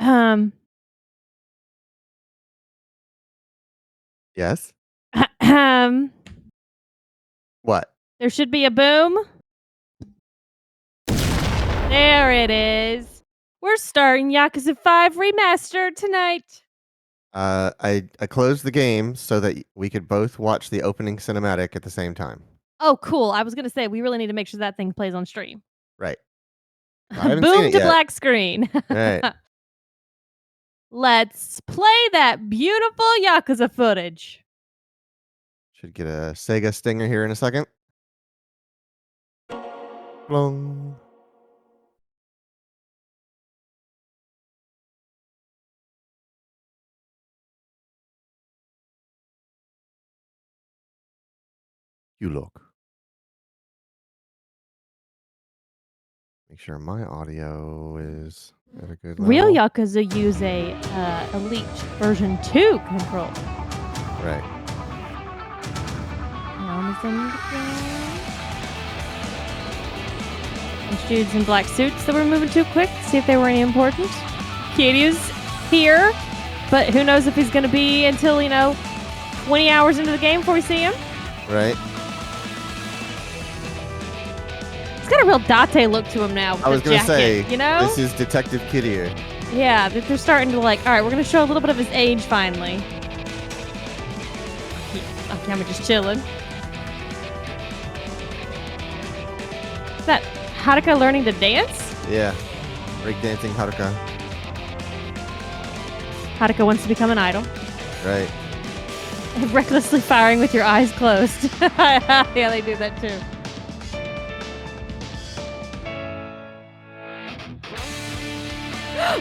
Um, Yes? ahem. What? There should be a boom. There it is. We're starting Yakuza 5 Remastered tonight. I closed the game so that we could both watch the opening cinematic at the same time. Oh, cool. I was going to say, we really need to make sure that thing plays on stream. Right. I haven't seen Boom it to yet. black screen. Right. Let's play that beautiful Yakuza footage. Should get a Sega stinger here in a second. Blong. You look. Make sure my audio is at a good Real level. Yakuza use a Elite version 2 control. Right. Bunch dudes in black suits that were moving too quick. See if they were any important. Kiryu's here, but who knows if he's going to be until 20 hours into the game before we see him. Right. He's got a real Date look to him now. With I was going to say, this is Detective Kiryu. Yeah, they're starting to all right, we're going to show a little bit of his age finally. Akiyama just chilling. Is that Haruka learning to dance? Yeah. Breakdancing Haruka. Haruka wants to become an idol. Right. Recklessly firing with your eyes closed. Yeah, they do that too.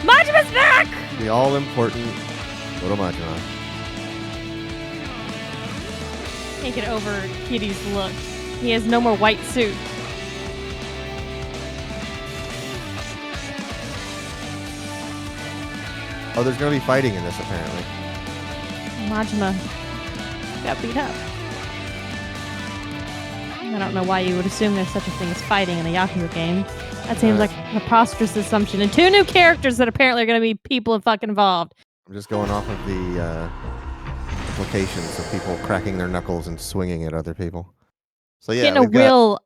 Majima's back! The all-important little Majima. Can't get over Kitty's look. He has no more white suit. Oh, there's going to be fighting in this, apparently. Majima got beat up. I don't know why you would assume there's such a thing as fighting in a Yakuza game. That seems like a preposterous assumption. And 2 new characters that apparently are going to be people fucking involved. I'm just going off of the implications of people cracking their knuckles and swinging at other people. So yeah, getting a real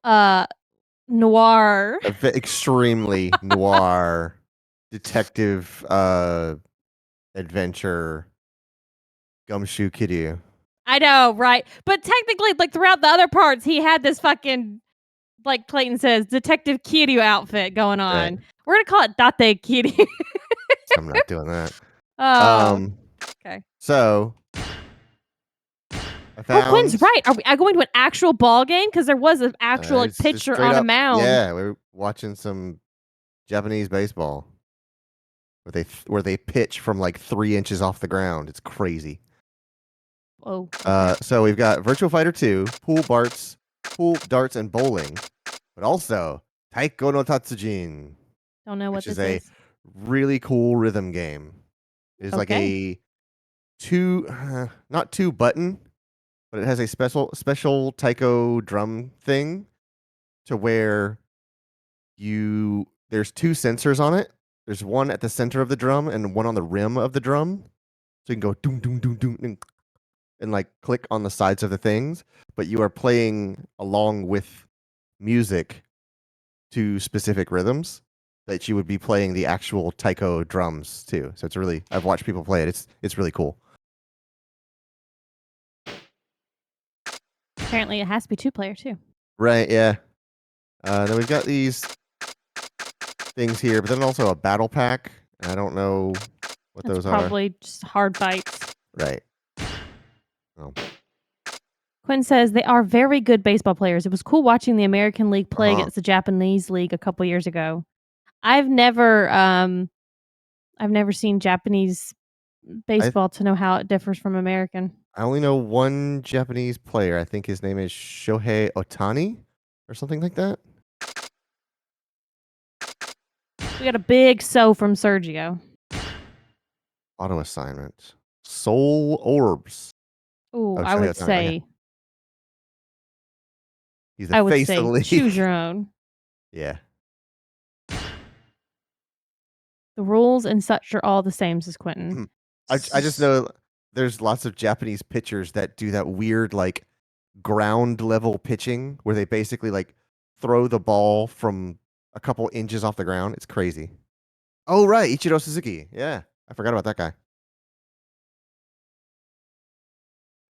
noir, extremely noir detective adventure Gumshoe Kiryu. I know, right? But technically, like throughout the other parts, he had this fucking, like Clayton says, Detective Kiryu outfit going on. Right. We're gonna call it Date Kiryu. I'm not doing that. Oh, okay. So I found. Oh, Quinn's right. Are we going to an actual ball game? Because there was an actual pitcher on a mound. Yeah, we were watching some Japanese baseball where they pitch from like 3 inches off the ground. It's crazy. Oh. So we've got Virtual Fighter 2, pool darts, and bowling, but also Taiko no Tatsujin. Don't know what this is. Which is a really cool rhythm game. It's like a not 2 button, but it has a special taiko drum thing to where there's 2 sensors on it. There's one at the center of the drum and one on the rim of the drum. So you can go doom doom doom doom and like click on the sides of the things, but you are playing along with music to specific rhythms that you would be playing the actual taiko drums too. So I've watched people play it. It's really cool. Apparently, it has to be 2-player too. Right, yeah. Then we've got these things here, but then also a battle pack. I don't know what those are. Probably just hard fights. Right. Oh. Quinn says they are very good baseball players. It was cool watching the American League play against the Japanese League a couple years ago. I've never seen Japanese baseball to know how it differs from American. I only know one Japanese player. I think his name is Shohei Ohtani or something like that. We got a big so from Sergio. Auto assignment. Soul Orbs. Ooh, I would say. He's the face of the league. Choose your own. Yeah. The rules and such are all the same, says Quentin. I just know there's lots of Japanese pitchers that do that weird like ground level pitching where they basically like throw the ball from a couple inches off the ground. It's crazy. Oh right, Ichiro Suzuki. Yeah, I forgot about that guy.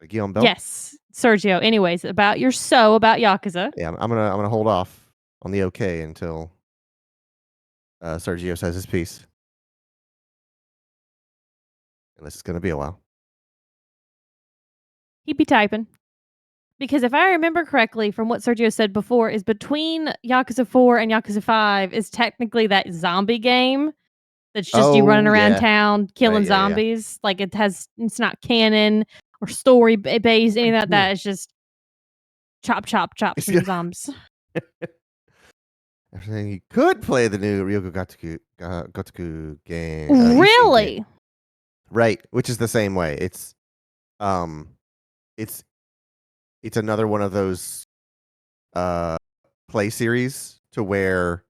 Guillaume Bell. Yes, Sergio. Anyways, about Yakuza. Yeah, I'm gonna hold off on the okay until Sergio says his piece. Unless it's gonna be a while. He'd be typing. Because if I remember correctly from what Sergio said before, is between Yakuza 4 and Yakuza 5 is technically that zombie game that's just you running around town killing zombies. Like it's not canon or story based, anything like that. It's just chop some zombies. You could play the new Ryoku Gotoku game. Really? Game. Right, which is the same way. It's another one of those play series to where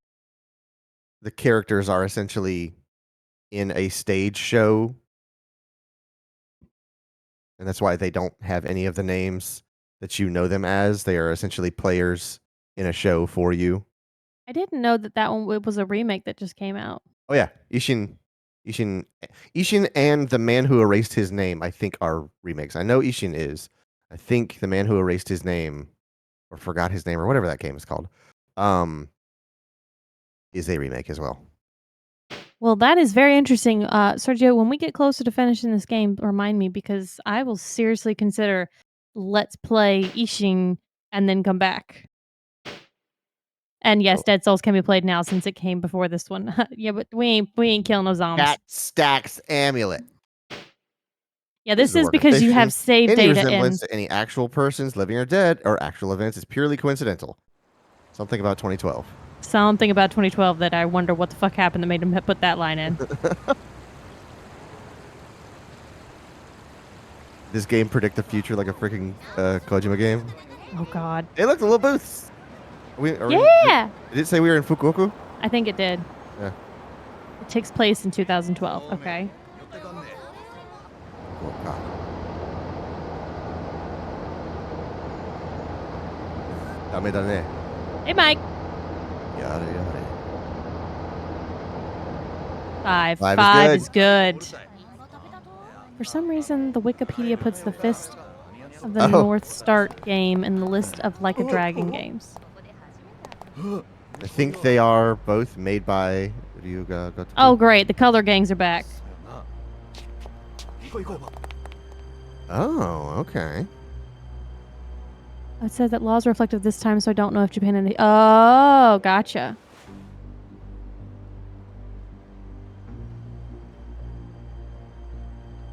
the characters are essentially in a stage show, and that's why they don't have any of the names that you know them as. They are essentially players in a show for you. I didn't know that one was a remake that just came out. Oh yeah, Ishin and The Man Who Erased His Name, I think, are remakes. I know Ishin is. I think The Man Who Erased His Name or forgot his name or whatever that game is called, is a remake as well. Well, that is very interesting. Sergio, when we get closer to finishing this game, remind me because I will seriously consider let's play Ishin and then come back. And yes, Dead Souls can be played now since it came before this one. Yeah, but we ain't killing no zombies. Cat Stacks Amulet. Yeah, this is because you have saved any data resemblance to any actual persons, living or dead, or actual events is purely coincidental. Something about 2012. Something about 2012 that I wonder what the fuck happened that made him put that line in. This game predict the future like a freaking Kojima game? Oh god. Hey, look, the little booths. Yeah. Did it say we were in Fukuoka? I think it did. Yeah. It takes place in 2012. Okay. Oh god. Hey, Mike. Yada yada. Five is good. For some reason, the Wikipedia puts the Fist of the North Start game in the list of Like a Dragon games. I think they are both made by Ryuga Gotoku. Oh, great. The color gangs are back. Oh, okay. It says that laws are reflective this time, so I don't know if Japan and oh, gotcha.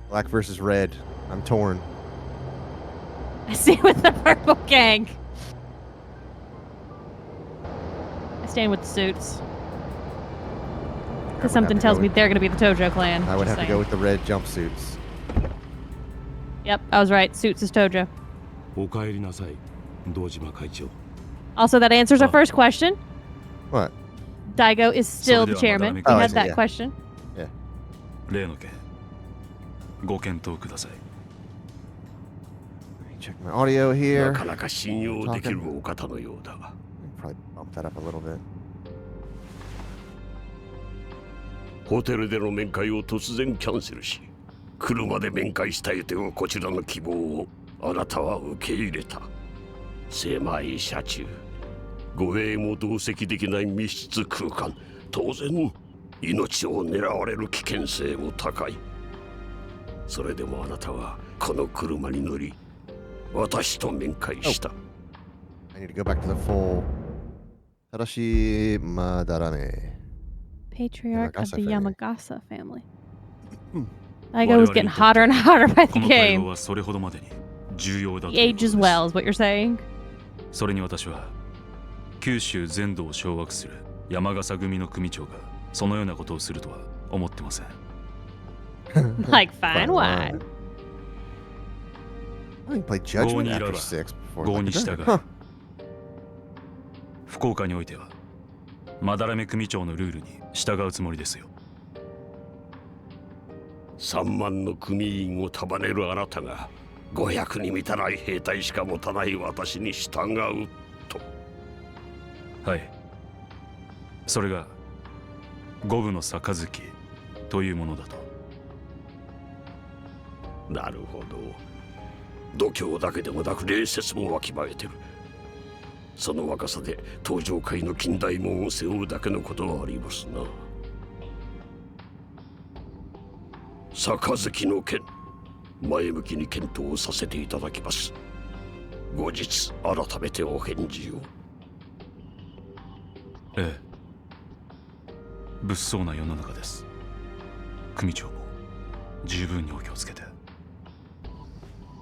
Black versus red. I'm torn. I see with the purple gang. I stand with the suits. Because something tells me they're going to be the Tojo clan. I would have to go with the red jumpsuits. Yep, I was right. Suits is Tojo. Also, that answers our first question. What? Daigo is still the chairman. We had that question. Yeah. Check my audio here. Probably bump that up a little bit. ホテルでの面会を突然キャンセルし、車で面会したいというこちらの希望をあなたは受け入れた。狭い車中、護衛も同席できない密室空間、当然命を狙われる危険性も高い。それでもあなたはこの車に乗り、私と面会した。I need to go back to the full Tadashi Madarame. Patriarch of the Yamagasa family. Daigo was getting hotter and hotter by the game. He ages well, is what you're saying. それに私は九州全土を掌握する山笠組の組長がそのようなことをするとは思ってません。Like fine wine. I played Judgment after 6 before. 郷に従う。福岡においてはまだらめ組長のルールに従うつもりですよ。3万の組員を束ねるあなたが500に満たない兵隊しか持たない私に従うと。はい。それが五分の杯というものだと。なるほど。度胸だけでもなく礼節もわきまえてる。その若さで登場界の近代門を背負うだけのことはありますな。杯の件、前向きに検討させていただきます。後日改めてお返事を。ええ。物騒な世の中です。組長も十分にお気をつけて。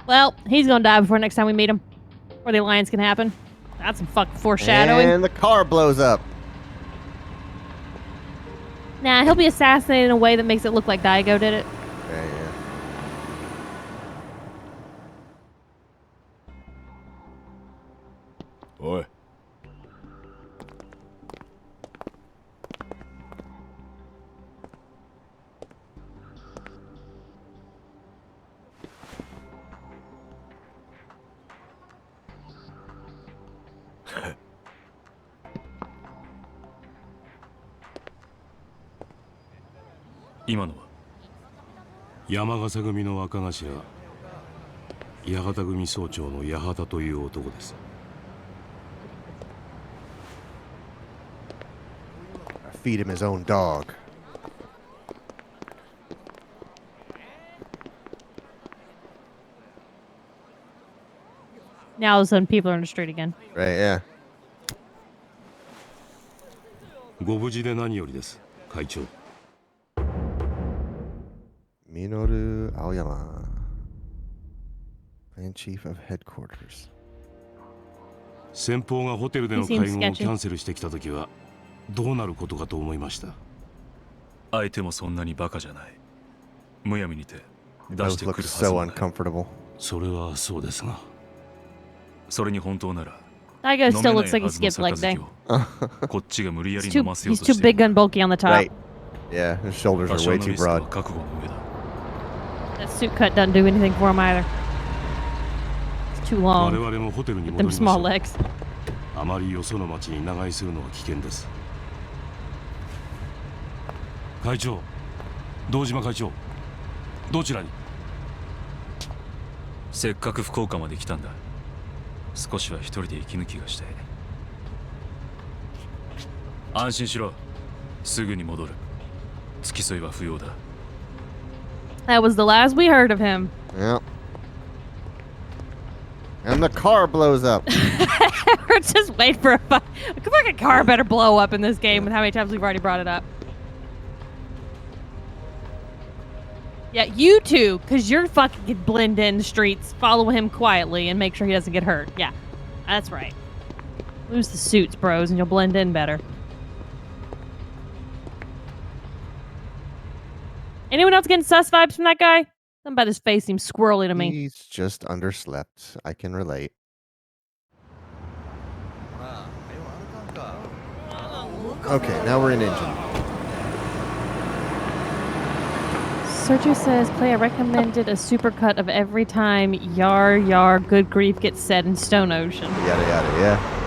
Well, he's gonna die before next time we meet him. Or the alliance can happen. That's some fucking foreshadowing. And the car blows up. Nah, he'll be assassinated in a way that makes it look like Daigo did it. Yeah, yeah. おい。今のは山笠組の若頭、八幡組総長の八幡という男です。Feed him his own dog. Now all of a sudden people are in the street again. Right, yeah. ご無事で何よりです、会長。Minoru Aoyama, Clan Chief of Headquarters. 先方がホテルでの会合をキャンセルしてきたときはどうなることかと思いました。相手もそんなにバカじゃない。むやみにて出 Those してく look るはず so もない。 uncomfortable. それはそうですが。それに本当なら Daigo 飲 still めな looks い like は he ずの skipped leg day. 杯をこっちが無理やり He's 飲ませよう he's と too してい big る。 and bulky on the top. Right. Yeah, his shoulders 多 are 少 way の too リスクは broad. 覚悟の上だ。 That suit cut doesn't do anything for him either. It's too 我 long. 々もホテルに With 戻 them りまし small ょう。 legs. あまりよその町に長居するのは危険です。会長、堂島会長、どちらに？せっかく福岡まで来たんだ。少しは一人で息抜きがしたい。安心しろ。すぐに戻る。付き添いは不要だ。That was the last we heard of him. Yep. And the car blows up. We're just waiting for a fuck. A car better blow up in this game with how many times we've already brought it up. Yeah, you two, because you're fucking can blend in the streets, follow him quietly and make sure he doesn't get hurt. Yeah, that's right. Lose the suits, bros, and you'll blend in better. Anyone else getting sus vibes from that guy? Something about his face seems squirrely to me. He's just underslept. I can relate. Okay, now we're in engine. Sergio says, play, I recommended a supercut of every time Yar Yar Good Grief gets said in Stone Ocean. Yada yada, yeah.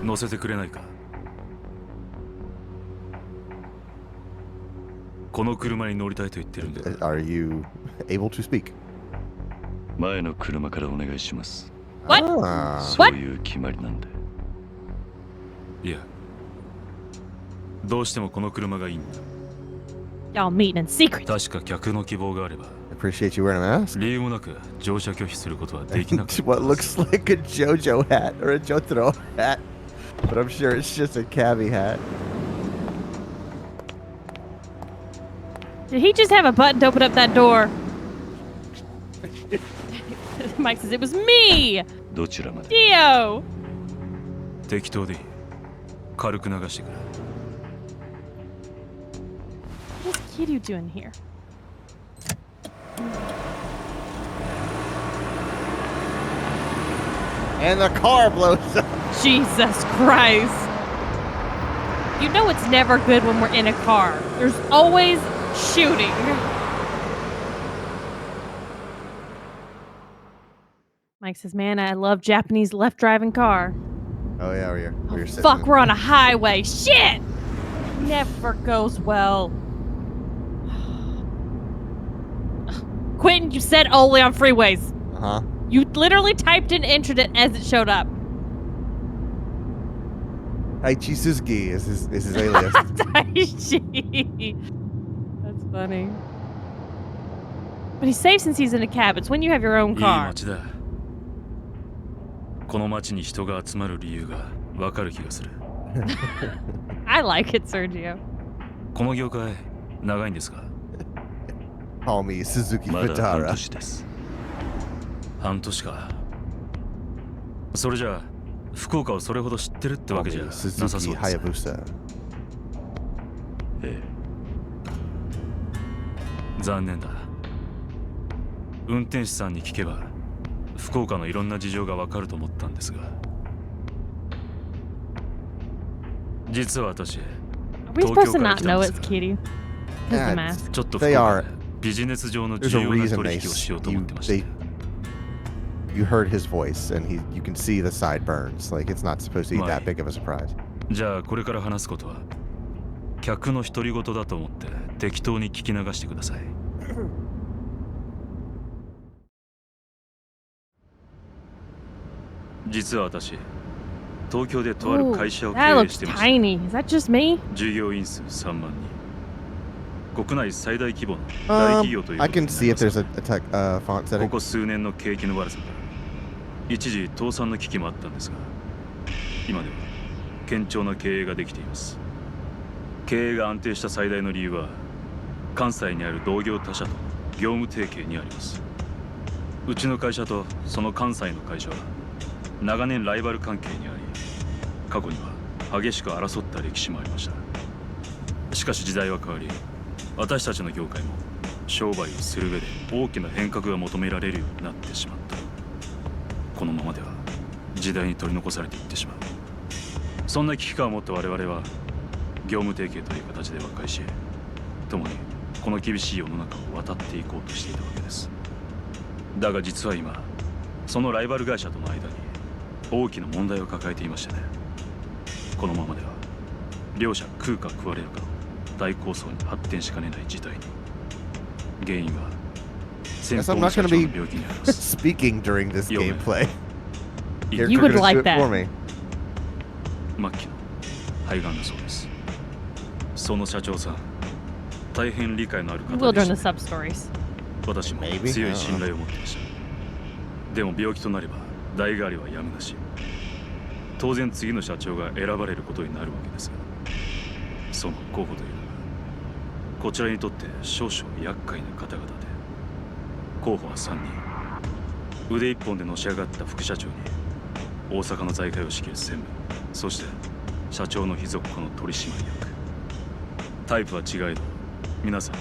乗せてくれないか。この車に乗りたいと言ってるんだ。 Are you able to speak? 前の車からお願いします。 What? Ah. そういう決まりなんで。いや、どうしてもこの車がいいんだ。 Y'all meeting in secret. 確か客の希望があれば Appreciate you wearing a mask. 理由もなく乗車拒否することはできなかった。 What looks like a JoJo hat or a Jotaro hat, but I'm sure it's just a cabbie hat. Did he just have a button to open up that door? Mike says it was me, どちらまで？ Dio. 適当でいい。軽く流してくれ。 What's Kiryu doing here? And the car blows up. Jesus Christ. You know it's never good when we're in a car. There's always shooting. Mike says, man, I love Japanese left-driving car. Oh, yeah, where you're sitting. Fuck, we're on a highway. Shit! Never goes well. Quentin, you said only on freeways. Uh-huh. You literally typed in internet as it showed up. Taichi Suzuki is his alias. Taichi. That's funny. But he's safe since he's in a cab. It's when you have your own いい car. 街だ。この街に人が集まる理由がわかる気がする。I like it, Sergio. この業界長いんですか？ Call me Suzuki まだ半 Vitara. 年です。半年か。それじゃあ福岡をそれほど知ってるってわ Call けじゃ me なさ Suzuki そうです。 Hayabusa. え残念だ。運転手さんに聞けば福岡のいろんな事情がわかると思ったんですが。実は私、 Are we supposed to not know it's 東京から来たんですが。 Kiryu? Because Yeah, the mask. ちょっと They 福岡 are. でビジネス上の There's 重 a 要な reason 取引をしようと思ってまして。 you heard his voice and you can see the sideburns. Like it's not supposed to be that Right. big of a surprise. じゃあこれから話すことは客の独り言だと思って適当に聞き流してください。実は私、東京でとある Ooh, 会社を経 that 営 looks してました。 tiny. Is that just me? 従業員数3万人。国内最大規模の大企業というこ I とに can な see り if ます there's a font こ setting. こ数年の景気の悪さから一時倒産の危機もあったんですが、今では堅調な経営ができています。経営が安定した最大の理由は関西にある同業他社と業務提携にあります。うちの会社とその関西の会社は長年ライバル関係にあり、過去には激しく争った歴史もありました。しかし時代は変わり、私たちの業界も商売をする上で大きな変革が求められるようになってしまった。このままでは時代に取り残されていってしまう。そんな危機感を持った我々は業務提携という形で和解し、共にこの厳しい世の中を渡っていこうとしていたわけです。だが実は今、そのライバル会社との間に大きな問題を抱えていましてね。このままでは両者食うか食われるかの大抗争に発展しかねない事態に。原因は先 Guess 方 I'm の not 社 going 長 to の be 病気にあります。 speaking during this Yo, gameplay. You You're would gonna like do it for that. me. 末期の肺がんだそうです。その社長さん、大変理解のある We 方 will で during し the た。 sub stories. 私も Maybe? 強い信頼を持っていました。でも病気となれば代替わりはやむなし。当然次の社長が選ばれることになるわけですが、その候補というのがこちらにとって少々厄介な方々で、候補は3人。腕一本でのし上がった副社長に大阪の財界を仕切る専務、そして社長の秘蔵っ子の取締役。タイプは違えど皆さん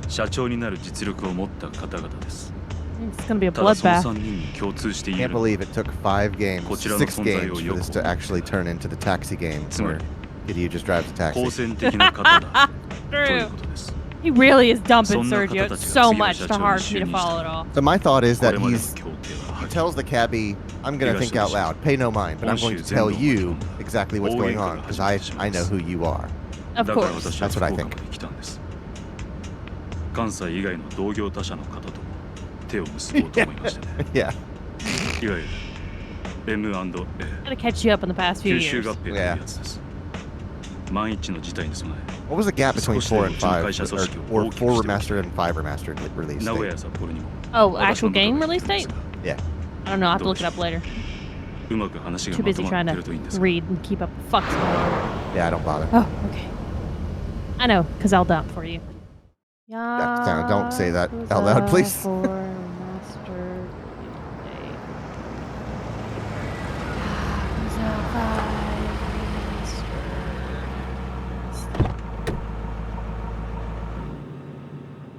社長になる実力を持った方々です。 It's gonna be a ただその bloodbath. 3人に共通してい Can't るのは believe it took 5 games, こちらの 6 存在を games よ for く this to actually turn into the taxi game つま where り Kiryu just drives a 好 taxi. 戦的な方だという True. ことです。 He really is dumping そんな方 Sergio. た It's ちが so 次の much 社 too 長に hard 就 for me to 任した follow it all. So my thought is こ that れまでの he 協定は破棄 tells the cabbie, I'm going to think out loud, pay no mind, but I'm going to tell you exactly what's going on because I know who you are. Of だから course. 私は That's 福 what I 岡 think. まで来たんです。関西以外の同業他社の方とも手を結ぼうと思いましてね。 Yeah. いわゆる M&A、 Gotta catch you up in the past few 吸収 years. 合併というやつです。万一の事態に備え、 What was the gap between 少しで 4 も and うちの 5 会社組織 or を大きく 4 しておき、 remastered and 5 remastered release 名古屋 date? や札幌にも Oh, 私の actual game 中で release 来てます date? が、 Yeah. I don't know. I'll have to look it up later. うまく話が Too ま busy とま trying って to るといいんですが、 read and keep up with the fuck's going on. Yeah, I don't bother. Oh, okay. I know, because I'll dump for you. Don't say that out loud, please. For remastered date. Yakuza 5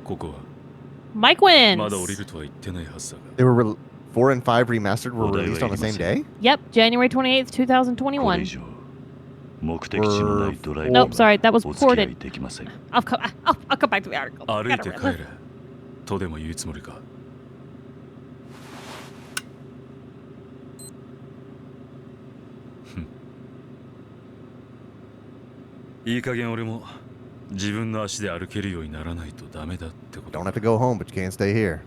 ここは Mike wins. まだ降りるとは言ってないはずだが、 They were 4 and 5 remastered were released on the same day? Yep, January 28th, これ以 2021. 上目的地のないドライブ Nope, sorry, that was お付き合い ported. できません I'll come back to the article. 歩いて Gotta 帰 remember. れとでも言うつもりか。いい加減俺も自分の足で歩けるようにならないとダメだってこと Don't have to go home, but you can't stay here.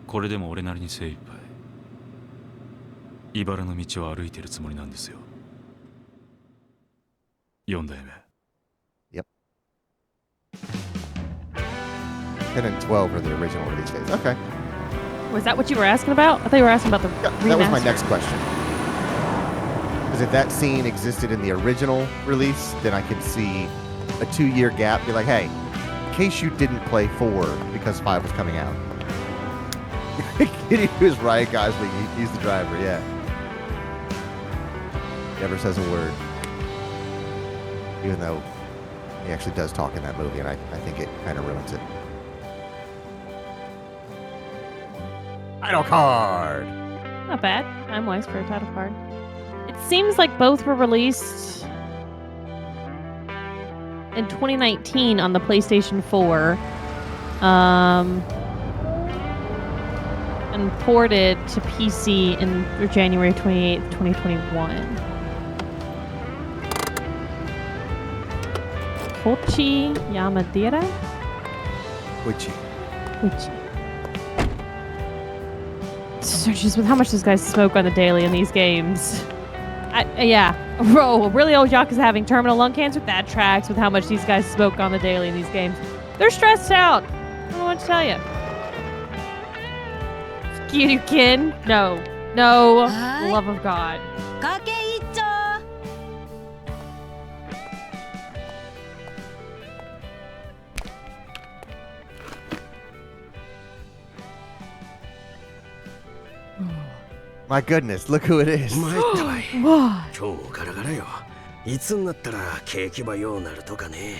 これでも俺なりに精一杯茨の道を歩いてるつもりなんですよ。4代目。 Yep. 10 and 12 are the original release dates. Okay. Was that what you were asking about? I thought you were asking about the Yeah, that was my remaster. next question. Because if that scene existed in the original release, then I could see a 2-year gap. Be like, hey, in case you didn't play 4 because 5 was coming out. He was Ryan Gosling. He's the driver, yeah. Never says a word. Even though he actually does talk in that movie, and I think it kind of ruins it. Title card! Not bad. Time-wise for a title card. It seems like both were released in 2019 on the PlayStation 4. And ported to PC in January 28th, 2021. Kochi Yamadera? Which Just with how much these guys smoke on the daily in these games. Yeah. Bro, really old Yakuza having terminal lung cancer? That tracks with how much these guys smoke on the daily in these games. They're stressed out. I don't know what to tell you. Kiryu-kin? No. No. Hi. Love of God. かけ一丁 My goodness, look who it is. 参ったわい Whoa. 今日からからよいつになったら景気ばようなるとかね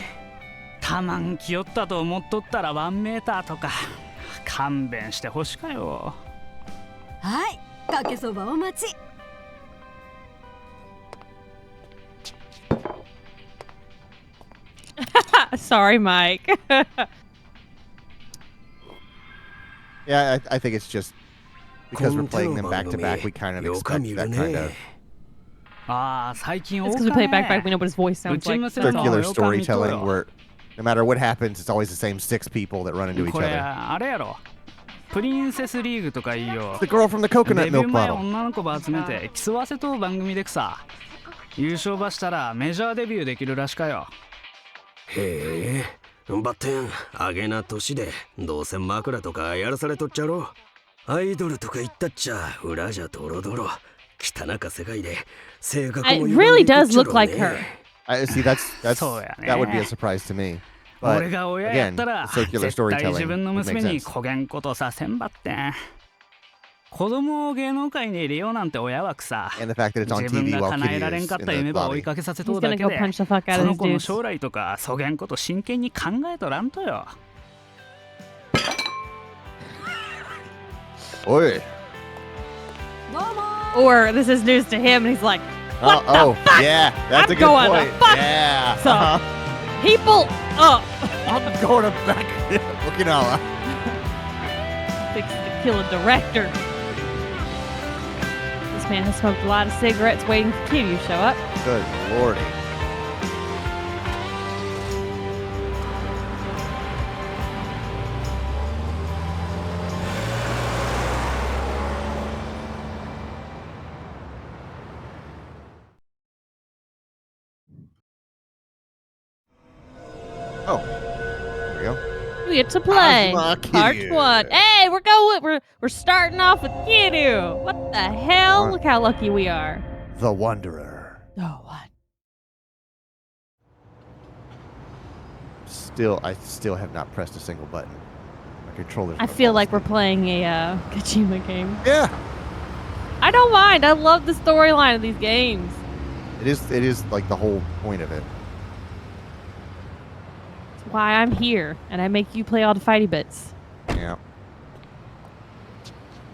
たまんきよったと思っとったら1メーターとか勘弁してほしかよ。はいかけそばお待ち Sorry, Mike. Yeah, I think it's just because we're playing them back to back, we kind of expect that kind of ああ最近 It's 多 because we か play it back to back. ね We know what his voice sounds like. Uchimusa That's all. circular Oh, storytelling Okami where no matter what happens, it's always the same 6 people that run into each これ other. あれやろプリンセスリーグとかいいよ The girl from the coconut デビュ milk ー前 bottle. 女の子ば集めて競わせとう番組でくさ優勝ばしたらメジャーデビューできるらしかよへえばってんあげな年でどうせ枕とかやらされとっちゃろアイドルとか言ったっちゃ裏じゃドロドロ汚か世界で性格も It really does look like her. I see that would be a surprise to me. But 俺が親や again, ったら circular 絶対 storytelling 自分の would make 娘に sense. こげんことさせんばってん子供を芸能界に入れようなんて親はくさ And the fact that it's on 自分 TV が while 叶えられ Kiryu ん is か in った the 夢ば追い lobby. かけさせと He's うだ gonna け go で punch the fuck out そ of の his 子の dudes. 将来とかそげんこと真剣に考えとらんとよ Oi. どうも Or this is news to him, and he's like, "What the Oh, fuck? yeah, that's I'm a good going to point. fuck Yeah. some people up." I'm going to back Okinawa. Fix to kill a director. This man has smoked a lot of cigarettes waiting for Kiryu to show up. Good lordy. Oh, there we go. We get to play Azuma part Kiryu. 1. Hey, we're going. We're starting off with Kiryu. What the hell? What? Look how lucky we are. The Wanderer. Oh, what? I still have not pressed a single button. My controller's I gonna feel fall like we're asleep. playing a Kojima game. Yeah, I don't mind. I love the storyline of these games. it is like the whole point of it. why I'm here, and I make you play all the fighty bits. Yeah.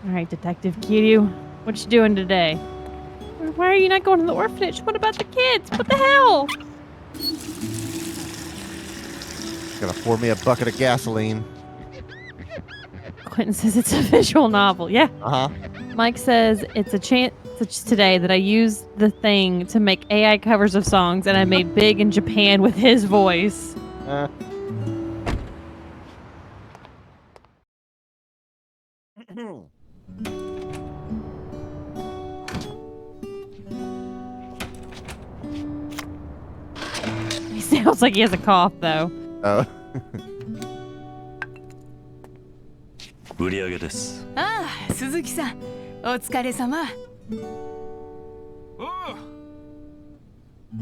All right, Detective Kiryu, what you doing today? Why are you not going to the orphanage? What about the kids? What the hell? Gonna pour me a bucket of gasoline. Quentin says it's a visual novel. Yeah. Uh-huh. Mike says it's a chance today that I used the thing to make AI covers of songs, and I made big in Japan with his voice. He sounds like he has a cough, though. Oh. 売り上げです。ああ、鈴木さん、お疲れ様。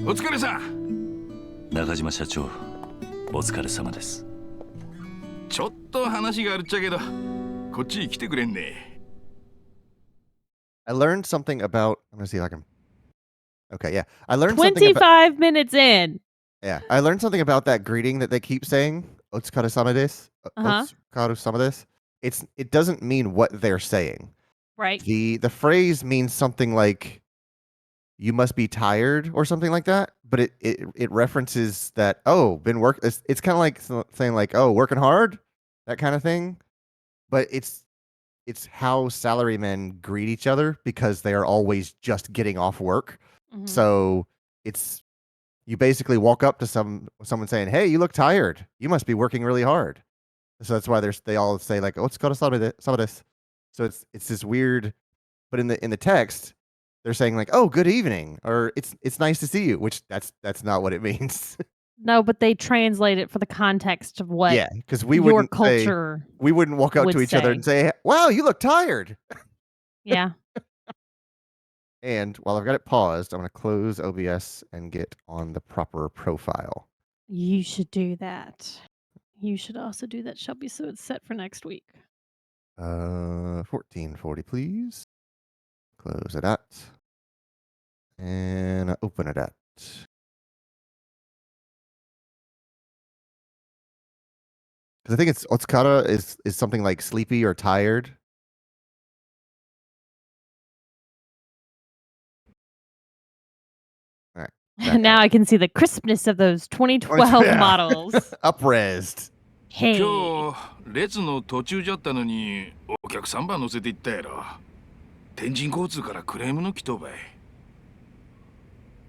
お疲れさん。中島社長、お疲れ様です。ちょっと話があるっちゃけど、こっち来てくれんね。I learned something about. I'm gonna see if I can. Okay, yeah. I learned something 25 minutes in. Yeah, I learned something about that greeting that they keep saying. Otsukaresama desu. Otsukaresama desu. It doesn't mean what they're saying. Right. The phrase means something like you must be tired or something like that, but it references that been work it's kind of like saying like working hard, that kind of thing. But it's how salarymen greet each other because they are always just getting off work. Mm-hmm. So it's you basically walk up to someone saying, "Hey, you look tired. You must be working really hard." So that's why they all say like, "Otsukaresama desu." So it's this weird, but in the text, they're saying like, "Oh, good evening," or "It's nice to see you," which that's not what it means. No, but they translate it for the context of what because we your wouldn't culture we wouldn't walk up would to each other say. and say, "Wow, you look tired." Yeah. And while I've got it paused, I'm going to close OBS and get on the proper profile. You should do that. You should also do that, Shelby, so it's set for next week. 1440, please. Close it out. And open it out. Because I think it's Otsukara is something like sleepy or tired. All right. Now I can see the crispness of those 2012 models. Upresed. Hey. 今日列の途中じゃったのにお客さんば乗せて行ったやろ。天神交通からクレームの来とばい。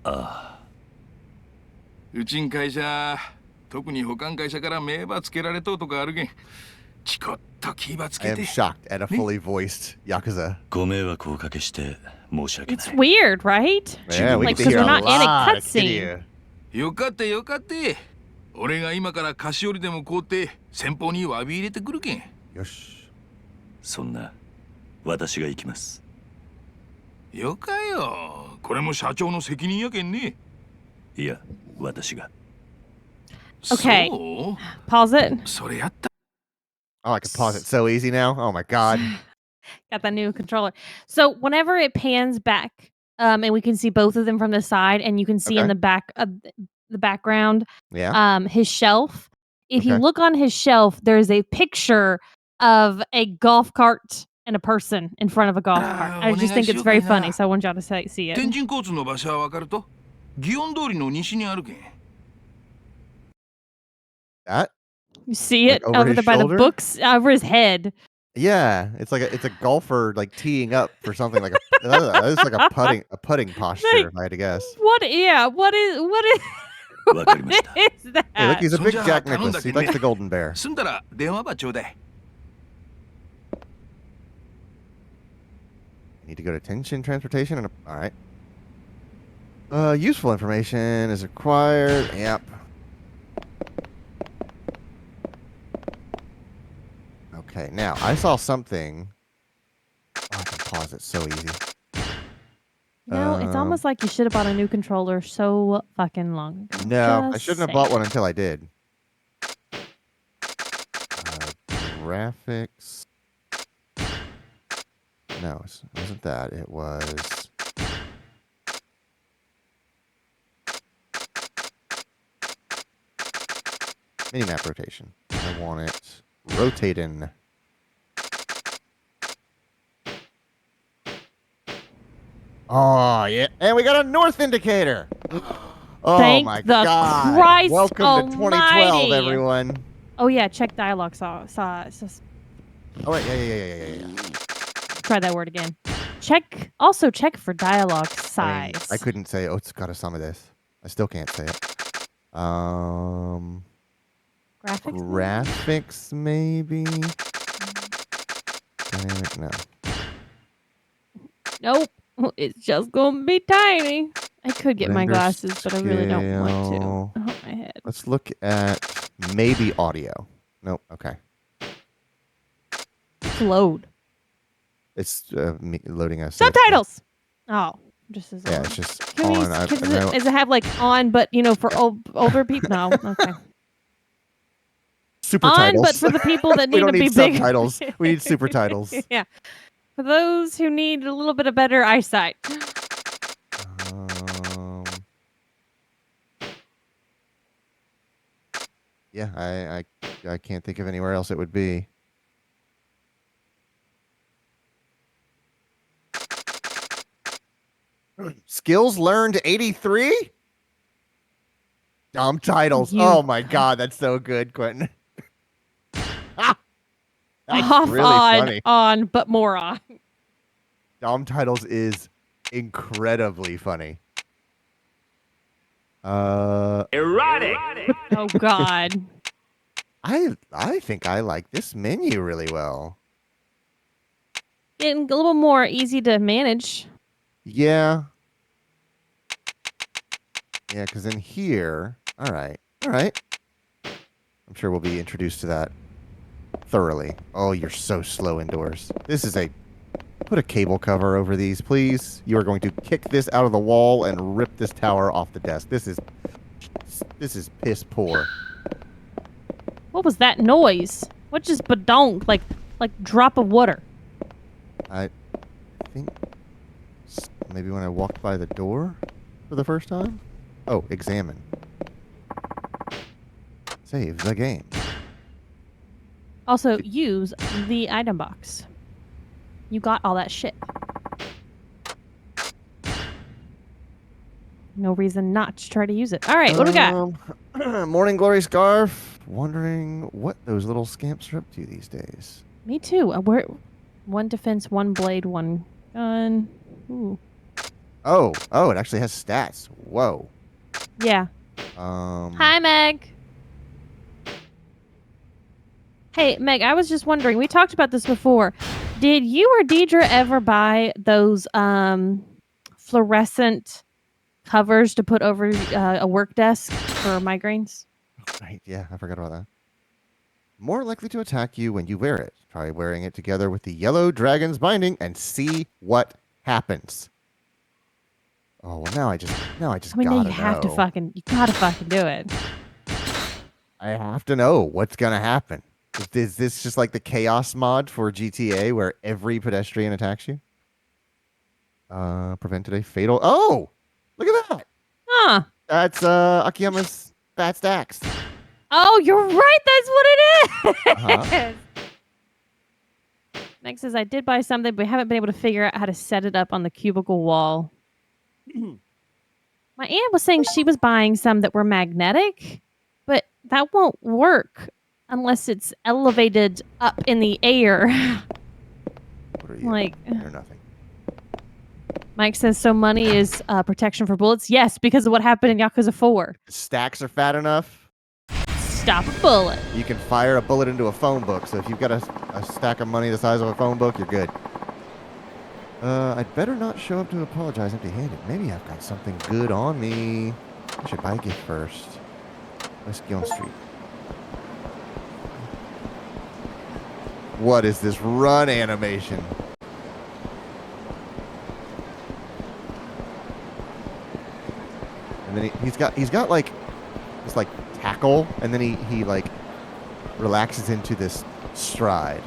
ああ。うちん会社、特に保管会社から名馬つけられとうとかあるけん。チコッと気ばつ I けて。 am shocked at a fully voiced Yakuza. ご迷惑をおかけして申し訳な It's い。 weird, right? Yeah, we Like, get to hear because we're a not in a lot of cutscene. Kiryu. よかったよかった。俺が今から菓子折りでも買うて先方に詫び入れてくるけん。よし。そんな私が行きます。よかよ。これも社長の責任やけんね。いや、私が。Okay. そう Pause it. それやった。 Oh, I can pause it so easy now. Oh my god. Got that new controller. So whenever it pans back, and we can see both of them from the side, and you can see in the back of the background, Yeah. his shelf. If you Okay. look on his shelf, there's a picture of a golf cart and a person in front of a golf cart. I just think it's very funny, so I want y'all to see it. 天神交通の場所はわかると祇園通りの西にあるけん。 That? You see it Like over over his there by the shoulder? books over his head. Yeah, it's a golfer like teeing up for something like it's like a putting posture, if I had to guess. What? Yeah. What is? What is? わかりました。 What is that? Hey, look, he's a big So, Jack yeah, Nicklaus. He likes the golden bear. 済んだら電話ばちょうだい。 Need to go to Tenshin Transportation and all right. Useful information is required. Yep. Okay, now I saw something. Oh, I can pause it so easy. No, it's almost like you should have bought a new controller so fucking long ago. No, I Just shouldn't have saying. bought one until I did. Graphics. No, it wasn't that. It was. Minimap rotation. I want it rotating. Oh, yeah. And we got a north indicator. Oh, Thank my the God. Christ Welcome to 2012, almighty. everyone. Oh, yeah. Check dialogue size. Oh, wait. Yeah. Try that word again. Also check for dialogue size. I couldn't say, oh, it's got some of this. I still can't say it. Graphics, maybe? Dynamic, no. Nope. It's just gonna be tiny. I could get my Render glasses, but I really don't want to. scale. Oh, my head. Let's look at maybe audio. Nope. Okay. Load. It's loading us. Subtitles! Oh. Just as Yeah, it's just Can on. does it have like on, but for older people? No. Okay. Super On, titles. but for the people that we need don't to be need big. subtitles. We need super titles. Yeah. For those who need a little bit of better eyesight. Yeah, I can't think of anywhere else it would be. Skills learned 83? Dumb titles. Oh my God, that's so good, Quentin. That's Off, really funny. on, but more on. Dumb titles is incredibly funny. Erotic. Oh God. I think I like this menu really well. Getting a little more easy to manage. Yeah. Yeah, because in here, all right. I'm sure we'll be introduced to that thoroughly. Oh, you're so slow indoors. Put a cable cover over these, please. You are going to kick this out of the wall and rip this tower off the desk. This is piss poor. What was that noise? What just badonk like drop of water? I think maybe when I walked by the door for the first time. Oh, examine. Save the game. Also, use the item box. You got all that shit. No reason not to try to use it. All right, what do we got? Morning Glory Scarf. Wondering what those little scamps are up to these days. Me too. We're one defense, one blade, one gun. Ooh. Oh, it actually has stats. Whoa. Yeah. Hi, Meg. Hey, Meg, I was just wondering, we talked about this before. Did you or Deidre ever buy those fluorescent covers to put over a work desk for migraines? Right, yeah, I forgot about that. More likely to attack you when you wear it. Try wearing it together with the yellow dragon's binding and see what happens. Oh, well, now I just gotta know. You gotta fucking do it. I have to know what's gonna happen. Is this just like the chaos mod for GTA where every pedestrian attacks you? Prevented a fatal. Oh, look at that. Huh. That's Akiyama's fat stacks. Oh, you're right. That's what it is. Uh-huh. Next is I did buy something, but we haven't been able to figure out how to set it up on the cubicle wall. My aunt was saying she was buying some that were magnetic, but that won't work unless it's elevated up in the air. What are you? Like, You're nothing. Mike says, so money is protection for bullets? Yes, because of what happened in Yakuza 4. The stacks are fat enough. Stop a bullet. You can fire a bullet into a phone book. So if you've got a stack of money the size of a phone book, you're good. I'd better not show up to apologize empty-handed. Maybe I've got something good on me. I should buy a gift first. West Gilm Street. What is this run animation? And then he's got like this like tackle, and then he like relaxes into this stride.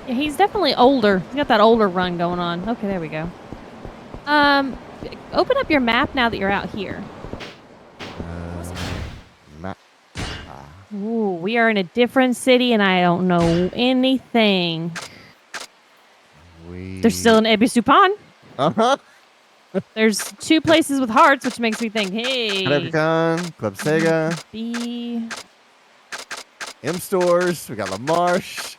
Yeah, he's definitely older. He's got that older run going on. Okay, there we go. Open up your map now that you're out here. Map. Ooh, we are in a different city and I don't know anything. There's still an Ebisu Pond. Uh-huh. There's 2 places with hearts, which makes me think, hey. Club Sega. B. M Stores. We got La Marche.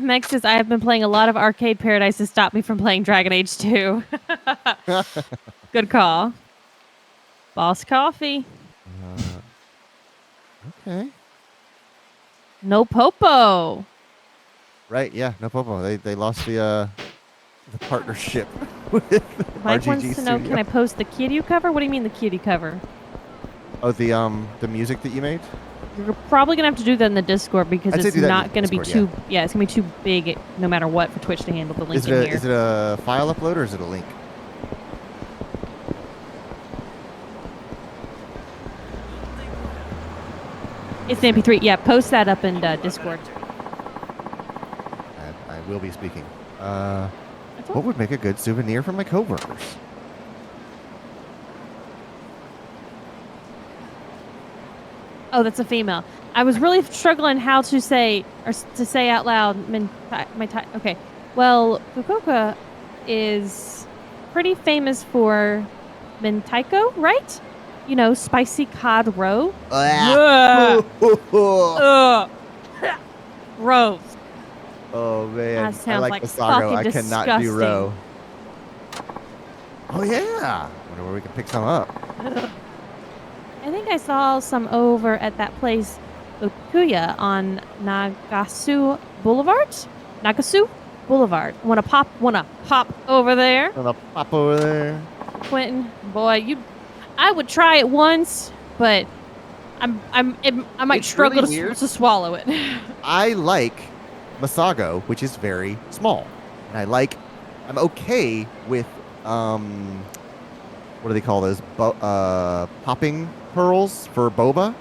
Meg says, I have been playing a lot of Arcade Paradise to stop me from playing Dragon Age 2. Good call. Boss Coffee. Okay. No Popo. Right, yeah, no Popo. They lost the partnership with Mike RGG wants to know, Studio. can I post the Kiryu cover? What do you mean the Kiryu cover? Oh, the music that you made? You're probably going to have to do that in the Discord because I'd say it's do that in not the going to be Discord, too... Yeah, it's going to be too big no matter what for Twitch to handle the link in here. Is it a file upload or is it a link? It's an MP3. Yeah, post that up in Discord. I will be speaking. What would make a good souvenir for my coworkers? Oh, that's a female. I was really struggling how to say out loud. Okay. Well, Fukuoka is pretty famous for mentaiko, right? You know, spicy cod roe. Gross. Oh man, That sounds like Masago. I fucking cannot disgusting. do roe. Oh yeah. Wonder where we can pick some up. I think I saw some over at that place, Okuya, on Nagasu Boulevard. Nagasu Boulevard. Wanna pop over there? Wanna pop over there? Quentin, boy, I would try it once, but I might It's struggle really to swallow it. I like Masago, which is very small, and I'm okay with what do they call those? Popping pearls for boba,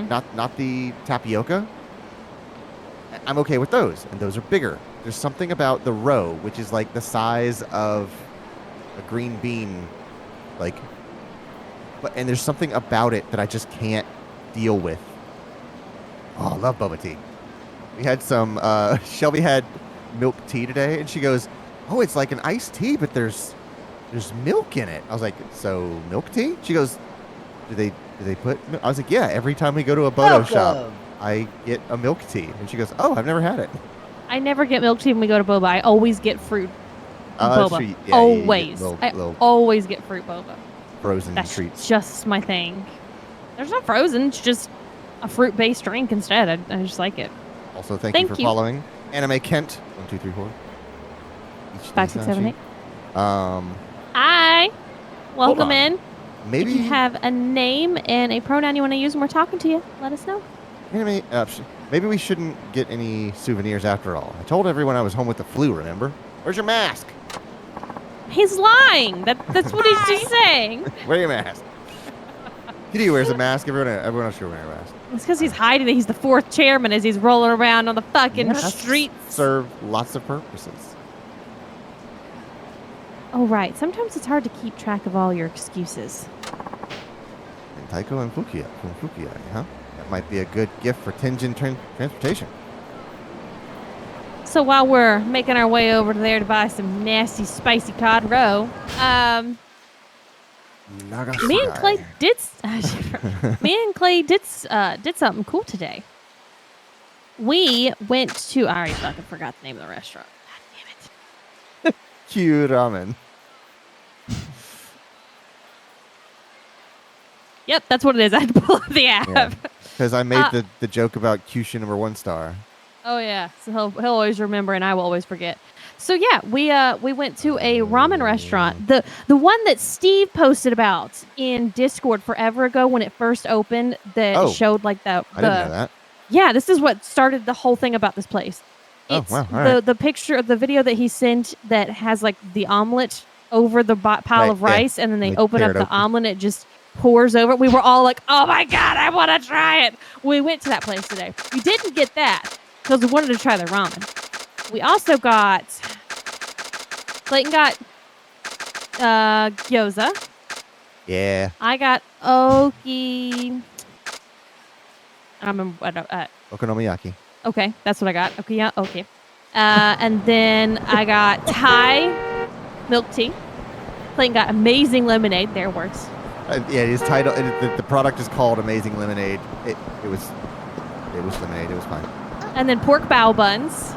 not the tapioca. I'm okay with those, and those are bigger. There's something about the roe, which is like the size of a green bean, and there's something about it that I just can't deal with. Oh, I love boba tea. We had some, Shelby had milk tea today, and she goes, oh, it's like an iced tea, but there's milk in it. I was like, so milk tea? She goes, do they put milk? I was like, yeah, every time we go to a Bodo shop, I get a milk tea. And she goes, oh, I've never had it. I never get milk tea when we go to boba. I always get fruit boba. Yeah, always. Little always get fruit boba. Frozen That's treats. just my thing. There's no frozen. It's just a fruit-based drink instead. I just like it. Also, thank you for following Anime Kent 1, 2, 3, 4. 5, 6, 7, 8. Um. Hi. Welcome in. Maybe if you have a name and a pronoun you want to use when we're talking to you, let us know. Maybe we shouldn't get any souvenirs after all. I told everyone I was home with the flu, remember? Where's your mask? He's lying. That's what he's just saying. Wear your mask. Kiryu wears a mask. Everyone else should wear a mask. It's because he's hiding it. He's the 4th chairman as he's rolling around on the fucking streets. Serve lots of purposes. Oh, right. Sometimes it's hard to keep track of all your excuses. And Taiko and Fukuya from Fukuya, huh? That might be a good gift for Tenjin transportation. So while we're making our way over there to buy some nasty, spicy cod roe, me and Clay did something cool today. We went to. I already fucking forgot the name of the restaurant. God damn it. Q ramen. Yep, that's what it is. I had to pull up the app. Because I made the joke about Kyushu number 1 star. Oh yeah, so he'll always remember, and I will always forget. So yeah, we went to a ramen restaurant, the one that Steve posted about in Discord forever ago when it first opened. That showed like the. I didn't know that. Yeah, this is what started the whole thing about this place. It's the picture of the video that he sent that has like the omelet over the pile of rice, and then they open up the omelet, and it just pours over. We were all like, "Oh my god, I want to try it!" We went to that place today. We didn't get that because we wanted to try their ramen. We also got Clayton got gyoza. Yeah. I got Oki. I don't remember what. Okonomiyaki. Okay, that's what I got. Okay, yeah, okay. And then I got Thai milk tea. Clayton got amazing lemonade. There, works. Yeah, his title. The product is called Amazing Lemonade. It was lemonade. It was fine. And then pork bao buns.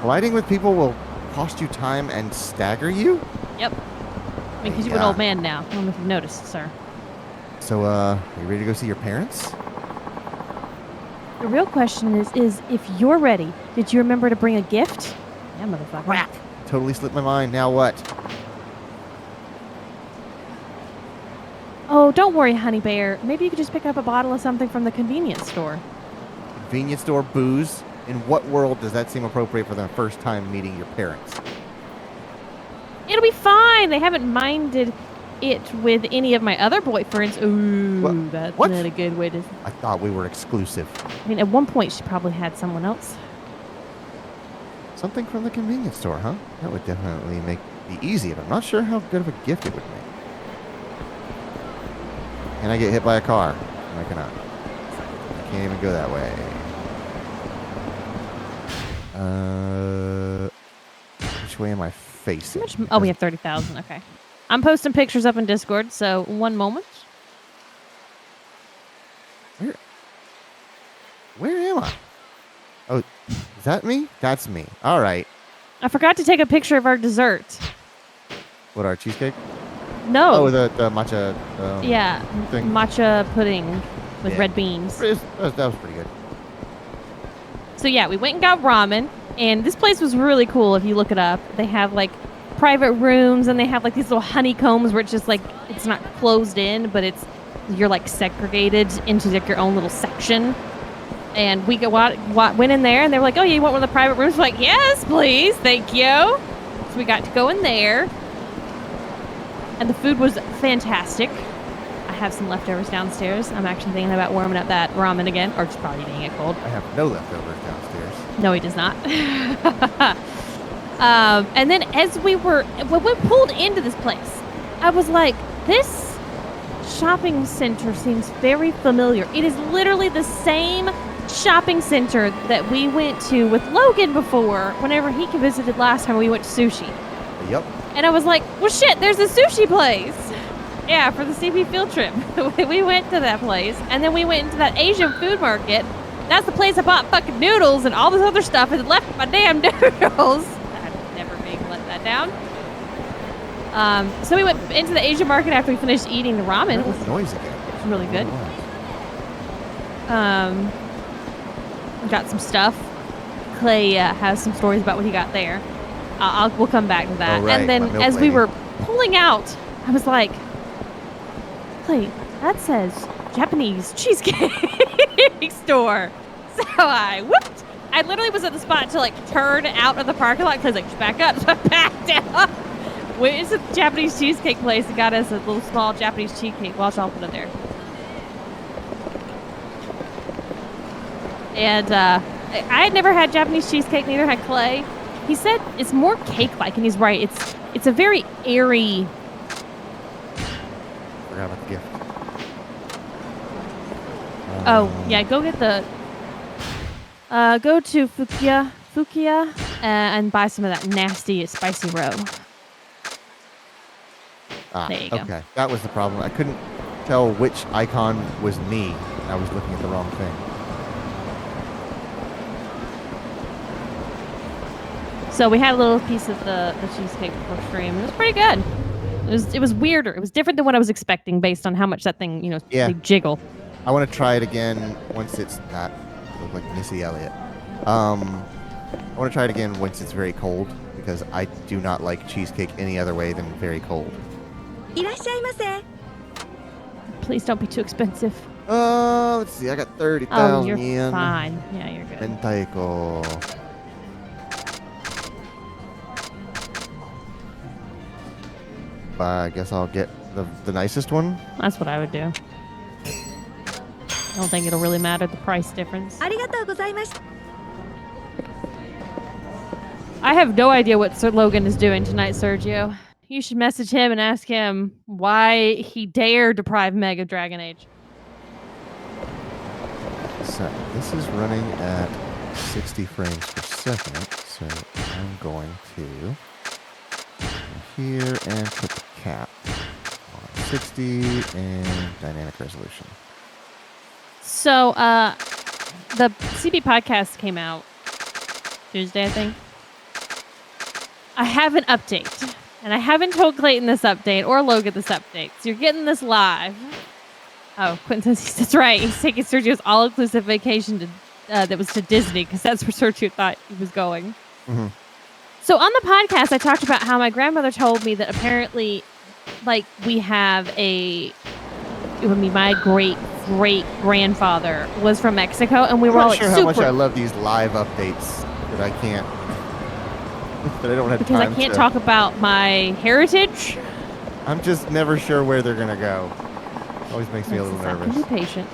Colliding with people will cost you time and stagger you. Yep. I mean, because you're an old man now. I don't know if you've noticed, sir. So, are you ready to go see your parents? The real question is if you're ready, did you remember to bring a gift? Yeah, motherfucker. Crap. Totally slipped my mind. Now what? Oh, don't worry, honey bear. Maybe you could just pick up a bottle of something from the convenience store. Convenience store booze? In what world does that seem appropriate for the first time meeting your parents? It'll be fine. They haven't minded it with any of my other boyfriends. Ooh, that's what? not a good way to... I thought we were exclusive. I mean, at one point, she probably had someone else. Something from the convenience store, huh? That would definitely make it easy, but I'm not sure how good of a gift it would make. Can I get hit by a car? No, I cannot. I can't even go that way. Which way am I facing? Oh, we have 30,000. Okay. I'm posting pictures up in Discord, so one moment. Where am I? Oh, is that me? That's me. All right. I forgot to take a picture of our dessert. What, our cheesecake? No. Oh, the matcha. Yeah, thing. matcha pudding with red beans. That was pretty good. So yeah, we went and got ramen, and this place was really cool. If you look it up, they have like private rooms, and they have like these little honeycombs where it's just like it's not closed in, but you're like segregated into like your own little section. And we went in there, and they were like, "Oh, yeah, you want one of the private rooms?" We're like, "Yes, please, thank you." So we got to go in there, and the food was fantastic. I have some leftovers downstairs. I'm actually thinking about warming up that ramen again, or just probably eating it cold. I have no leftovers downstairs. No, he does not. And then when we pulled into this place, I was like, this shopping center seems very familiar. It is literally the same shopping center that we went to with Logan before, whenever he visited last time we went to sushi. Yep. And I was like, well, shit, there's a sushi place. Yeah, for the CP field trip. We went to that place, and then we went into that Asian food market. That's the place I bought fucking noodles and all this other stuff and left my damn noodles. I'm never being let that down. So we went into the Asian market after we finished eating the ramen. It was noise again. It was really good. Got some stuff. Clay has some stories about what he got there. We'll come back to that. Oh, right, and then as we were pulling out, I was like, Clay, that says Japanese cheesecake store. So I literally was at the spot to like turn out of the parking lot. Clay's like, just back up. So I backed out. Went into the Japanese cheesecake place and got us a little small Japanese cheesecake. Watch, I'll put it there. And I had never had Japanese cheesecake, neither had Clay. He said it's more cake-like, and he's right. It's a very airy. Forgot about the gift. Oh yeah, go get the. Go to Fukia, and buy some of that nasty spicy roe. There you go. Okay, that was the problem. I couldn't tell which icon was me. I was looking at the wrong thing. So we had a little piece of the cheesecake before stream. It was pretty good. It was weirder. It was different than what I was expecting based on how much that thing, they jiggle. I want to try it again once it's not look like Missy Elliott. I want to try it again once it's very cold because I do not like cheesecake any other way than very cold. Please don't be too expensive. Let's see. I got 30,000 you're yen. fine. Yeah, you're good. Mentaiko. I guess I'll get the nicest one. That's what I would do. I don't think it'll really matter the price difference. I have no idea what Sir Logan is doing tonight, Sergio. You should message him and ask him why he dared deprive Meg of Dragon Age. So this is running at 60 frames per second, so I'm going to go here and put the cap on 60 and dynamic resolution. So, the CB podcast came out Tuesday, I think. I have an update, and I haven't told Clayton this update or Logan this update, so you're getting this live. Oh, Quentin says that's right. He's taking Sergio's all-inclusive vacation to that was to Disney because that's where Sergio thought he was going. Mm-hmm. So on the podcast, I talked about how my grandmother told me that apparently, like, we have my great-great-grandfather was from Mexico, and we were all like, sure super... how much I love these live updates that I can't... that I don't have because time I can't to... talk about my heritage. I'm just never sure where they're going to go. Always makes me a little nervous. Be patient.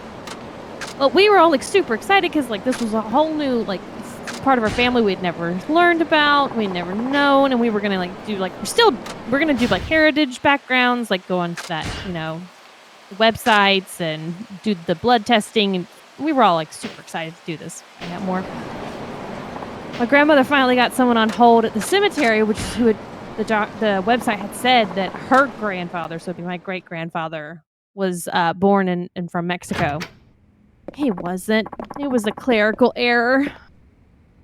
Well, we were all like super excited because like this was a whole new like part of our family we'd never learned about, we'd never known, and we were gonna like do like we're gonna do like heritage backgrounds, like go onto that websites and do the blood testing, and we were all like super excited to do this. Find out more. My grandmother finally got someone on hold at the cemetery, which is who the website had said that her grandfather, so it'd be my great grandfather, was born in from Mexico. He wasn't. It was a clerical error.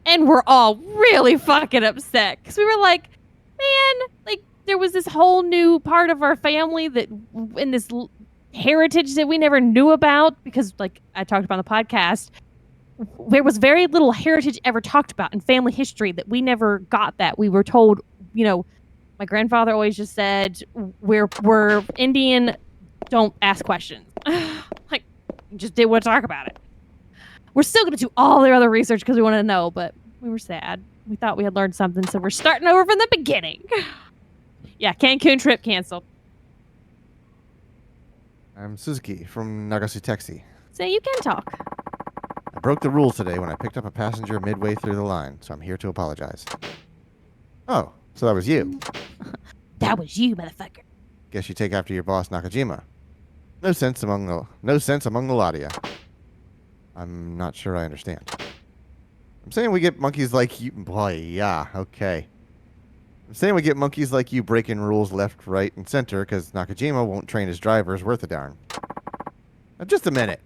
And we're all really fucking upset. Because we were like, man, like, there was this whole new part of our family that, in this heritage that we never knew about. Because, like, I talked about on the podcast, there was very little heritage ever talked about in family history that we never got that. We were told, my grandfather always just said, we're Indian, don't ask questions. Like, just didn't want to talk about it. We're still going to do all the other research because we wanted to know, but we were sad. We thought we had learned something, so we're starting over from the beginning. Yeah, Cancun trip canceled. I'm Suzuki from Nagasutexi. So you can talk. I broke the rules today when I picked up a passenger midway through the line, so I'm here to apologize. Oh, so that was you. That was you, motherfucker. Guess you take after your boss, Nakajima. No sense among the lot of you. I'm not sure I understand. I'm saying we get monkeys like you... Boy, yeah, okay. I'm saying we get monkeys like you breaking rules left, right, and center because Nakajima won't train his drivers worth a darn. Now, just a minute.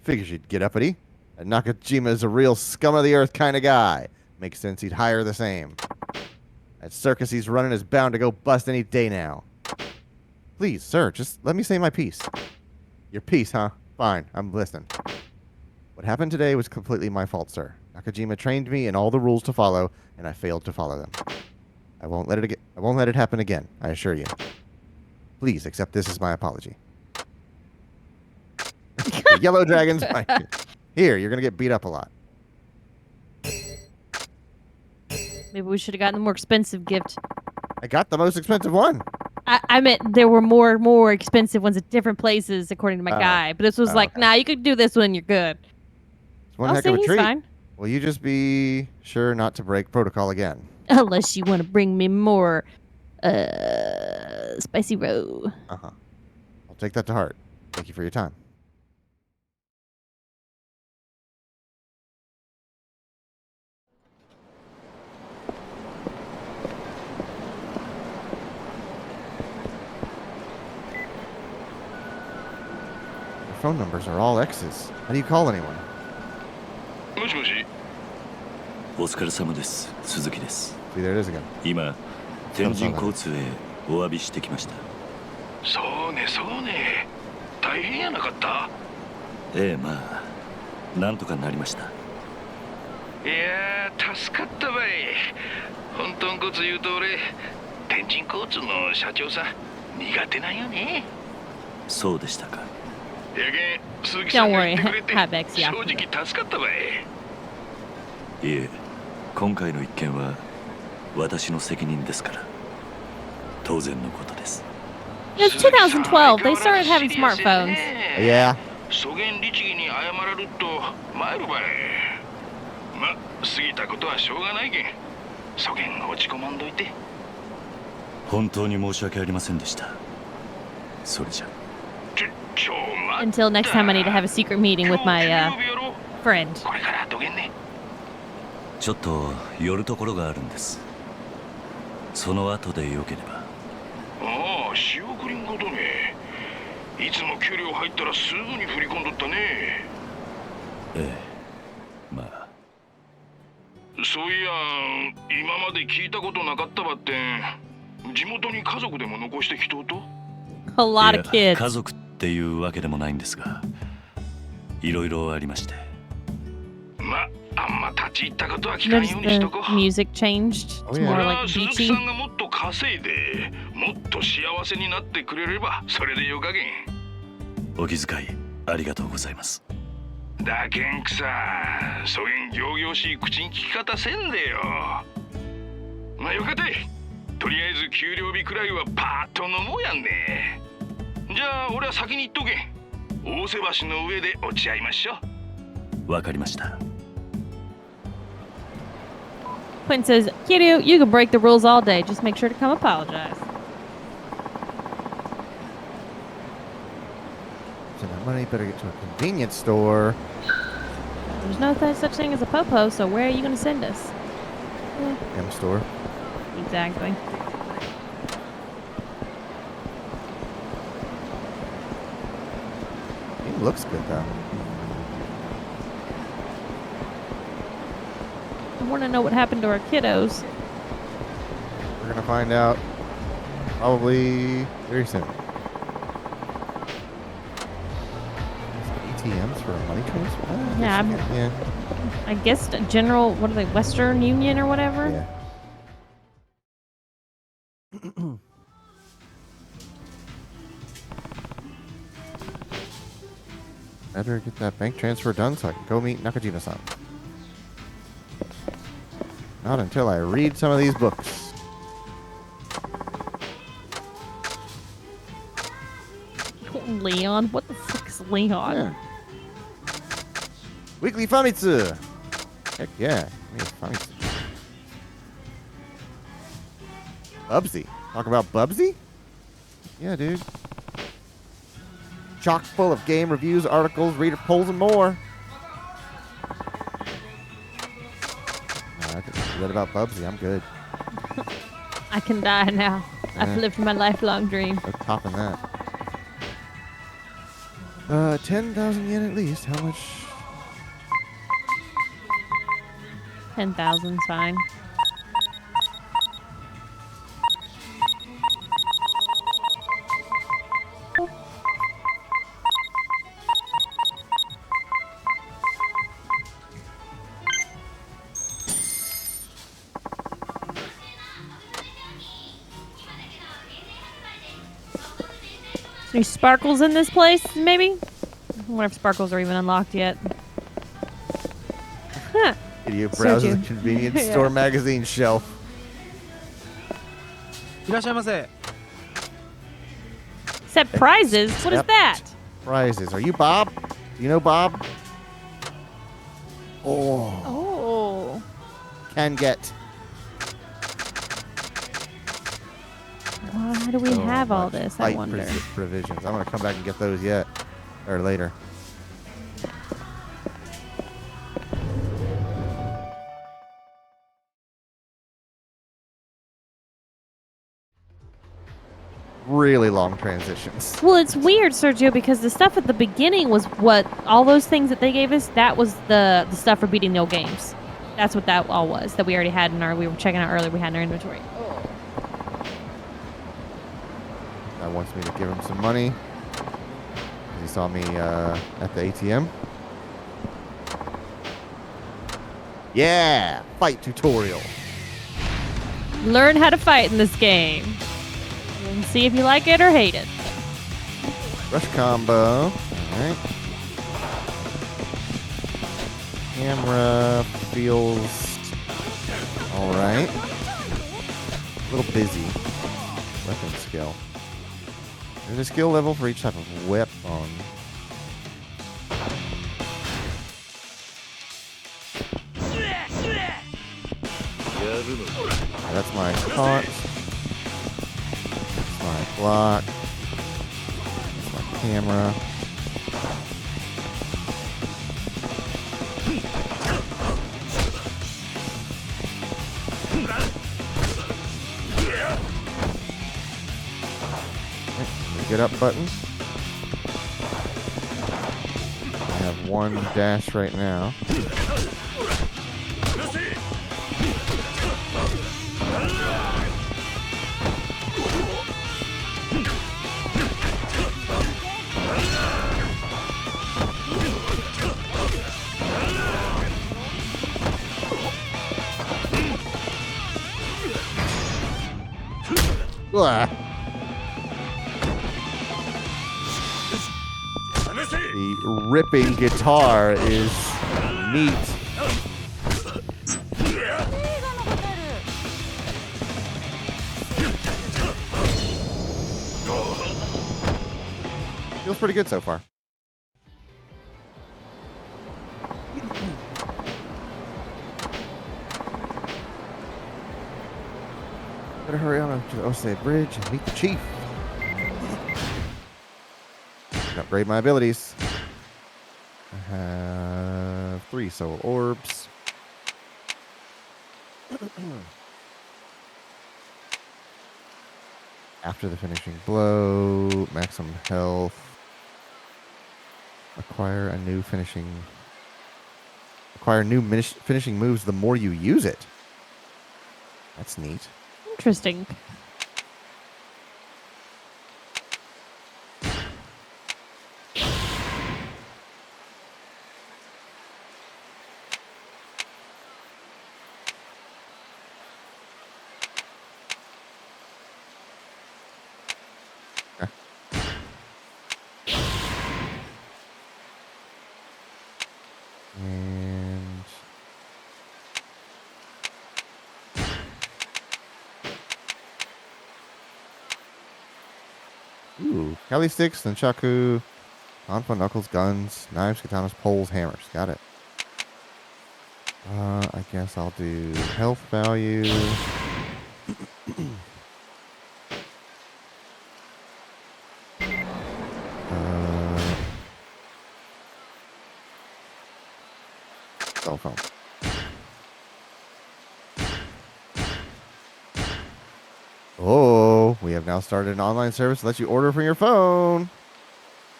Figures you'd get uppity. And Nakajima is a real scum-of-the-earth kind of guy. Makes sense he'd hire the same. That circus he's running is bound to go bust any day now. Please, sir, just let me say my piece. Your piece, huh? Fine, I'm listening. What happened today was completely my fault, sir. Nakajima trained me in all the rules to follow, and I failed to follow them. I won't let it happen again, I assure you. Please accept this as my apology. The yellow dragon's mine. Here, you're gonna get beat up a lot. Maybe we should have gotten the more expensive gift. I got the most expensive one. I meant there were more expensive ones at different places, according to my guy. But this was like, okay. Nah, you could do this one, you're good. It's one I'll heck say of a he's treat. fine. Will you just be sure not to break protocol again? Unless you want to bring me more spicy roe. Uh-huh. I'll take that to heart. Thank you for your time. Your phone numbers are all X's. How do you call anyone? もしもし。お疲れ様です。鈴木です。 See, there it is again. 今、天神交通へお詫びしてきました。そうね、そうね。大変やなかった。ええ、まあ、なんとかなりました。いやー、助かったばい。本当のこと言うと俺、天神交通の社長さん、苦手なんよね。そうでしたか。やけん、鈴木さ Don't んが worry, 言ってくれて、 Habex, 正 yeah. 直助かったばい。いえ、今回の一件は私の責任ですから。当然のことです。It was 2012. They started having smartphones. Yeah. そげん律儀に謝らると参るばい。ま、過ぎたことはしょうがないけん。そげん落ち込まんどいて。本当に申し訳ありませんでした。それじゃ。Until next time I need to have a secret meeting with my friend. これからどげんね。ちょっと寄るところがあるんです。その後でよければ。ああ、仕送りんことね。いつも給料入ったらすぐに振り込んどったね。ええ、まあ。そういや、今まで聞いたことなかったばってん。地元に家族でも残してきとうと？ A lot of いや、 kids. 家族っていうわけでもないんですが、いろいろありまして。ま、あんま立ち入ったことは聞かん Notice ようにしと the こう。 music changed. It's more 俺 like は鈴木 beachy. さんがもっと稼いでもっと幸せになってくれればそれでよかげん。お気遣いありがとうございます。だけんくさ、そげん仰々しい口に聞き方せんでよ。まあよかったい。とりあえず給料日くらいはパーッと飲もうやんね。じゃあ俺は先に行っとけん。大瀬橋の上で落ち合いましょう。わかりました。Quinn says, Kiryu, you can break the rules all day. Just make sure to come apologize. So that money better get to a convenience store. There's no such thing as a popo, so where are you going to send us? M store. Exactly. It looks good though. I want to know what happened to our kiddos. We're gonna find out probably very soon. ATMs for a money transfer? Yeah, Yeah. I guess the general, what are they, Western Union or whatever? Yeah. Better get that bank transfer done so I can go meet Nakajima-san. Not until I read some of these books. Leon? What the fuck is Leon? Yeah. Weekly Famitsu! Heck yeah. Me Famitsu. Bubsy. Talk about Bubsy? Yeah, dude. Chock full of game reviews, articles, reader polls, and more. I just read about Bubsy. I'm good. I can die now. I've Yeah. lived my lifelong dream. No topping that. 10,000 yen at least. How much? 10,000's fine. Any sparkles in this place, maybe? I wonder if sparkles are even unlocked yet. Huh. You browse the Sergio. convenience Yeah. store magazine shelf. Set prizes? What is Accept that? Prizes. Are you Bob? Do you know Bob? Oh. Oh. Can get. Why do we so have all much this, I fight wonder? Provisions. I'm going to come back and get those yet. Or later. Really long transitions. Well, it's weird, Sergio, because the stuff at the beginning was what all those things that they gave us. That was the stuff for beating the old games. That's what that all was that we already had in our. We were checking out earlier. We had in our inventory. Guy wants me to give him some money. He saw me at the ATM. Yeah, fight tutorial. Learn how to fight in this game. And see if you like it or hate it. Rush combo. All right. Camera feels all right. A little busy. Weapon skill. There's a skill level for each type of weapon. That's my taunt. My block. My camera. Get up button. I have one dash right now. Blah. The ripping guitar is neat. Feels pretty good so far. Better hurry on up to the Osei Bridge and meet the chief. Upgrade my abilities. I have 3 soul orbs. After the finishing blow, maximum health. Acquire new finishing moves the more you use it. That's neat. Interesting. And ooh, Kelly sticks, nunchaku, Hanfa, knuckles, guns, knives, katanas, poles, hammers. Got it. I guess I'll do health value. Cell phone. Oh, we have now started an online service that lets you order from your phone.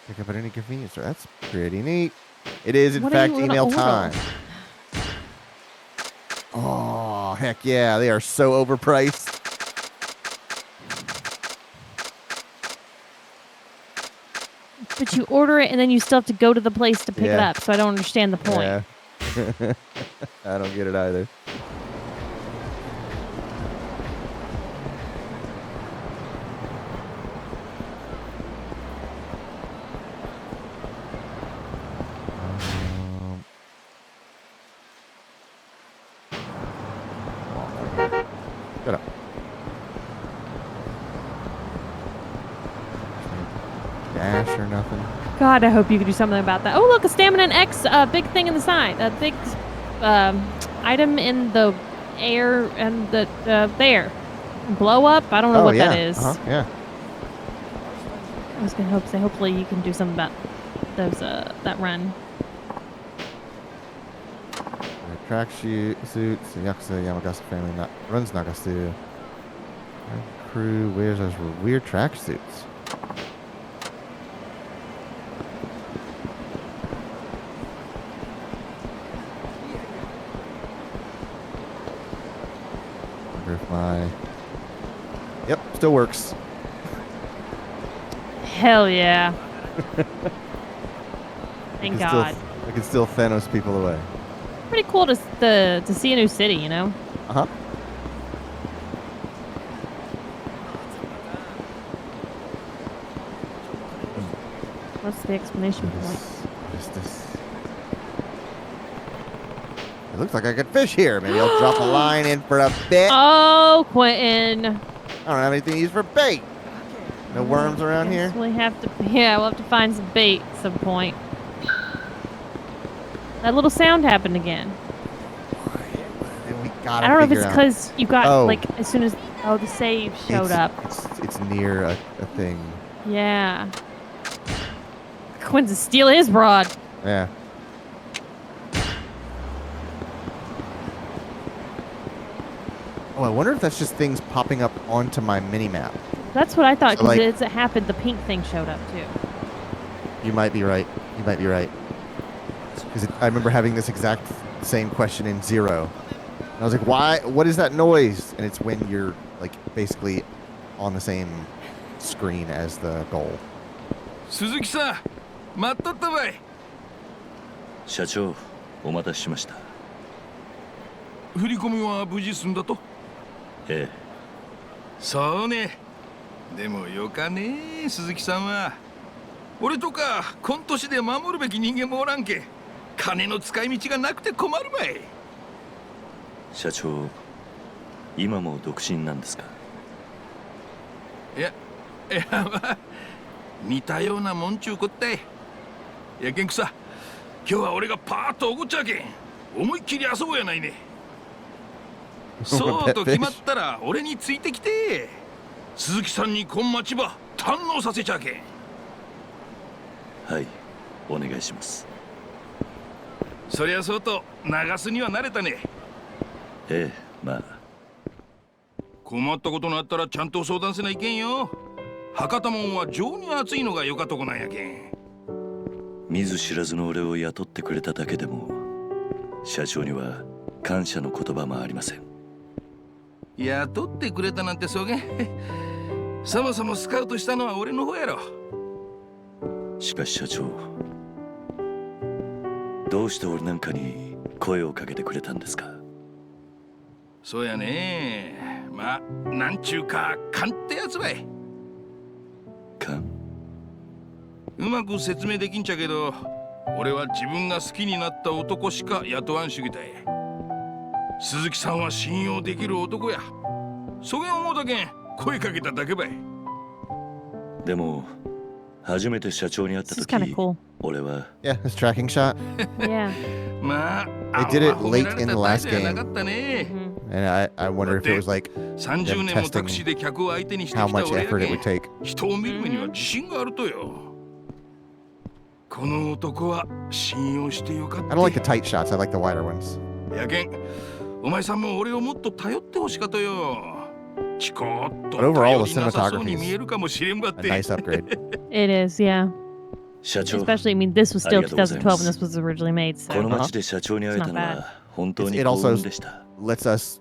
Pick up at any convenience store. That's pretty neat. It is, in fact, email time. Oh, heck yeah. They are so overpriced. But you order it and then you still have to go to the place to pick it up. So I don't understand the point. Yeah. I don't get it either. Shut up. Dash or nothing. God, I hope you could do something about that. Oh, look, a stamina and X big thing in the sign. A big item in the air and the there. Blow up? I don't know what that is. Yeah. I was going to say, hopefully you can do something about those that run. Track suits, the Yakuza Yamagasa family runs Nagasu. Crew wears those weird track suits. Yep, still works. Hell yeah. Thank God. I can still Thanos people away. Pretty cool to see a new city, you know? Uh-huh. What's the explanation point? What is this? It looks like I could fish here. Maybe I'll drop a line in for a bit. Oh, Quentin. I don't have anything to use for bait. No worms around here? We'll have to find some bait at some point. That little sound happened again. We gotta I don't know if it's figure out. because you got, like, as soon as, the save showed up. It's it's near a thing. Yeah. Quinn's to steal his broad. Yeah. Oh, I wonder if that's just things popping up onto my mini-map. That's what I thought, So, because like- as it happened, the pink thing showed up too. You might be right. You might be right. Because I remember having this exact same question in Zero. And I was like, why? What is that noise? And it's when you're, like, basically on the same screen as the goal. 鈴木さん、待っとったばい。社長、お待たせしました。振り込みは無事済んだと？ええ。そうね。でもよかね、鈴木さんは。俺とか今年で守るべき人間もおらんけ。金の使い道がなくて困るばい。社長、今も独身なんですか？いやまあ似たようなもんちゅうこったい。やけんくさ、今日は俺がパーッとおごっちゃうけん。思いっきり遊ぼうやないね。そうと決まったら俺についてきて。鈴木さんにこん町場堪能させちゃうけん。はい、お願いします。そりゃそうと流すには慣れたね。ええ、まあ。困ったことがあったらちゃんと相談せないけんよ。博多門は情に熱いのがよかとこなんやけん。見ず知らずの俺を雇ってくれただけでも社長には感謝の言葉もありません。雇ってくれたなんてそげんそもそもスカウトしたのは俺の方やろ。しかし社長、どうして俺なんかに声をかけてくれたんですか？そうやね。まあなんちゅうか勘ってやつばい。勘？うまく説明できんちゃけど、俺は自分が好きになった男しか雇わん主義たい。鈴木さんは信用できる男や。そげん思うだけん声かけただけばい。でも初めて社長に会った This is kind of 時、 cool. 俺は Yeah, this tracking shot. Yeah. まあ They did it late in the last じゃな game. かったね。 And I wonder if it was like 30年もタクシーで客を相手にして how きた much 俺や effort it け would ん。 take. 人を見る目には自信があるとよ。この男は信用してよかっ I た。 don't like the tight shots. I like the wider ones. やけん、お前さんも俺をもっと頼ってほしかとよ。チコッと But overall, 頼 the りなさそうに cinematography 見 is えるかもしれんばっ a て。 nice upgrade. It is, yeah. 社長、 Especially, I mean, this was still ありがとうございます 2012 when this was originally made, この so. 街で社長に会えたの It's not は本当に It 幸 also 運でした。 lets us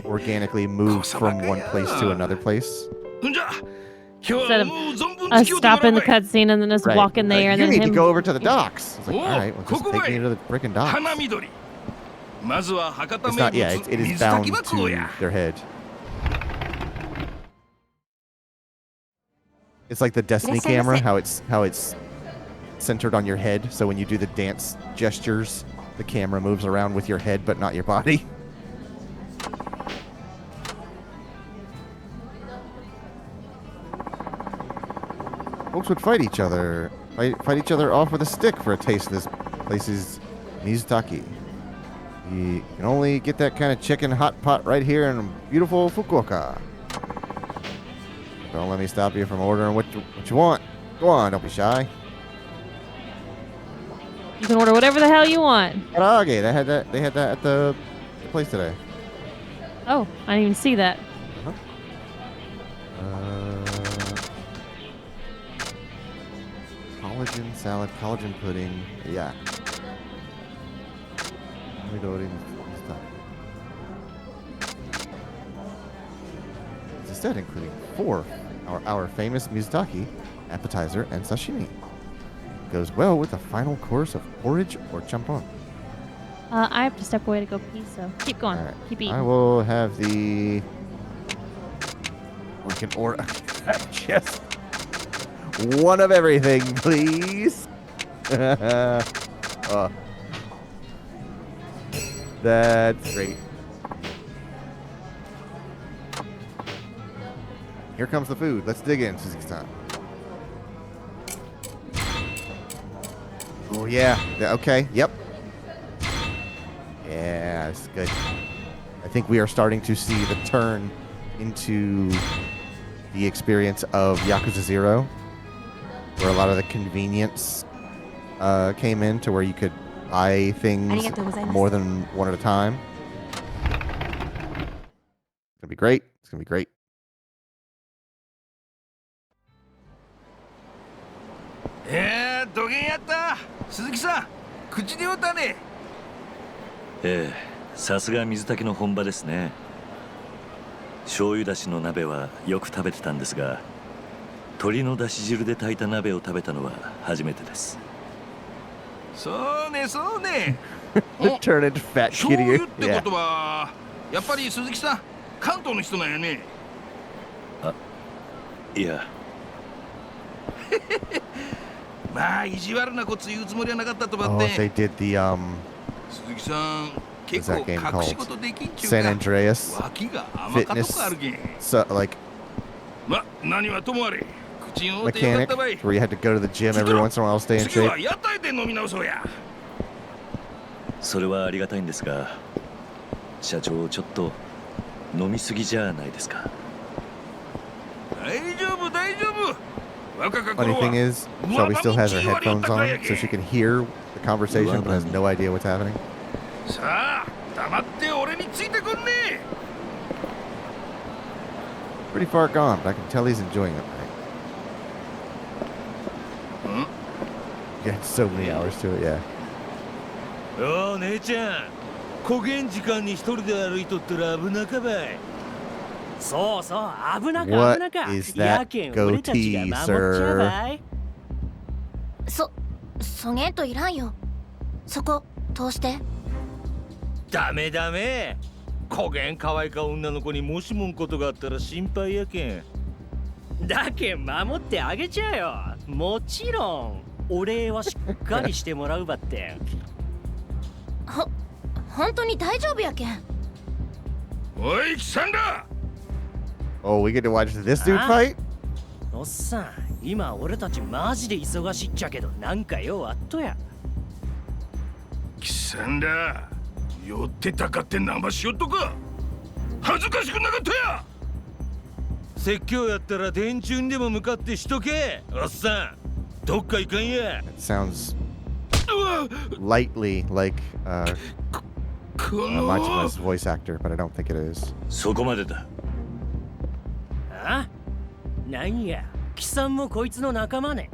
organically move from one place to another place. んじゃ、今日 Instead は of もう存分 Us 付き合ってもら stopping う the ばい。 cutscene and then us Right. walking there and You then need to him. go over to the docks. I was like, Oh, all right, well, just Kokobai. take me to the freaking docks. 花緑。まずは博多 It's 名 not, yeah, 物 it is 水 bound 炊き箱 to や。 their head. It's like the Destiny camera, how it's centered on your head. So when you do the dance gestures, the camera moves around with your head, but not your body. Folks would fight each other off with a stick for a taste of this place's Mizutaki. You can only get that kind of chicken hot pot right here in beautiful Fukuoka. Don't let me stop you from ordering what you want. Go on, don't be shy. You can order whatever the hell you want. Karaage, they had that at the place today. Oh, I didn't even see that. Collagen salad, collagen pudding. Yeah. Midori stuff. As I said, including 4 our famous Mizutaki, appetizer, and sashimi. Goes well with the final course of porridge or champon. I have to step away to go pee, so keep going. All right. Keep eating. I will have the. We can order just one of everything, please. Oh. That's great. Here comes the food. Let's dig in, Suzuki-san. Oh, yeah. Okay. Yep. Yeah, that's good. I think we are starting to see the turn into the experience of Yakuza 0, where a lot of the convenience came in to where you could buy things more than one at a time. It's gonna be great. It's gonna be great.土下やった。鈴木さん、口で言うたね。ええ、さすが水炊きの本場ですね。醤油だしの鍋はよく食べてたんですが、鶏のだし汁で炊いた鍋を食べたのは初めてです。そうね、そうね。Turn into fat 醤油 Kiryu. ってことは、やっぱり鈴木さん、関東の人なんやね。あ、いや。まあ意地悪なコツ言うつもりはなかったとばっ Oh, て。 they did the 鈴木さん、結 that 構 game 隠し called? 事できんちゅう San か。 Andreas 脇が甘かとこあるけん。 so, like ま、何はともあれ。口をてよかっ mechanic たばい。 where you had to go to the gym every once in a while to stay in 次 shape. は屋台で飲み直そうや。それはありがたいんですが、社長ちょっと飲みすぎじゃないですか。大丈夫、大丈夫。若か Funny 頃 thing は is, Shelby still has her headphones on, so she can hear the conversation but has no idea what's happening. さあ、黙って俺についてこんね。 Pretty far gone, but I can tell he's enjoying it. Right? Yeah, so many hours to it, yeah. おお、姉ちゃん、小限時間に一人で歩いとったら危なかばい。そうそう、危なか What 危なか。 is や that けん俺たちが goatee, 守っちゃうばい。そげんといらんよ。そこ通して。ダメダメ。小限可愛か女の子にもしもんことがあったら心配やけん。だけん守ってあげちゃうよ。もちろん。お礼はしっかりしてもらうばって。本当に大丈夫やけん。おい、キサンダ。 Oh, we get to watch this dude fight? おっさん、今俺たちマジで忙しいっちゃけど、なんかよあっとや。キサンダ、酔ってたかって生しよっとか。恥ずかしくなかったや。説教やったら電柱にでも向かってしとけ。おっさん、どっか行かんや。 It sounds lightly like Majima's voice actor, but I don't think it is. そこまでだ。あ？なんや、貴さんもこいつの仲間ね。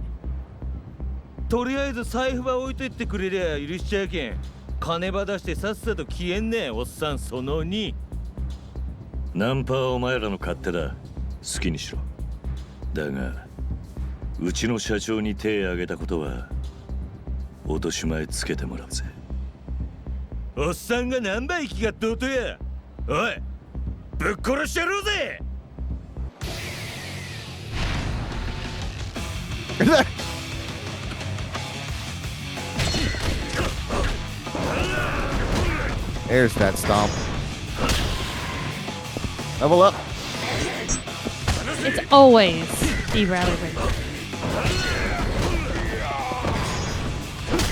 とりあえず財布ば置いといてくれりゃ許しちゃうけん。金ば出してさっさと消えんね、おっさんその2。ナンパはお前らの勝手だ。好きにしろ。だが、うちの社長に手を挙げたことは落とし前つけてもらうぜ。おっさんが何倍息がどうとや。おい、ぶっ殺してやろうぜ。There's that stomp. Level up. It's always the rally ring.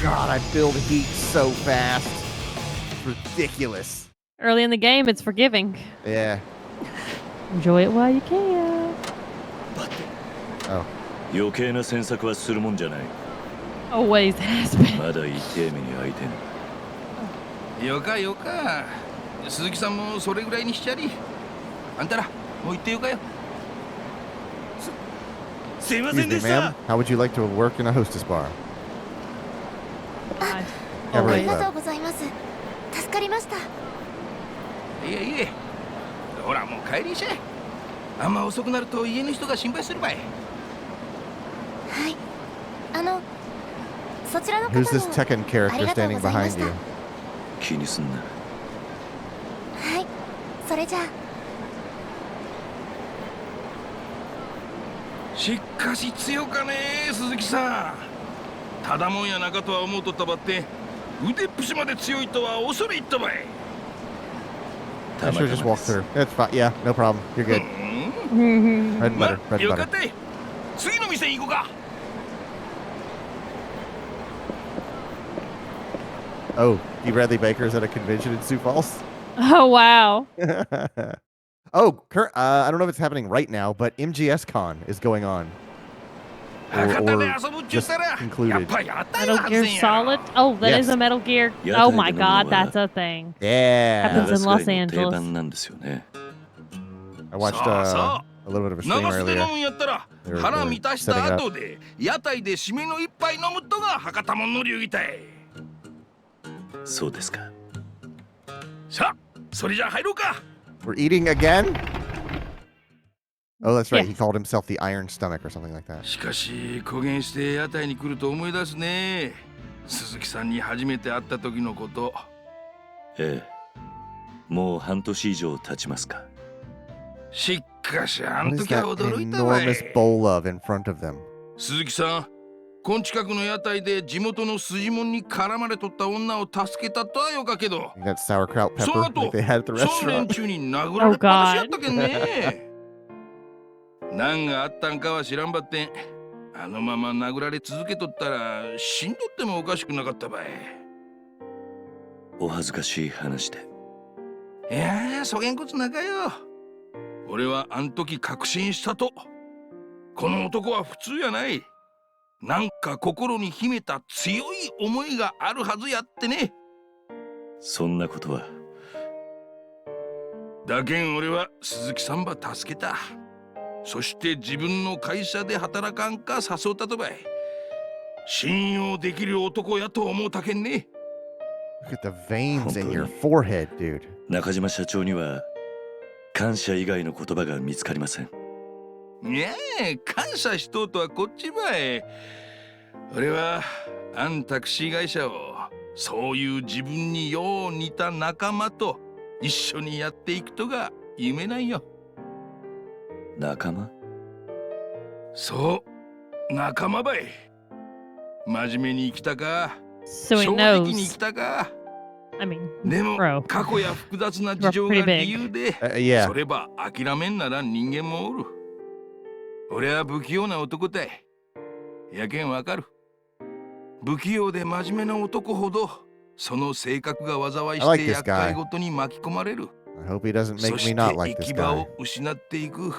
God, I build heat so fast. It's ridiculous. Early in the game, it's forgiving. Yeah. Enjoy it while you can. Oh. 余計な詮索はするもんじゃない。 Always has been. まだ痛え目に遭いてん。よかよか。鈴木さんもそれぐらいにしちゃり。あんたらもう行ってよかよ。すいませんで Excuse し me, ma'am. た。 How would you like to work in a hostess bar? ありがとうございます。助かりました。いえいえ。ほらもう帰りしゃい。あんま遅くなると家の人が心配するばい。はい。そちらの方 Who's も this Tekken character standing behind you? 気にすんな。はい。それじゃあ。しかし強かね鈴木さん。ただもんやなかとは思うとったばって腕っぷしまで強いとは恐れ入ったばい。 I should just walk through. That's fine. Yeah, no problem. You're good. Bread and butter. Bread and よかっ butter. たい。次の店行こうか。 Oh, D. Bradley Baker's at a convention in Sioux Falls? Oh, wow. Oh, I don't know if it's happening right now, but MGS Con is going on. Or just concluded. Metal Gear Solid? Oh, that is a Metal Gear. Oh my god, that's a thing. Yeah. Happens in Los Angeles. I watched a little bit of a stream earlier. They were setting it up. 屋台で締めの一杯飲むとが博多もんの流儀たい。そうですか。さあ、それじゃ入ろうか。We're eating again? Oh, that's right. He called himself the Iron Stomach or something like that. しかし、公言して屋台に来ると思い出すね。鈴木さんに初めて会った時のこと。ええ。もう半年以上経ちますか。しかし、あ What の is 時は that 驚いたわい。 enormous bowl of in front of them? 鈴木さん、こん近くの屋台で地元の筋もんに絡まれとった女を助けたとはよかけど。That sauerkraut その pepper 後、 like they had at the その連 restaurant. 中に殴られっぱなしやったけんね。何があったんかは知らんばってん。あのまま殴られ続けとったら死んどってもおかしくなかったばい。お恥ずかしい話で。いやー、そげんこつなかよ。俺はあん時確信したと。この男は普通やない。なんか心に秘めた強い思いがあるはずやってね。そんなことは。だけん俺は鈴木さんば助けた。そして自分の会社で働かんか誘ったとばい。信用できる男やと思うたけんね。Look at the veins in your forehead, dude. 中島社長には感謝以外の言葉が見つかりません。いやー、感謝しとうとはこっちばい。俺はあんタクシー会社をそういう自分によう似た仲間と一緒にやっていくとが夢なんよ。仲間？そう、仲間ばい。真面目に生きたか、 So he 正 knows. 直に生きたか。 I mean, でも bro. 過去や複雑な事情が We're pretty big. 理由で、 Yeah. それば諦めんなら人間もおる。俺は不器用な男たい。やけんわかる。不器用で真面目な男ほどその性格が災い I like して this 厄介ごとに巻き込まれる。 I hope he doesn't そ make し me て not like 行 this き場 guy. を失っていく。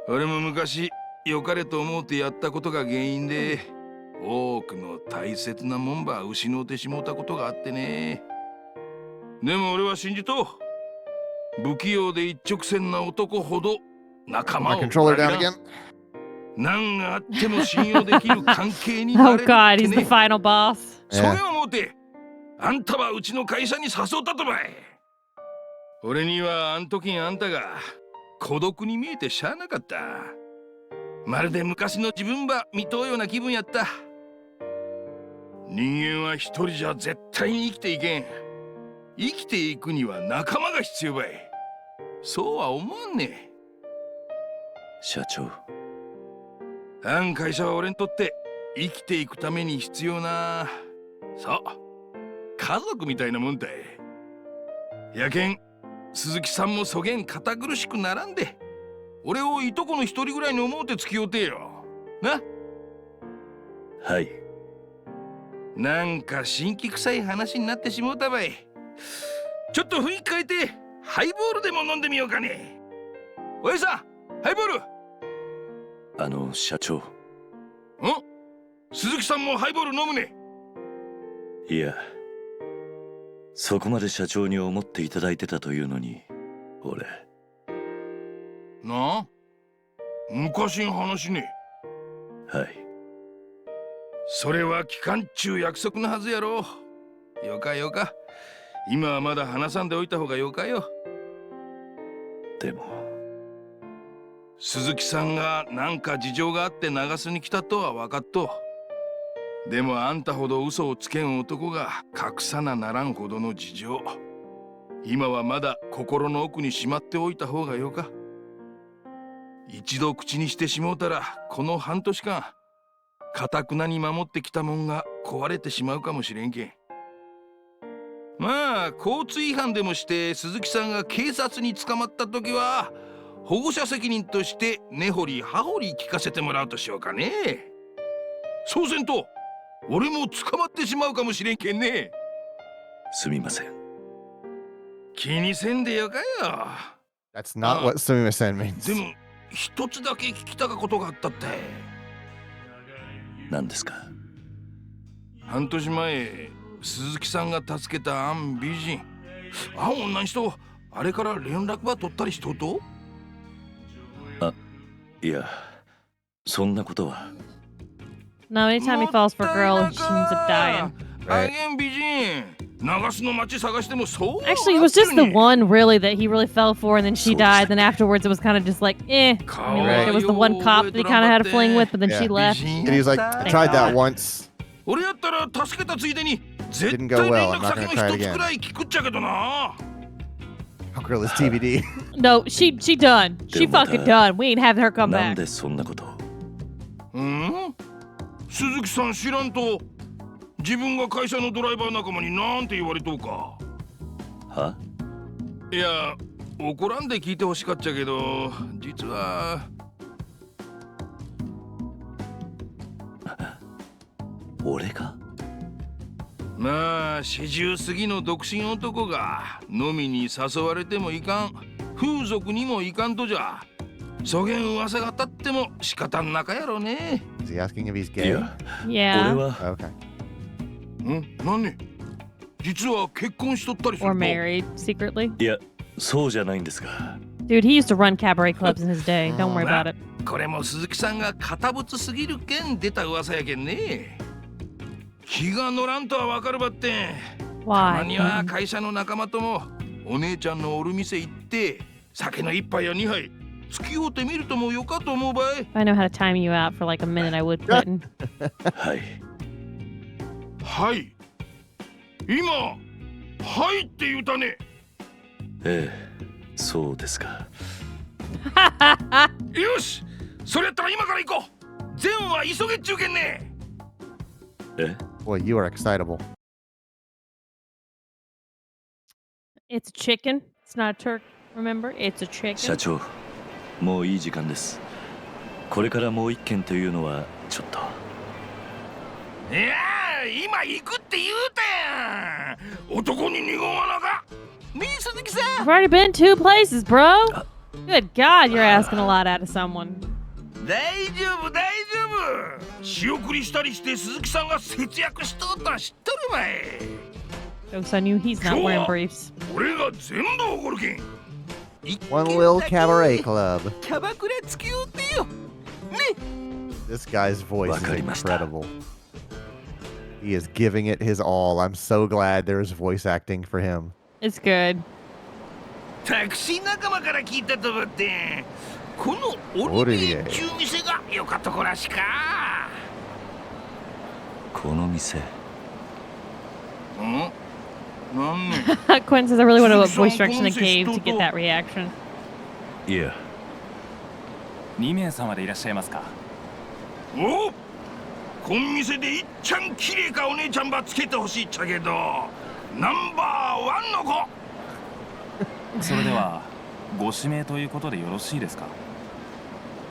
俺も昔良かれと思うてやったことが原因で多くの大切なもんば失うてしもうたことがあってね。でも俺は信じとう。不器用で一直線な男ほど仲間 My を controller 裏 down 切らん。 again. 何があっても信用できる関係にな Oh れるっ god, て he's the ね。 final boss. それを思うてあんたはうちの会社に誘ったとばい。俺にはあん時あんたが孤独に見えてしゃあなかった。まるで昔の自分ば見とうような気分やった。人間は一人じゃ絶対に生きていけん。生きていくには仲間が必要ばい。そうは思わんね。社長。あん会社は俺にとって生きていくために必要な、そう家族みたいなもんだい。やけん鈴木さんもそげん堅苦しくならんで、俺をいとこの一人ぐらいに思うて付き合うてよな。はい。なんか新規臭い話になってしもうたばい。ちょっと雰囲気変えてハイボールでも飲んでみようかね。おやさん、ハイボール。社長。鈴木さんもハイボール飲むね。いや、そこまで社長に思っていただいてたというのに、俺。なあ、昔の話ね。はい。それは期間中約束のはずやろ。よかよか。今はまだ話さんでおいた方がよかよ。でも鈴木さんがなんか事情があって流すに来たとは分かっと。でもあんたほど嘘をつけん男が隠さなならんほどの事情、今はまだ心の奥にしまっておいた方がよか。一度口にしてしもうたらこの半年間堅くなに守ってきたもんが壊れてしまうかもしれんけん。まあ交通違反でもして鈴木さんが警察に捕まった時は保護者責任として根掘り葉掘り聞かせてもらうとしようかね。そうせんと俺も捕まってしまうかもしれんけんね。すみません。気にせんでよかよ。 That's not what Sumimasen means. でも一つだけ聞きたかことがあったって。何ですか？半年前鈴木さんが助けたアン美人、あん女の人、あれから連絡は取ったりしとうと？あ、いや、そんなことは。 No, anytime he falls for a girl, he ends up dying. あげん美人、長洲の町探してもそう。 Actually, it was just the one really that he really fell for, and then she died. Then afterwards, it was kind of just like, eh. I mean, like, there was the one cop that he kind of had a fling with, but then she left. And he was like, I tried that once. 俺やったら助けたついでに Didn't go well. I'm not gonna try it again. How girl is TBD. No, she done. She fucking done. We ain't having her come なん back. でそんなことを？鈴木さん知らんと、自分が会社のドライバー仲間になんて言われとうか。は？いや、怒らんで聞いてほしかっちゃけど、実は。俺か？まあ、40過ぎの独身男が飲みに誘われてもいかん、風俗にもいかんとじゃ。そげん噂が立っても仕方んなかやろね。Is he asking if he's gay? Yeah. 俺は。Okay. 何？実は結婚しとったりする Or と。 married secretly. いや、そうじゃないんですが。 Dude, he used to run cabaret clubs in his day. Don't worry about it. これも鈴木さんが堅物すぎるけん出た噂やけんね。気が乗らんとはわかるばってん。たまには会社の仲間ともお姉ちゃんのおる店行って酒の一杯や二杯付き合うてみるともよかと思うばい。 If I know how to time you out for like a minute, I would quit. はい。はい。今、はいって言うたね。ええ、そうですか。よし、それやったら今から行こう。善は急げっちゅうけんね。え？Boy, you are excitable. It's a chicken. It's not a turk. Remember? It's a chicken. 社長、もういい時間です。これからもう一件というのはちょっと。いやー、今行くって言うたやん。男に二言はなか。ねえ、鈴木さん。 I've already been 2 places, bro. Good God, you're asking a lot out of someone. 大丈夫、大丈夫。仕送りしたりして鈴木さんが節約しとったら知っとるばい。 Jokes on you, he's not wearing briefs. 俺が全部おごるけん。 One little cabaret club. キャバクラ付き合うてよ。ね。 This guy's voice is incredible. He is giving it his all. I'm so glad there's voice acting for him. It's good. タクシー仲間から聞いたとばって。このオリビエっちゅう店がよかとこらしか。この店。なんね。 Quinn says I really want to voice direction a cave to get that reaction. いや。2名様でいらっしゃいますか？お、こん店でいっちゃん綺麗かお姉ちゃんばつけてほしいっちゃけど、ナンバー1の子。それではご指名ということでよろしいですか？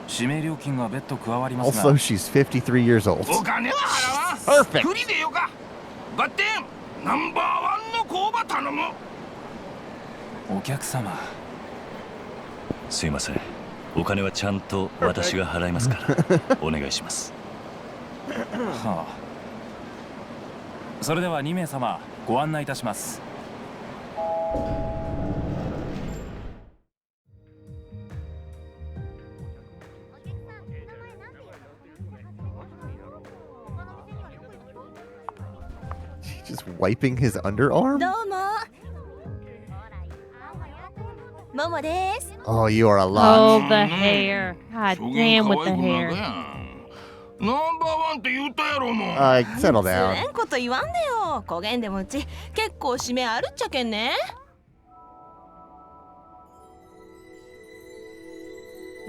指名料金が別途加わりますが。 Also, she's 53 years old. お金は払わん。 Perfect. フリでよか。バッテン、ナンバー1の子ば頼む。お客様。すいません。お金はちゃんと私が払いますから。お願いします。はあ。それでは2名様ご案内いたします。Just wiping his underarm? どうも。ももです。 Oh, you are a lot. Oh, the hair. God damn with the hair. ナンバー1って言ったやろもう。Settle つ down. れんこと言わんでよ。焦げんでもうち結構指名あるっちゃけんね。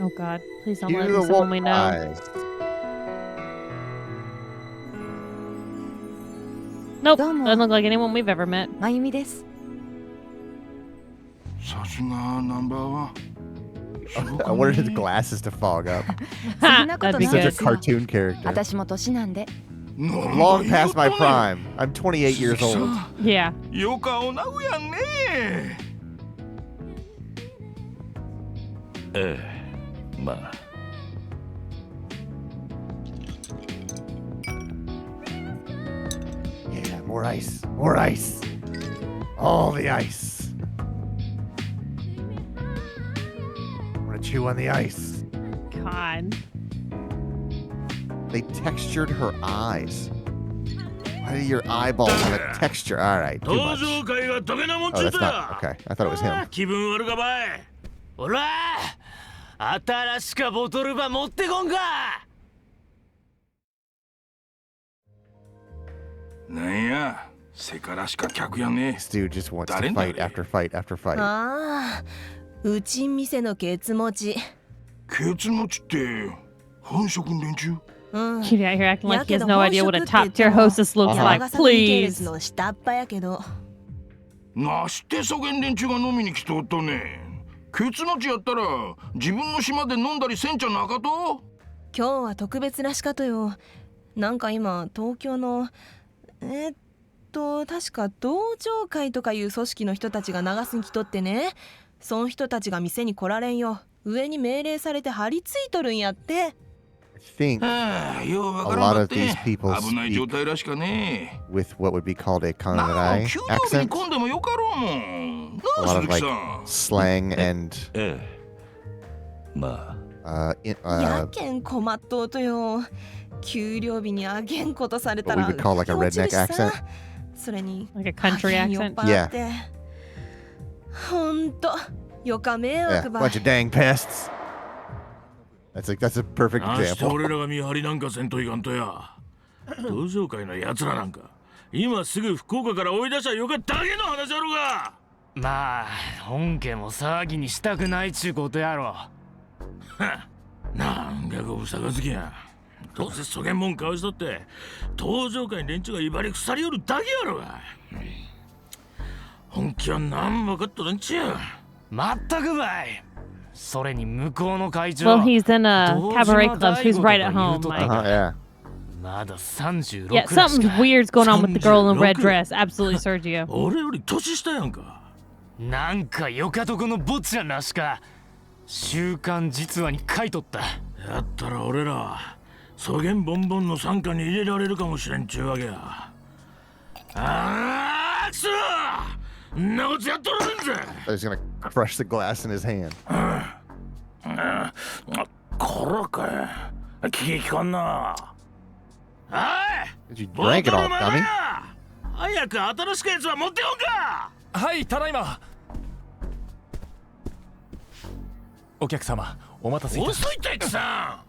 Oh God, please don't You let the someone we wolf know. eyes. Nope, doesn't look like anyone we've ever met. まゆみです。さすがナンバー1。I wanted his glasses to fog up. That'd be Such a good. cartoon character. 私も年なんで。 Long past my prime. I'm 28 years old. Yeah. よかおなぐやんね。ええ、まあ。Yeah, more ice. More ice. All the ice. I want to chew on the ice. God. They textured her eyes. Why do your eyeballs have a texture? All right, too much. Oh, that's not okay. I thought it was him. 気分悪かばい。ほら、新しかボトルば持ってこんか。なんや、せからしか客やね。 This dude just wants to fight after fight after fight. ああ、うちん店のケツ持ち。ケツ持ちって本職連中？ Kitty out here acting like he has no idea what a top tier hostess looks like. Please. の下っ端やけど。なしてそげん連中が飲みに来とったね。ケツ持ちやったら自分の島で飲んだりせんちゃなかと？今日は特別らしかとよ。なんか今東京の確か同情会とかいう組織の人たちが流すに来とってね。その人たちが店に来られんよ。上に命令されて張り付いとるんやって。I think a lot of these people speak with what would be called a Kanadai accent. A lot of like slang and やけん困っとうとよ。給料日にあげんことされた what we ら would call like a redneck accent. それに Like a country 酔っ accent? 払ってほんとよか迷 Yeah, 惑ば bunch of dang pests. That's a perfect なして example. 俺らが見張りなんかせんといかんとや。同窓会のやつらなんか今すぐ福岡から追い出したよかだけの話やろが。まあ、本家も騒ぎにしたくないちゅうことやろ。なんかごぶさがつきや。どうせそげんもんかわしとって登場会に連中が威張り腐りよるだけやろが。本気は何も分かっとるんちや。まったくばい。それに向こうの会長。 Well, he's in a cabaret club, so he's right at home. Like, Yeah. まだ36 yeah, something weird's going on with the girl in the red dress. Absolutely, Sergio. 俺より年下やんか。なんかよかとこの坊ちゃんらしか。週刊実話に書いとった。やったら俺らそげんボンボンの傘下に入れられるかもしれんちゅうわけや。ああ、くそー！んなことやっとられんぜ。 He's gonna crush the glass in his hand. こらかい。聞きかんな。Did you drink it all, dummy? 早く新しくやつは持ってこんか。はい、ただいま。お客様、お待たせいたしました。遅いってくさ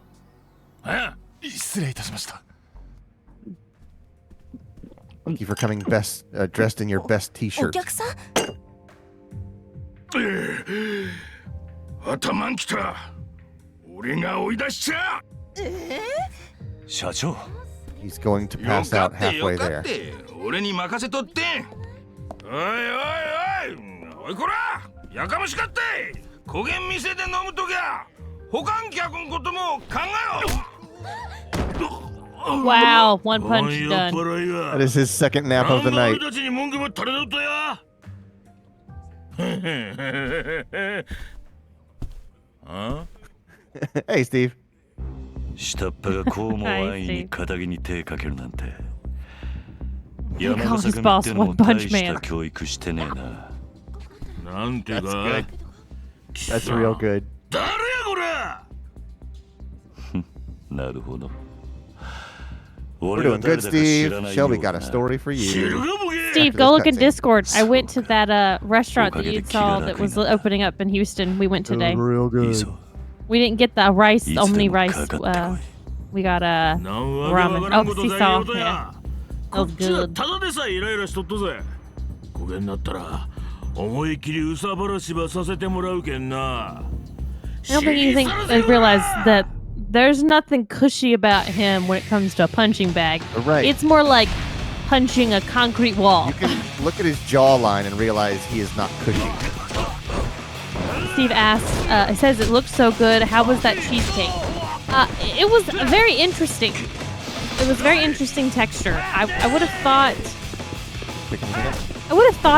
ん。失礼いたしました。Thank you for coming dressed in your best お T-shirt. 客さん頭んきた。俺が追い出しちゃ。社長。 He's going to pass out halfway there. 俺に任せとって。おいおいおいおいこらやかましかって。焦げん店で飲むときゃ他ん客んことも考えろ。 Wow, one punch done. That is his second nap of the night. Hey, Steve. 下っ端がこうも安易に肩着に手かけるなんて。 He 山 calls 笠 his 組っ boss ての one も大 punch した man. 教育してねえな。なんてか。 That's good. That's real good. 誰やこれ。なるほど。 We're doing good, Steve. Shelby got a story for you. Steve, go look in Discord. I went to that restaurant that you saw that was opening up in Houston. We went today. Real good. We didn't get the rice, only rice. We got ramen. Oh, seesaw. Yeah. That was good. ただでさえイライラしとったぜ。こげんなったら思い切りうさばらしばさせてもらうけんな。 I don't think they realize that there's nothing cushy about him when it comes to a punching bag. Right. It's more like punching a concrete wall. You can look at his jawline and realize he is not cushy. Steve asks, it says it looks so good. How was that cheesecake? It was very interesting. It was very interesting texture. I would have thought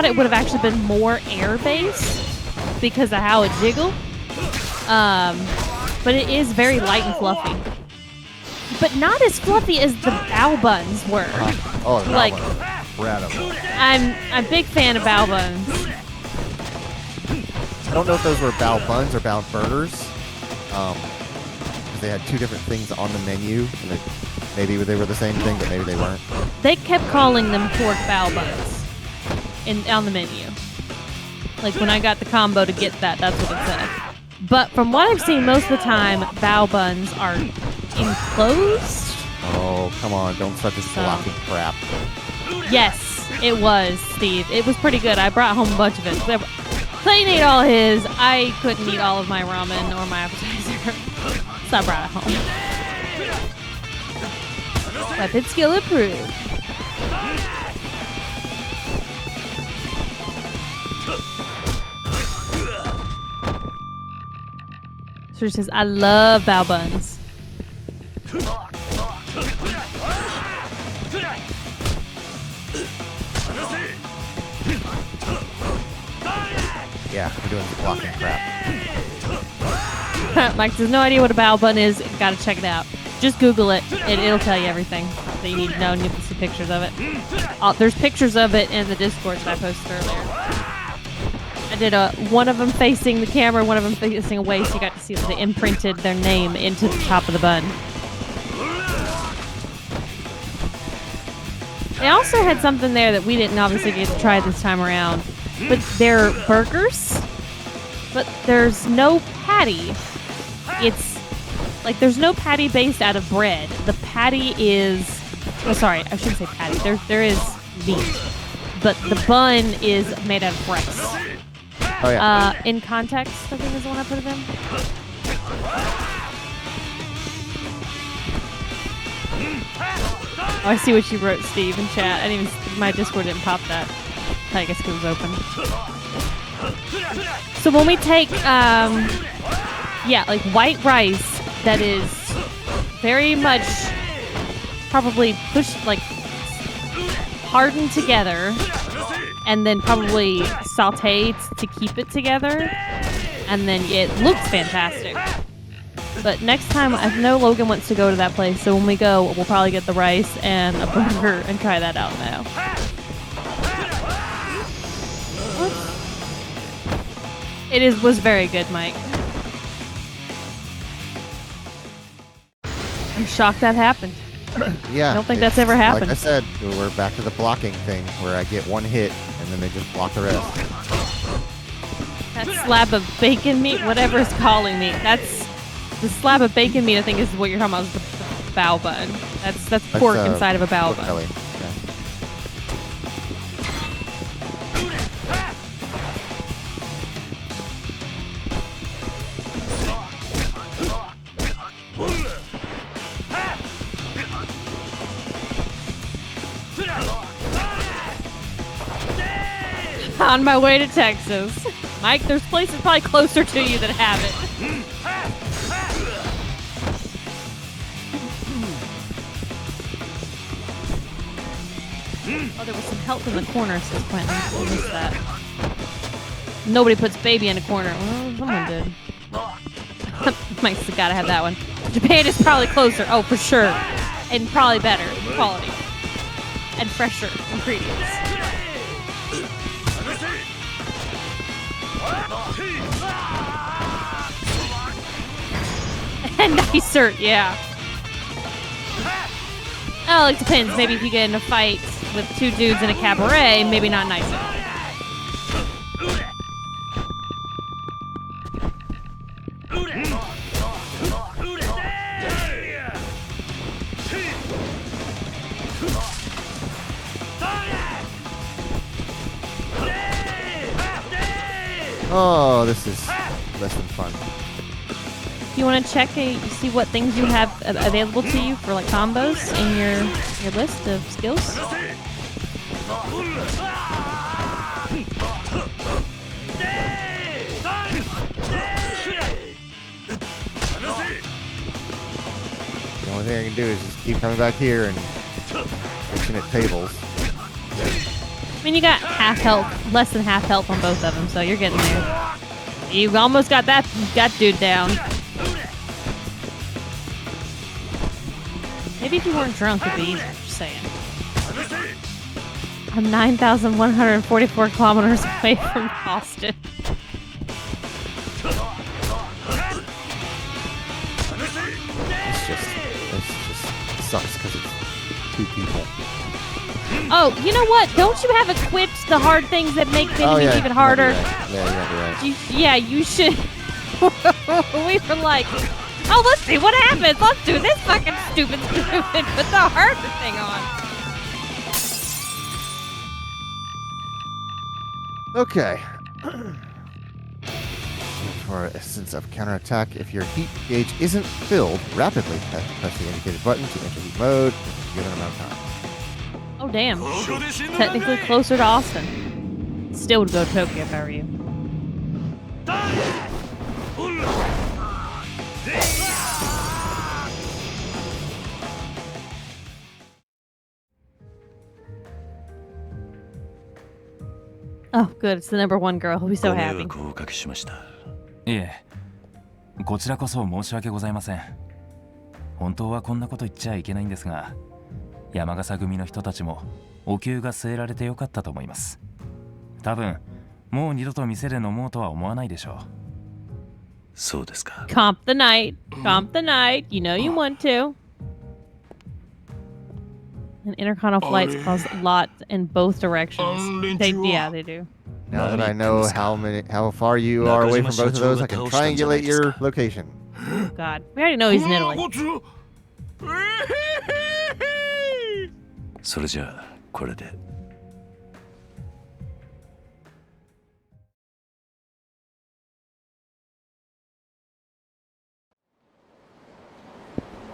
it would have actually been more air based because of how it jiggled. But it is very light and fluffy. But not as fluffy as the bao buns were. Oh, the like, incredible. I'm a big fan of bao buns. I don't know if those were bao buns or bao burgers. Because they had two different things on the menu. And maybe they were the same thing, but maybe they weren't. They kept calling them pork bao buns on the menu. Like when I got the combo to get that, that's what it said. But from what I've seen most of the time, bao buns are enclosed. Oh, come on. Don't start this blocking crap. Yes, it was, Steve. It was pretty good. I brought home a bunch of it. Clayton ate all his. I couldn't eat all of my ramen or my appetizer. So I brought it home. Weapon skill approved. So she says, I love bao buns. Yeah, we're doing some blocking crap. Mike has no idea what a bao bun is. Gotta check it out. Just Google it. It'll tell you everything that you need to know, and you can see pictures of it. There's pictures of it in the Discord that I posted earlier. I did one of them facing the camera, one of them facing away, so you got to see that they imprinted their name into the top of the bun. They also had something there that we didn't obviously get to try this time around, but they're burgers, but there's no patty. It's like there's no patty based out of bread. The patty is, oh sorry, I shouldn't say patty. There is meat, but the bun is made out of rice. Oh yeah. In context, I think is the one I put it in. Oh, I see what you wrote, Steve, in chat. I didn't even, my Discord didn't pop that. I guess it was open. So when we take, yeah, like white rice that is very much probably pushed, like hardened together, and then probably sauteed to keep it together, and then it looks fantastic. But next time, I know Logan wants to go to that place, so when we go, we'll probably get the rice and a burger and try that out now. Was very good, Mike. I'm shocked that happened. Yeah. I don't think that's ever happened. Like I said, we're back to the blocking thing where I get one hit and then they just block the rest. That slab of bacon meat, whatever it's calling me, that's the slab of bacon meat. I think is what you're talking about. Is the bao bun. That's pork inside of a bao bun. Belly. On my way to Texas. Mike, there's places probably closer to you that have it. Oh, there was some help in the corner, says Quentin. I missed that. Nobody puts baby in a corner. Well, someone did. Mike's gotta have that one. Japan is probably closer. Oh, for sure. And probably better quality. And fresher ingredients. And nicer, yeah. Oh, it depends. Maybe if you get in a fight with two dudes in a cabaret, maybe not nicer. Oh, this is less than fun. You want to check see what things you have available to you for like combos in your list of skills? The only thing I can do is just keep coming back here and fixing at tables. I mean, you got half health, less than half health on both of them, so you're getting there. You almost got that dude down. Maybe if you weren't drunk, it'd be easier. Just saying. I'm 9,144 kilometers away from Boston. It just sucks because it's 2 people. Oh, you know what? Don't you have equipped the hard things that make enemies even harder? Yeah, you might be right. You should. We were like, oh, let's see what happens. Let's do this fucking stupid and put the harder thing on. Okay. For essence of counterattack, if your heat gauge isn't filled rapidly, press the indicated button to enter heat mode for a given amount of time. Oh, damn. Technically closer to Austin. Still would go to Tokyo if I were you. Oh, good. It's the #1 girl. He'll be so happy. いえ、こちらこそ申し訳ございません。本当はこんなこと言っちゃいけないんですが、山笠組の人たちもお灸が据えられてよかったと思います。多分もう二度と店で飲もうとは思わないでしょう。そうですか。Comp the night. Comp the night. You know you want to. And intercontinental flights cause lots in both directions. They do. Now that I know how far you are away from both of those, I can triangulate your location. Oh, God. We already know he's in Italy. それじゃあこれで。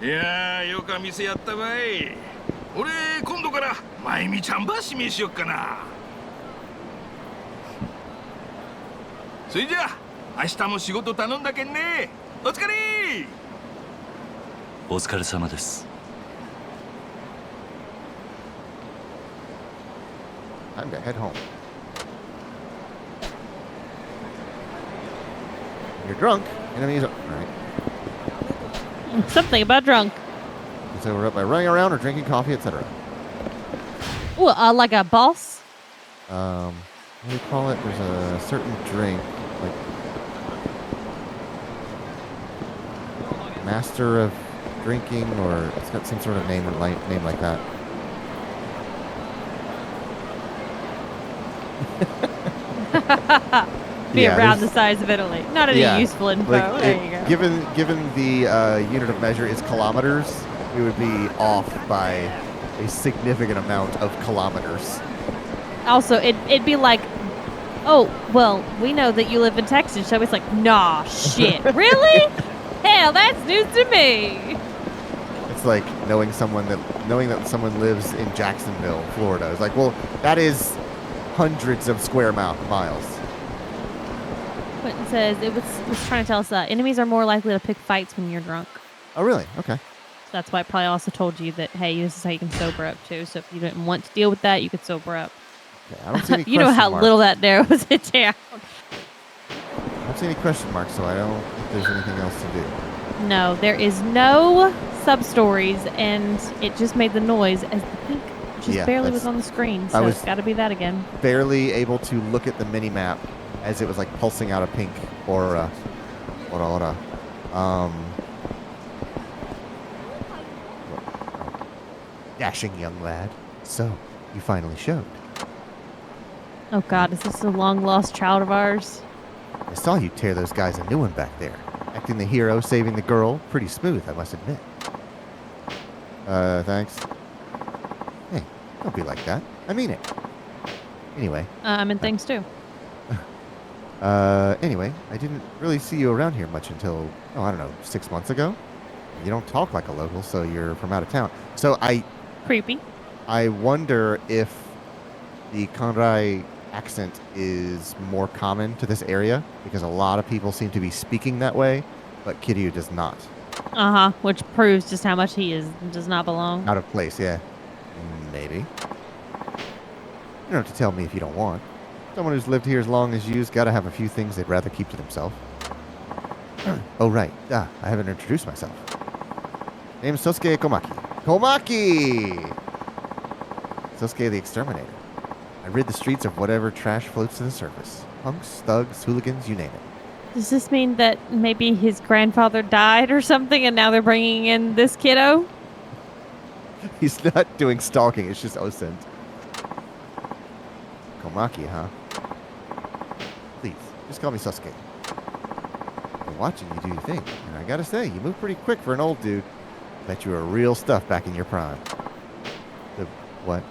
いやー、よか店やったばい。俺今度からまゆみちゃんば指名しよっかな。それじゃあ明日も仕事頼んだけんね。お疲れ。お疲れ様です。Time to head home. You're drunk. Enemies are... Alright. Something about drunk. So we're up by running around or drinking coffee, etc. Ooh, like a boss? What do you call it? There's a certain drink, like... Master of drinking, or it's got some sort of name like that. Be around the size of Italy. Not any useful info. Like there you go. Given the unit of measure is kilometers, we would be off by a significant amount of kilometers. Also, it'd be like, oh, well, we know that you live in Texas. So it's like, nah, shit. Really? Hell, that's news to me. It's like knowing that someone lives in Jacksonville, Florida. It's like, well, that is hundreds of square miles. Quentin says it was trying to tell us that enemies are more likely to pick fights when you're drunk. Oh, really? Okay. So that's why it probably also told you that, hey, this is how you can sober up too. So if you didn't want to deal with that, you could sober up. Okay, I don't see any you know how little that narrows it down. I don't see any question marks, so I don't think there's anything else to do. No, there is no sub-stories, and it just made the noise as the pink just barely was on the screen. So it's got to be that again. Barely able to look at the mini-map as it was like pulsing out a pink aura. Dashing young lad. So, you finally showed. Oh God, is this a long-lost child of ours? I saw you tear those guys a new one back there. Acting the hero, saving the girl. Pretty smooth, I must admit. Thanks. Hey, don't be like that. I mean it. Anyway. I mean things too. Anyway, I didn't really see you around here much until, I don't know, 6 months ago. You don't talk like a local, so you're from out of town. So Creepy. I wonder if the Kanrai accent is more common to this area, because a lot of people seem to be speaking that way, but Kiryu does not. Uh-huh, which proves just how much he does not belong. Out of place, yeah. Maybe. You don't have to tell me if you don't want. Someone who's lived here as long as you's got to have a few things they'd rather keep to themselves. Oh, right. I haven't introduced myself. Name's Sosuke Komaki. Komaki! Sosuke the Exterminator. I rid the streets of whatever trash floats to the surface. Punks, thugs, hooligans, you name it. Does this mean that maybe his grandfather died or something and now they're bringing in this kiddo? He's not doing stalking, it's just Osint. Komaki, huh? Please, just call me Sasuke. I'm watching you do your thing, and I gotta say, you move pretty quick for an old dude. Bet you were real stuff back in your prime. The what?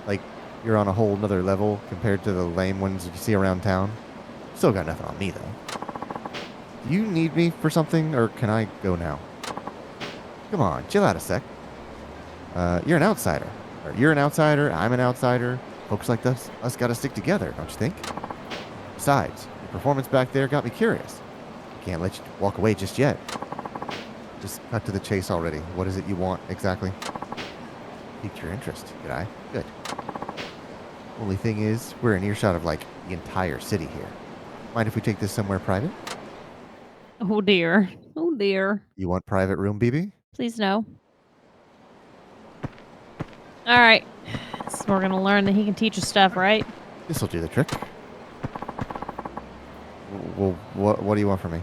Like, you're on a whole nother level compared to the lame ones you see around town? Still got nothing on me, though. Do you need me for something, or can I go now? Come on, chill out a sec. You're an outsider. Or you're an outsider, I'm an outsider. Folks like us gotta stick together, don't you think? Besides, your performance back there got me curious. I can't let you walk away just yet. Just cut to the chase already. What is it you want, exactly? Piqued your interest, did I? Good. Only thing is, we're in earshot of, like, the entire city here. Mind if we take this somewhere private? Oh dear. Oh dear. You want private room, BB? Please no. All right. So we're going to learn that he can teach us stuff, right? This'll do the trick. Well, what do you want from me?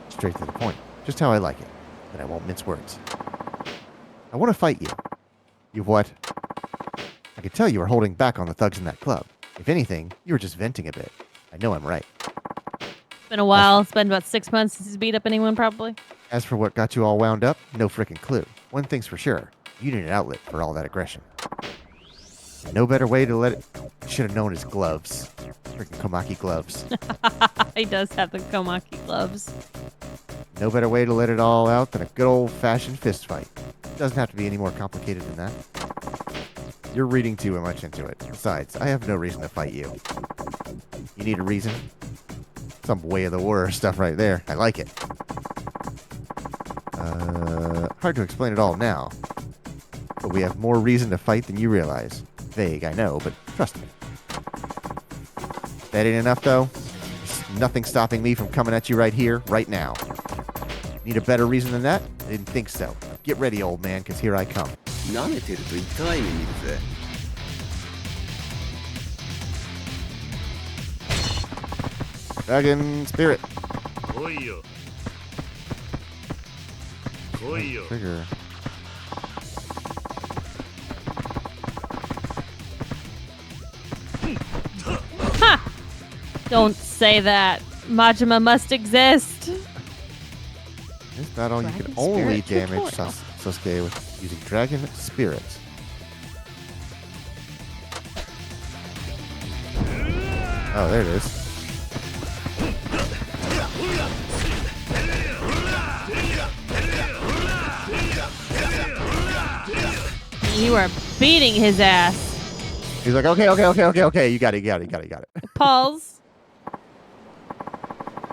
Straight to the point. Just how I like it. But I won't mince words. I want to fight you. You what? I could tell you were holding back on the thugs in that club. If anything, you were just venting a bit. I know I'm right. It's been a while. It's been about 6 months since he's beat up anyone, probably. As for what got you all wound up, no frickin' clue. One thing's for sure. You need an outlet for all that aggression. No better way to let it... Should have known his gloves. Freaking Komaki gloves. He does have the Komaki gloves. No better way to let it all out than a good old-fashioned fist fight. Doesn't have to be any more complicated than that. You're reading too much into it. Besides, I have no reason to fight you. You need a reason? Some way of the war stuff right there. I like it. Hard to explain it all now. But we have more reason to fight than you realize. Vague, I know, but trust me. That ain't enough, though. There's nothing stopping me from coming at you right here, right now. Need a better reason than that? I didn't think so. Get ready, old man, because here I come. Dragon Spirit. Trigger. Ha! Don't say that. Majima must exist. This battle, you can only damage Sasuke with using Dragon Spirit. Oh, there it is. You are beating his ass. He's like, okay. You got it. Pause.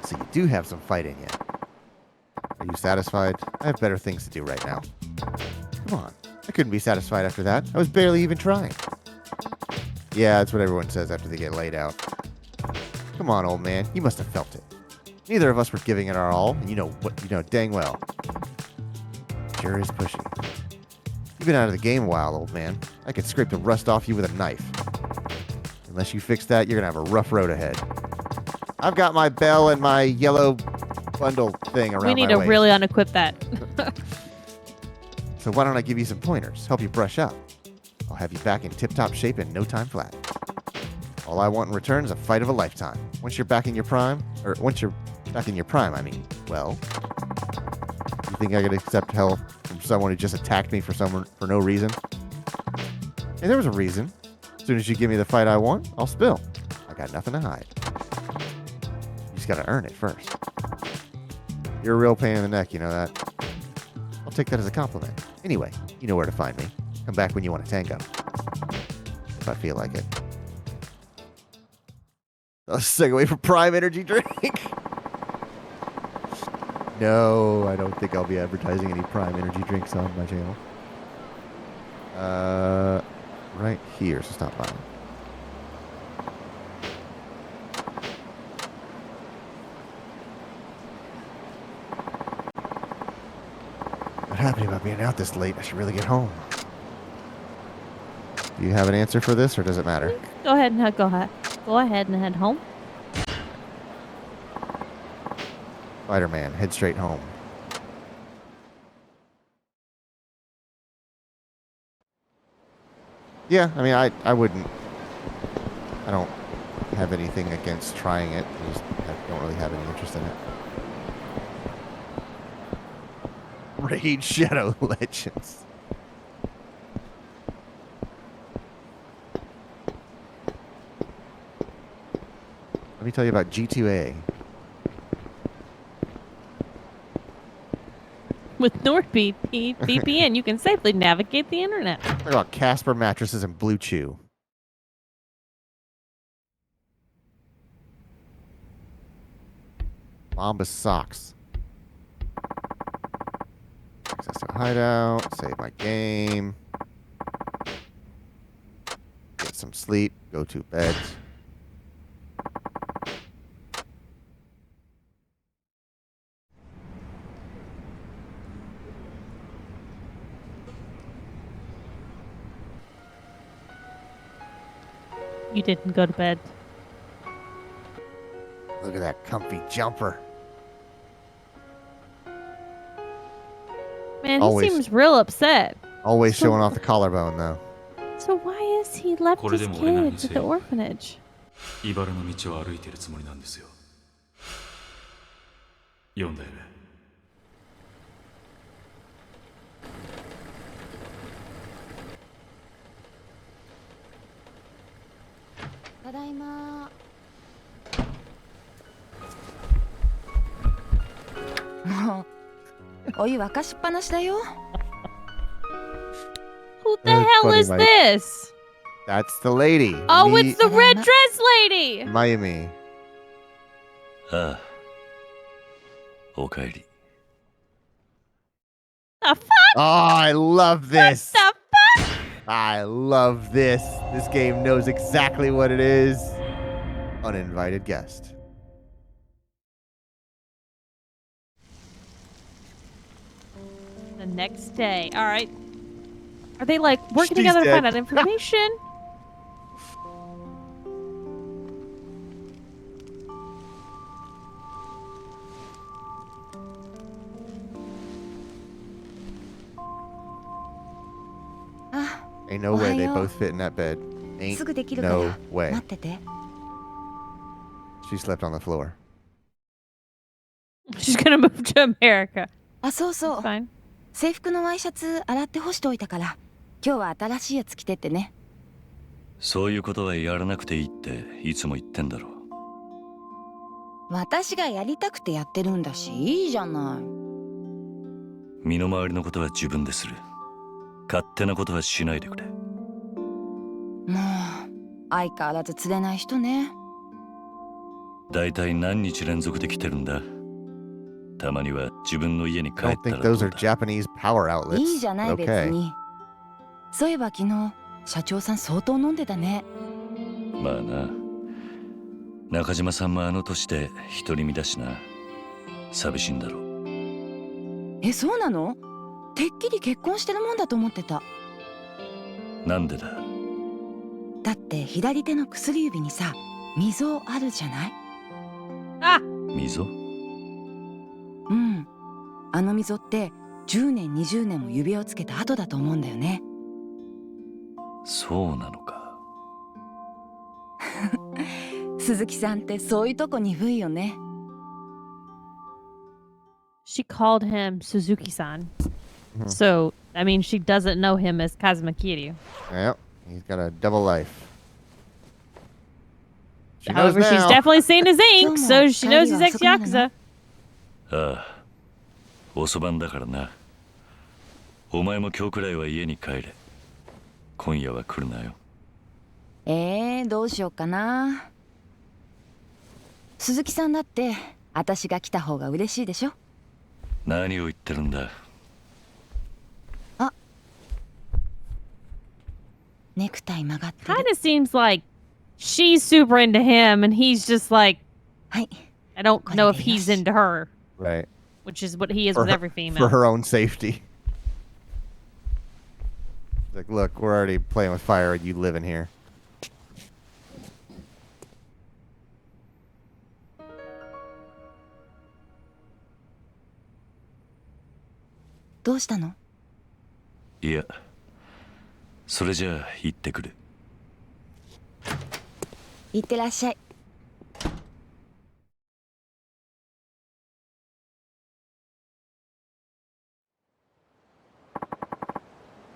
So you do have some fight in you. Are you satisfied? I have better things to do right now. Come on. I couldn't be satisfied after that. I was barely even trying. Yeah, that's what everyone says after they get laid out. Come on, old man. You must have felt it. Neither of us were giving it our all, and you know dang well. Sure is pushy. You've been out of the game a while, old man. I could scrape the rust off you with a knife. Unless you fix that, you're gonna have a rough road ahead. I've got my bell and my yellow bundle thing around my waist. We need to really unequip that. So why don't I give you some pointers, help you brush up? I'll have you back in tip-top shape in no time flat. All I want in return is a fight of a lifetime. Once you're back in your prime, I mean, well, you think I could accept help from someone who just attacked me for no reason? Hey, there was a reason. As soon as you give me the fight I want, I'll spill. I got nothing to hide. You just gotta earn it first. You're a real pain in the neck, you know that? I'll take that as a compliment. Anyway, you know where to find me. Come back when you want a tango. If I feel like it. I'll segue for Prime Energy Drink. No, I don't think I'll be advertising any Prime Energy Drinks on my channel. Right here, so stop by. happy about being out this late. I should really get home. Do you have an answer for this, or does it matter? Go ahead and head home. Spider-Man, head straight home. Yeah, I mean, I wouldn't. I don't have anything against trying it. I just don't really have any interest in it. Raid Shadow Legends. Let me tell you about G2A. With NordVPN, you can safely navigate the internet. Talk about Casper mattresses and Blue Chew. Bombas socks. Access to hideout. Save my game. Get some sleep. Go to bed. You didn't go to bed. Look at that comfy jumper. Man, he seems real upset. Always showing off the collarbone, though. So why is he left his kids at the orphanage? 茨の道を歩いているつもりなんですよ。読んだよね。ただいま。もうお湯沸かしっぱなしだよ。Who the hell is this? That's the lady. Oh, it's the red dress lady. Mayumi. ああ。おかえり。The fuck? Oh, I love this. What the fuck? I love this. This game knows exactly what it is. Uninvited guest. The next day. All right. Are they like working together to find out information? Ain't no way they both fit in that bed. Ain't no way. She slept on the floor. She's gonna move to America. あ、そうそう。 Fine. 制服のワイシャツ洗って干しておいたから、今日は新しいやつ着てってね。そういうことはやらなくていいっていつも言ってんだろう。私がやりたくてやってるんだし、いいじゃない。身の回りのことは自分でする。勝手なことはしないでくれ。もう相変わらず釣れない人ね。だいたい何日連続で来てるんだ。たまには自分の家に帰 I っ don't た think ら those are Japanese power outlets. いいじゃない、別 Okay. に。そういえば昨日社長さん相当飲んでたね。まあな。中島さんもあの年で独り身だしな。寂しいんだろう。え、そうなの？てっきり結婚してるもんだと思ってた。なんでだ？だって左手の薬指にさ、溝あるじゃない？あ、溝？うん。あの溝って10年20年も指輪をつけた後だと思うんだよね。そうなのか。鈴木さんってそういうとこ鈍いよね。She called him Suzuki-san. So, I mean, she doesn't know him as Kazuma Kiryu. Yep. He's got a double life. She However, knows she's now. definitely seen his ink, so she knows he's ex-Yakuza. ああ、遅番だからな。お前も今日くらいは家に帰れ。今夜は来るなよ。どうしようかな。鈴木さんだって私が来た方が嬉しいでしょ。何を言ってるんだ。あ、ネクタイ曲がってる。Kind of seems like she's super into him, and he's just like, はい。 I don't know if he's into her. Right. Which is what he is For with her- every female. For her own safety. Like, look, we're already playing with fire and you live in here.どうしたの？いや、それじゃあ行ってくる。いってらっしゃい。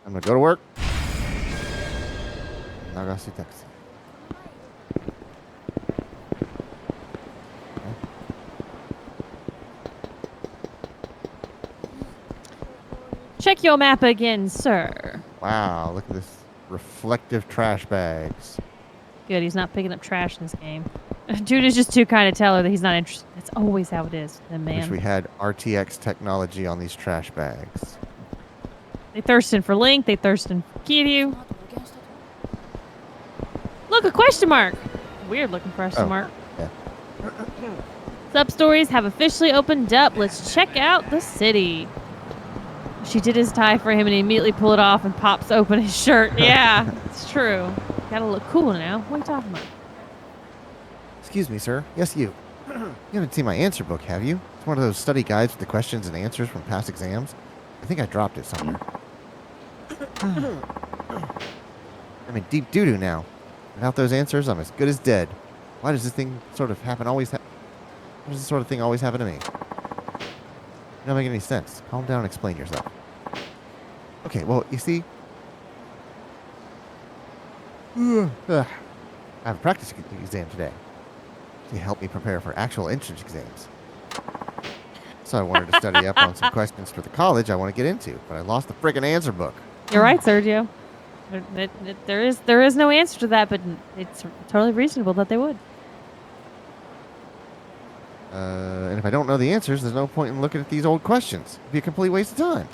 I'm gonna go to work. Nagase taxi. Check your map again, sir. Wow, look at this reflective trash bags. Good, he's not picking up trash in this game. Dude is just too kind to tell her that he's not interested. That's always how it is, the man. Wish we had RTX technology on these trash bags. They thirsting for Link. They thirsting for Kiryu. Look, a question mark. Weird looking question mark. Yeah. Sub-stories have officially opened up. Let's check out the city. She did his tie for him and he immediately pulled it off and pops open his shirt. Yeah, it's true. Gotta look cool now. What are you talking about? Excuse me, sir. Yes, you. You haven't seen my answer book, have you? It's one of those study guides with the questions and answers from past exams. I think I dropped it somewhere. I'm in deep doo-doo now. Without those answers, I'm as good as dead. Why does this thing sort of happen always Why does this sort of thing always happen to me? It don't make any sense. Calm down and explain yourself. Okay, well, you see... I have a practice exam today to help me prepare for actual entrance exams. So I wanted to study up on some questions for the college I want to get into, but I lost the friggin' answer book. You're right, Sergio. There is no answer to that, but it's totally reasonable that they would. And if I don't know the answers, there's no point in looking at these old questions. It'd be a complete waste of time.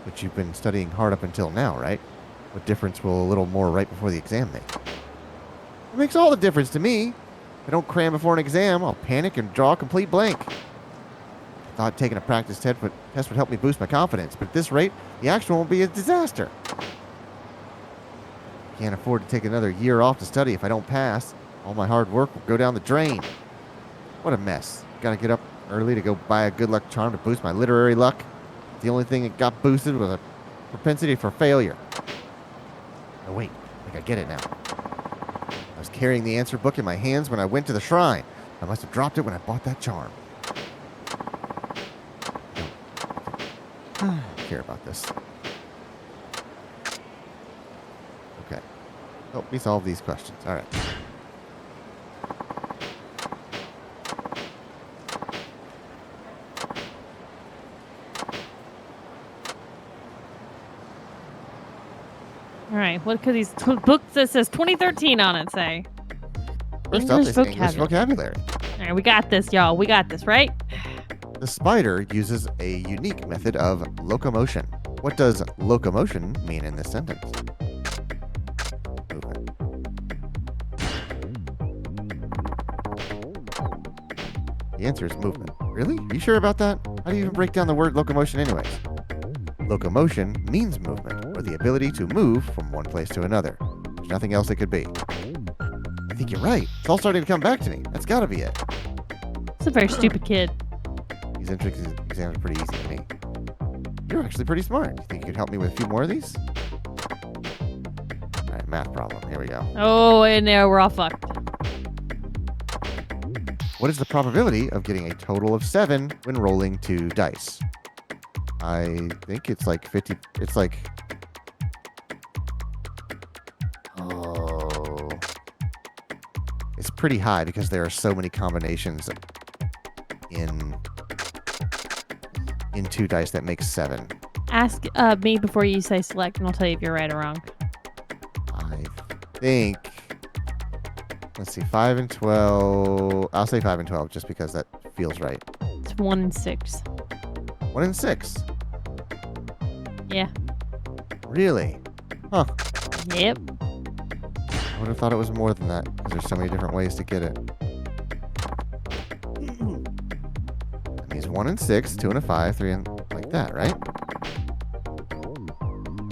But you've been studying hard up until now, right? What difference will a little more right before the exam make? It makes all the difference to me. If I don't cram before an exam, I'll panic and draw a complete blank. I thought taking a practice test would help me boost my confidence, but at this rate, the actual won't be a disaster. Can't afford to take another year off to study if I don't pass. All my hard work will go down the drain. What a mess. Gotta get up early to go buy a good luck charm to boost my literary luck. The only thing that got boosted was a propensity for failure. Oh wait, I think I get it now. I was carrying the answer book in my hands when I went to the shrine. I must have dropped it when I bought that charm. I don't care about this. Okay. Help me solve these questions. All right. All right, what could these books that says 2013 on it say? First up is English vocabulary. All right, we got this, y'all. We got this, right? The spider uses a unique method of locomotion. What does locomotion mean in this sentence? Movement. The answer is movement. Really? Are you sure about that? How do you even break down the word locomotion anyways? Locomotion means movement, or the ability to move from one place to another. There's nothing else it could be. I think you're right. It's all starting to come back to me. That's gotta be it. It's a very stupid kid. These entrance exams are pretty easy to me. You're actually pretty smart. You think you could help me with a few more of these? Alright, math problem. Here we go. Oh, and now we're all fucked. What is the probability of getting a total of 7 when rolling 2 dice? I think it's like 50. It's like... Oh. It's pretty high because there are so many combinations in 2 dice that makes 7. Ask me before you say select, and I'll tell you if you're right or wrong. I think... Let's see, 5 and 12... I'll say 5 and 12 just because that feels right. It's 1 and 6. 1 and 6? Yeah. Really? Huh. Yep. I would have thought it was more than that because there's so many different ways to get it. That means 1 and 6, 2 and a 5, 3 and... like that, right?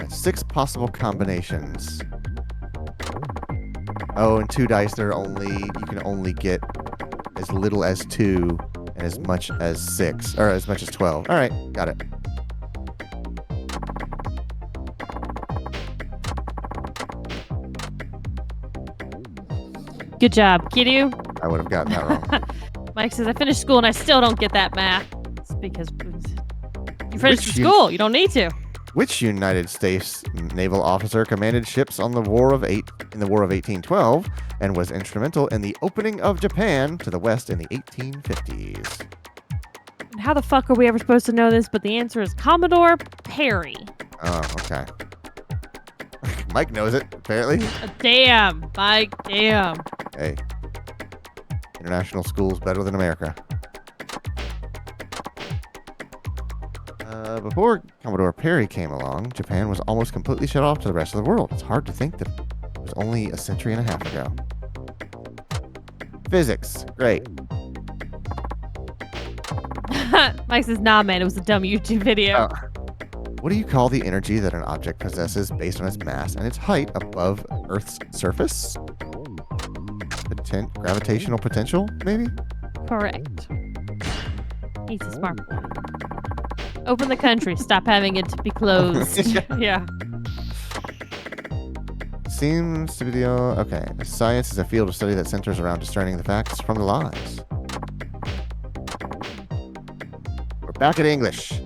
I right, 6 possible combinations. Oh, and 2 dice. You can only get as little as 2 and as much as 6, or as much as 12. All right, got it. Good job, Kiryu. I would have gotten that wrong. Mike says, I finished school and I still don't get that math. It's because you finished school. You don't need to. Which United States naval officer commanded ships on the War of 1812 and was instrumental in the opening of Japan to the West in the 1850s? How the fuck are we ever supposed to know this? But the answer is Commodore Perry. Oh, okay. Mike knows it, apparently. Damn, Mike, damn. Hey. International school's better than America. Before Commodore Perry came along, Japan was almost completely shut off to the rest of the world. It's hard to think that it was only a century and a half ago. Physics. Great. Mike says, nah, man, it was a dumb YouTube video. What do you call the energy that an object possesses based on its mass and its height above Earth's surface? Gravitational potential, maybe? Correct. He's a smart boy. Open the country. Stop having it to be closed. Yeah. Seems to be the... okay. Science is a field of study that centers around discerning the facts from the lies. We're back at English.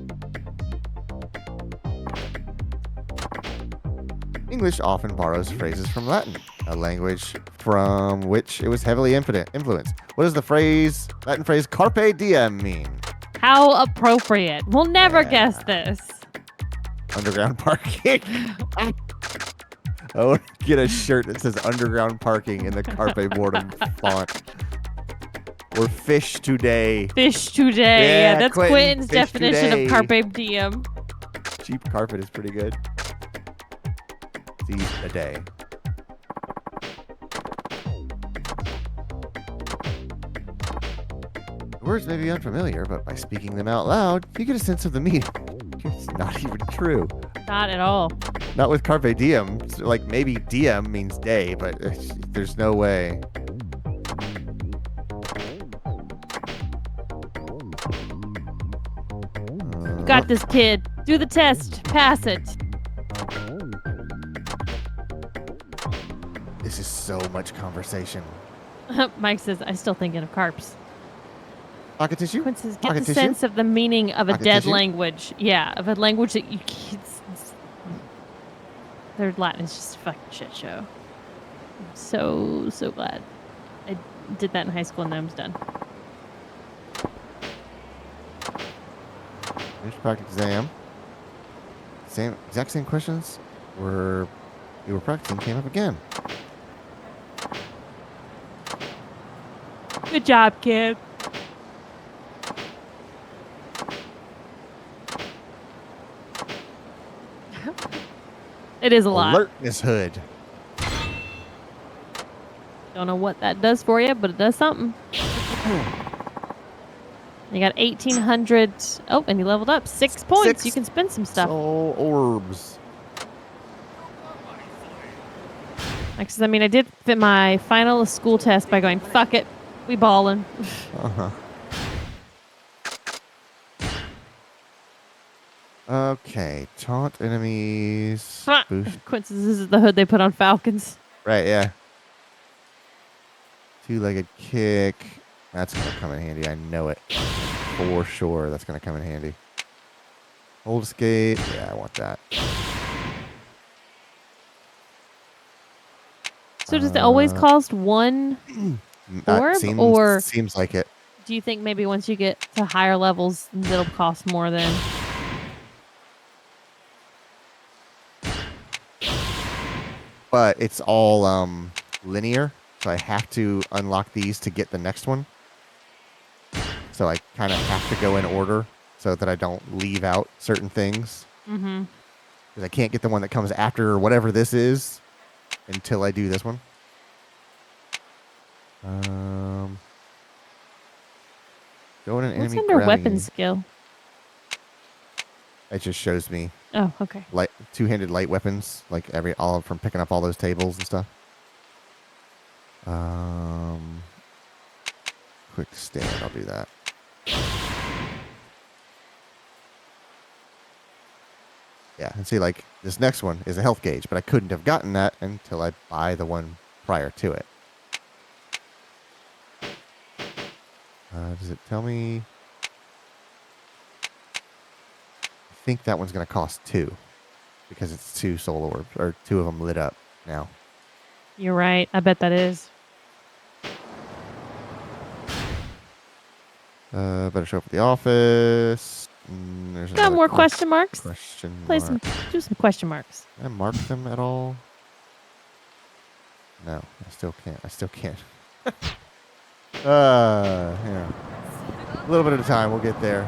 English often borrows phrases from Latin, a language from which it was heavily influenced. What does the Latin phrase carpe diem mean? How appropriate. We'll never guess this. Underground parking. I want to get a shirt that says underground parking in the carpe boredom font. Or fish today. Fish today. Yeah, that's Quentin's fish definition today. of carpe diem. Cheap carpet is pretty good. Eat a day. The words may be unfamiliar, but by speaking them out loud, you get a sense of the meaning. It's not even true. Not at all. Not with carpe diem. Like, maybe diem means day, but there's no way. You got this, kid. Do the test. Pass it. This is so much conversation. Mike says, I still thinking of carps. Pocket tissue? Quinn says, get Pocket the tissue? sense of the meaning of a Pocket dead tissue? language. Yeah, of a language that you can't... Their Latin is just a fucking shit show. I'm so glad I did that in high school and then I was done. Here's practice exam. Exact same questions you were practicing came up again. Good job, kid. It is a lot. Alertness hood. Don't know what that does for you, but it does something. You got 1,800. Oh, and you leveled up 6 points. You can spend some stuff. Oh, orbs. Because, I mean, I did fit my final school test by going, fuck it, we ballin'. Uh-huh. Okay, taunt enemies. Boost. Quincy, this is the hood they put on Falcons. Right, yeah. Two-legged kick. That's going to come in handy. I know it. For sure, that's going to come in handy. Hold escape. Yeah, I want that. So does it always cost one orb? Seems like it. Do you think maybe once you get to higher levels, it'll cost more then? But it's all linear, so I have to unlock these to get the next one. So I kind of have to go in order so that I don't leave out certain things. Mm-hmm. Because I can't get the one that comes after whatever this is until I do this one. Go in an enemy. What's under weapon skill? It just shows me Oh, okay. Two-handed light weapons, like all from picking up all those tables and stuff. Quick stand, I'll do that. Yeah, and see, like, this next one is a health gauge, but I couldn't have gotten that until I buy the one prior to it. Does it tell me? I think that one's going to cost 2 because it's 2 soul orbs, or 2 of them lit up now. You're right. I bet that is. Better show up at the office. There's Got more question marks? Question do mark. some question marks. Can I mark them at all? No, I still can't. Yeah. A little bit at a time, we'll get there.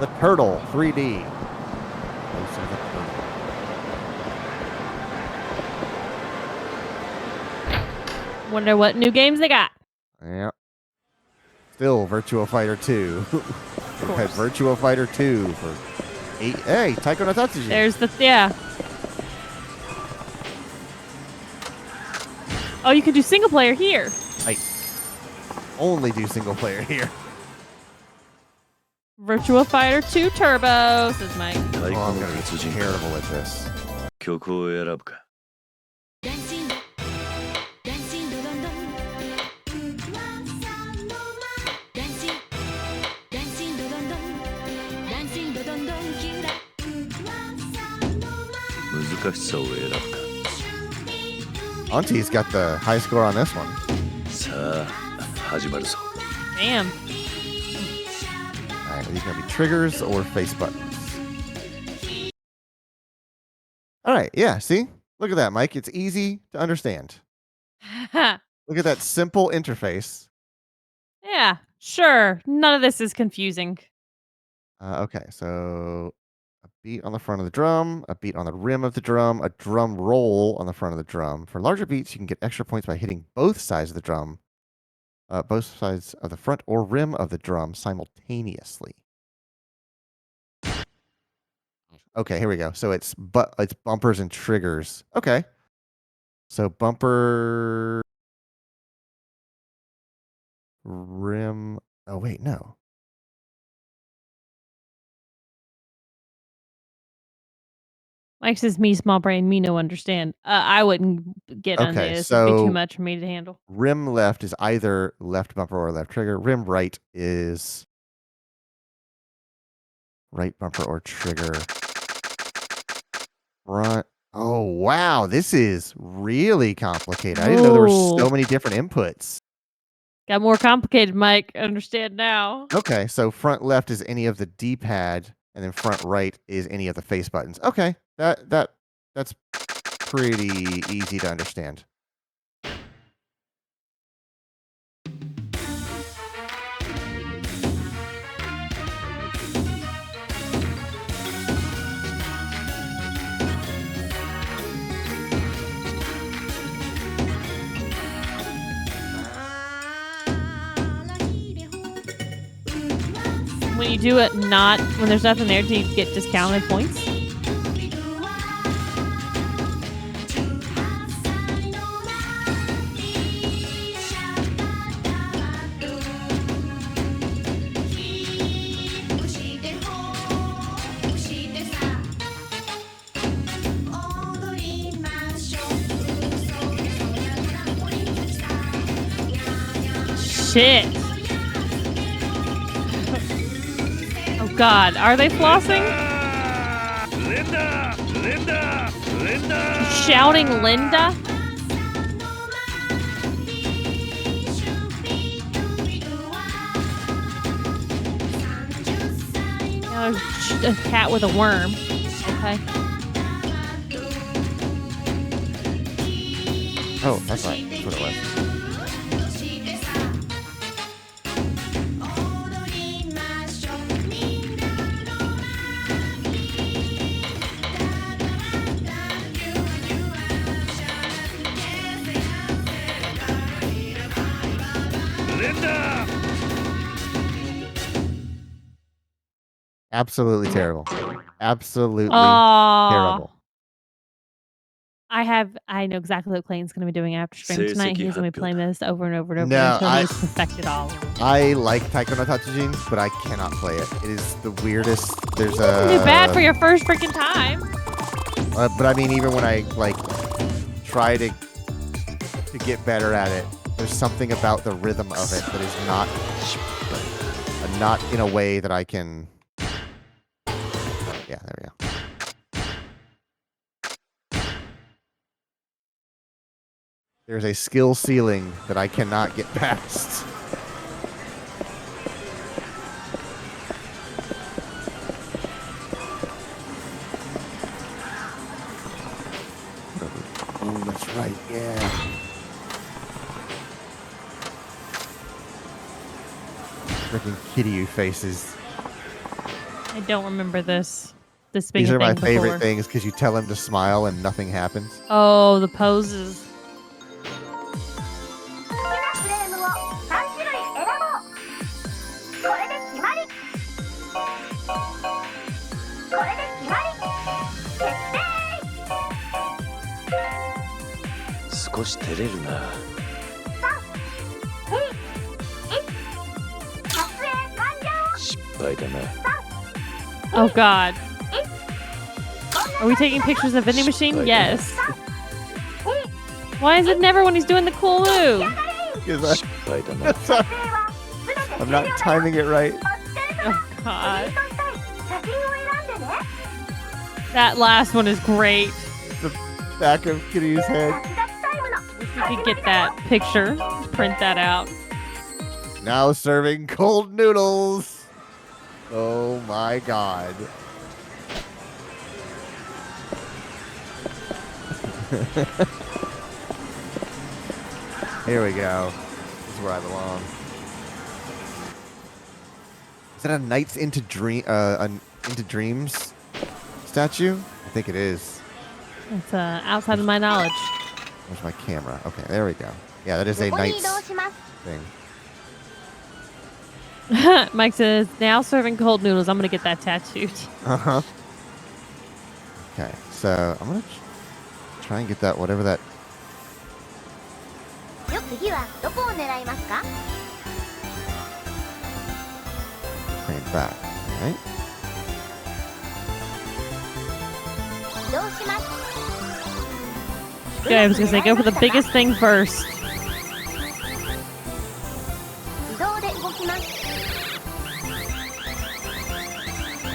The Turtle 3D. Wonder what new games they got. Yeah. Still Virtua Fighter 2. We've had Virtua Fighter 2 for 8. Hey, Taiko no Tatsuji. There's the, yeah. Oh, you can do single player here. I only do single player here. Virtua Fighter 2 Turbo, says Mike. Oh, I'm going to be terrible at this. 曲を選ぶか。難しさを選ぶか。Auntie's got the high score on this one. さあ、始まるぞ。Damn. Alright, are these going to be triggers or face buttons? Alright, yeah, see? Look at that, Mike. It's easy to understand. Look at that simple interface. Yeah, sure. None of this is confusing. Okay, so a beat on the front of the drum, a beat on the rim of the drum, a drum roll on the front of the drum. For larger beats, you can get extra points by hitting both sides of the drum, both sides of the front or rim of the drum simultaneously. Okay, here we go. So it's bumpers and triggers. Okay. So bumper, rim. Oh, wait, no. Mike says, me small brain, me no understand. I wouldn't get on Okay, this. It'd be so too much for me to handle. rim left is either left bumper or left trigger. Rim right is right bumper or trigger. Front. Oh, wow. This is really complicated. I didn't know there were so many different inputs. Got more complicated, Mike. Understand now. Okay, so front left is any of the D-pad, and then front right is any of the face buttons. Okay, that's pretty easy to understand. When you do it not, when there's nothing there, do you get discounted points? Shit. Oh God, are they flossing? Linda! Linda! Linda! Shouting Linda? A cat with a worm. Okay. Oh, that's right. That's what it was. Absolutely terrible. Absolutely Aw. terrible. I know exactly what Clayton's going to be doing after stream tonight. He's going to be playing this over and over and over No, until he's perfected all of it. I like Taiko no Tatsujin, but I cannot play it. It is the weirdest. There's Too bad for your first freaking time. But I mean, even when I like try to get better at it, there's something about the rhythm of it that is not in a way that I can. Yeah, there we go. There's a skill ceiling that I cannot get past. Oh, that's right, yeah. Freaking Kiryu faces. I don't remember this. This being These a are my thing favorite before. things because you tell him to smile and nothing happens. Oh, the poses. Oh God. Are we taking pictures of vending machine? Yes. Why is it never when he's doing the cool move? I'm not timing it right. Oh God. That last one is great. The back of Kiryu's head. We could get that picture. Print that out. Now serving cold noodles. Oh my God. Here we go. This is where I belong. Is that a Nights into Dreams statue? I think it is. It's outside of my knowledge. Where's my camera? Okay, there we go. Yeah, that is a Nights thing. Mike says, now serving cold noodles. I'm going to get that tattooed. Uh-huh. Okay, so I'm going to try and get that, whatever that... Bring it back, right? Okay, I was going to say, go for the biggest thing first.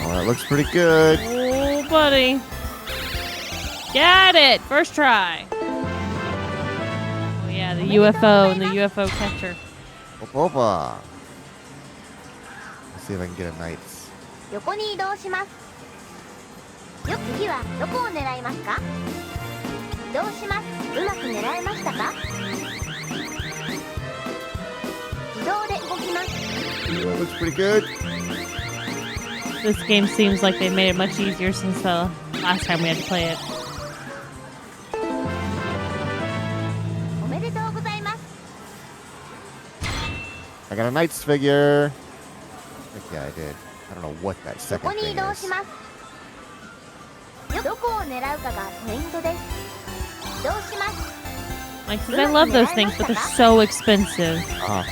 Oh, that looks pretty good. Oh, buddy. Got it! First try. Oh, yeah, the UFO and the UFO catcher. Opa. Let's see if I can get a Nights. That looks pretty good. This game seems like they made it much easier since the last time we had to play it. I got a Nights figure. Yeah, I did. I don't know what that second thing is. Mike says, I love those things, but they're so expensive. I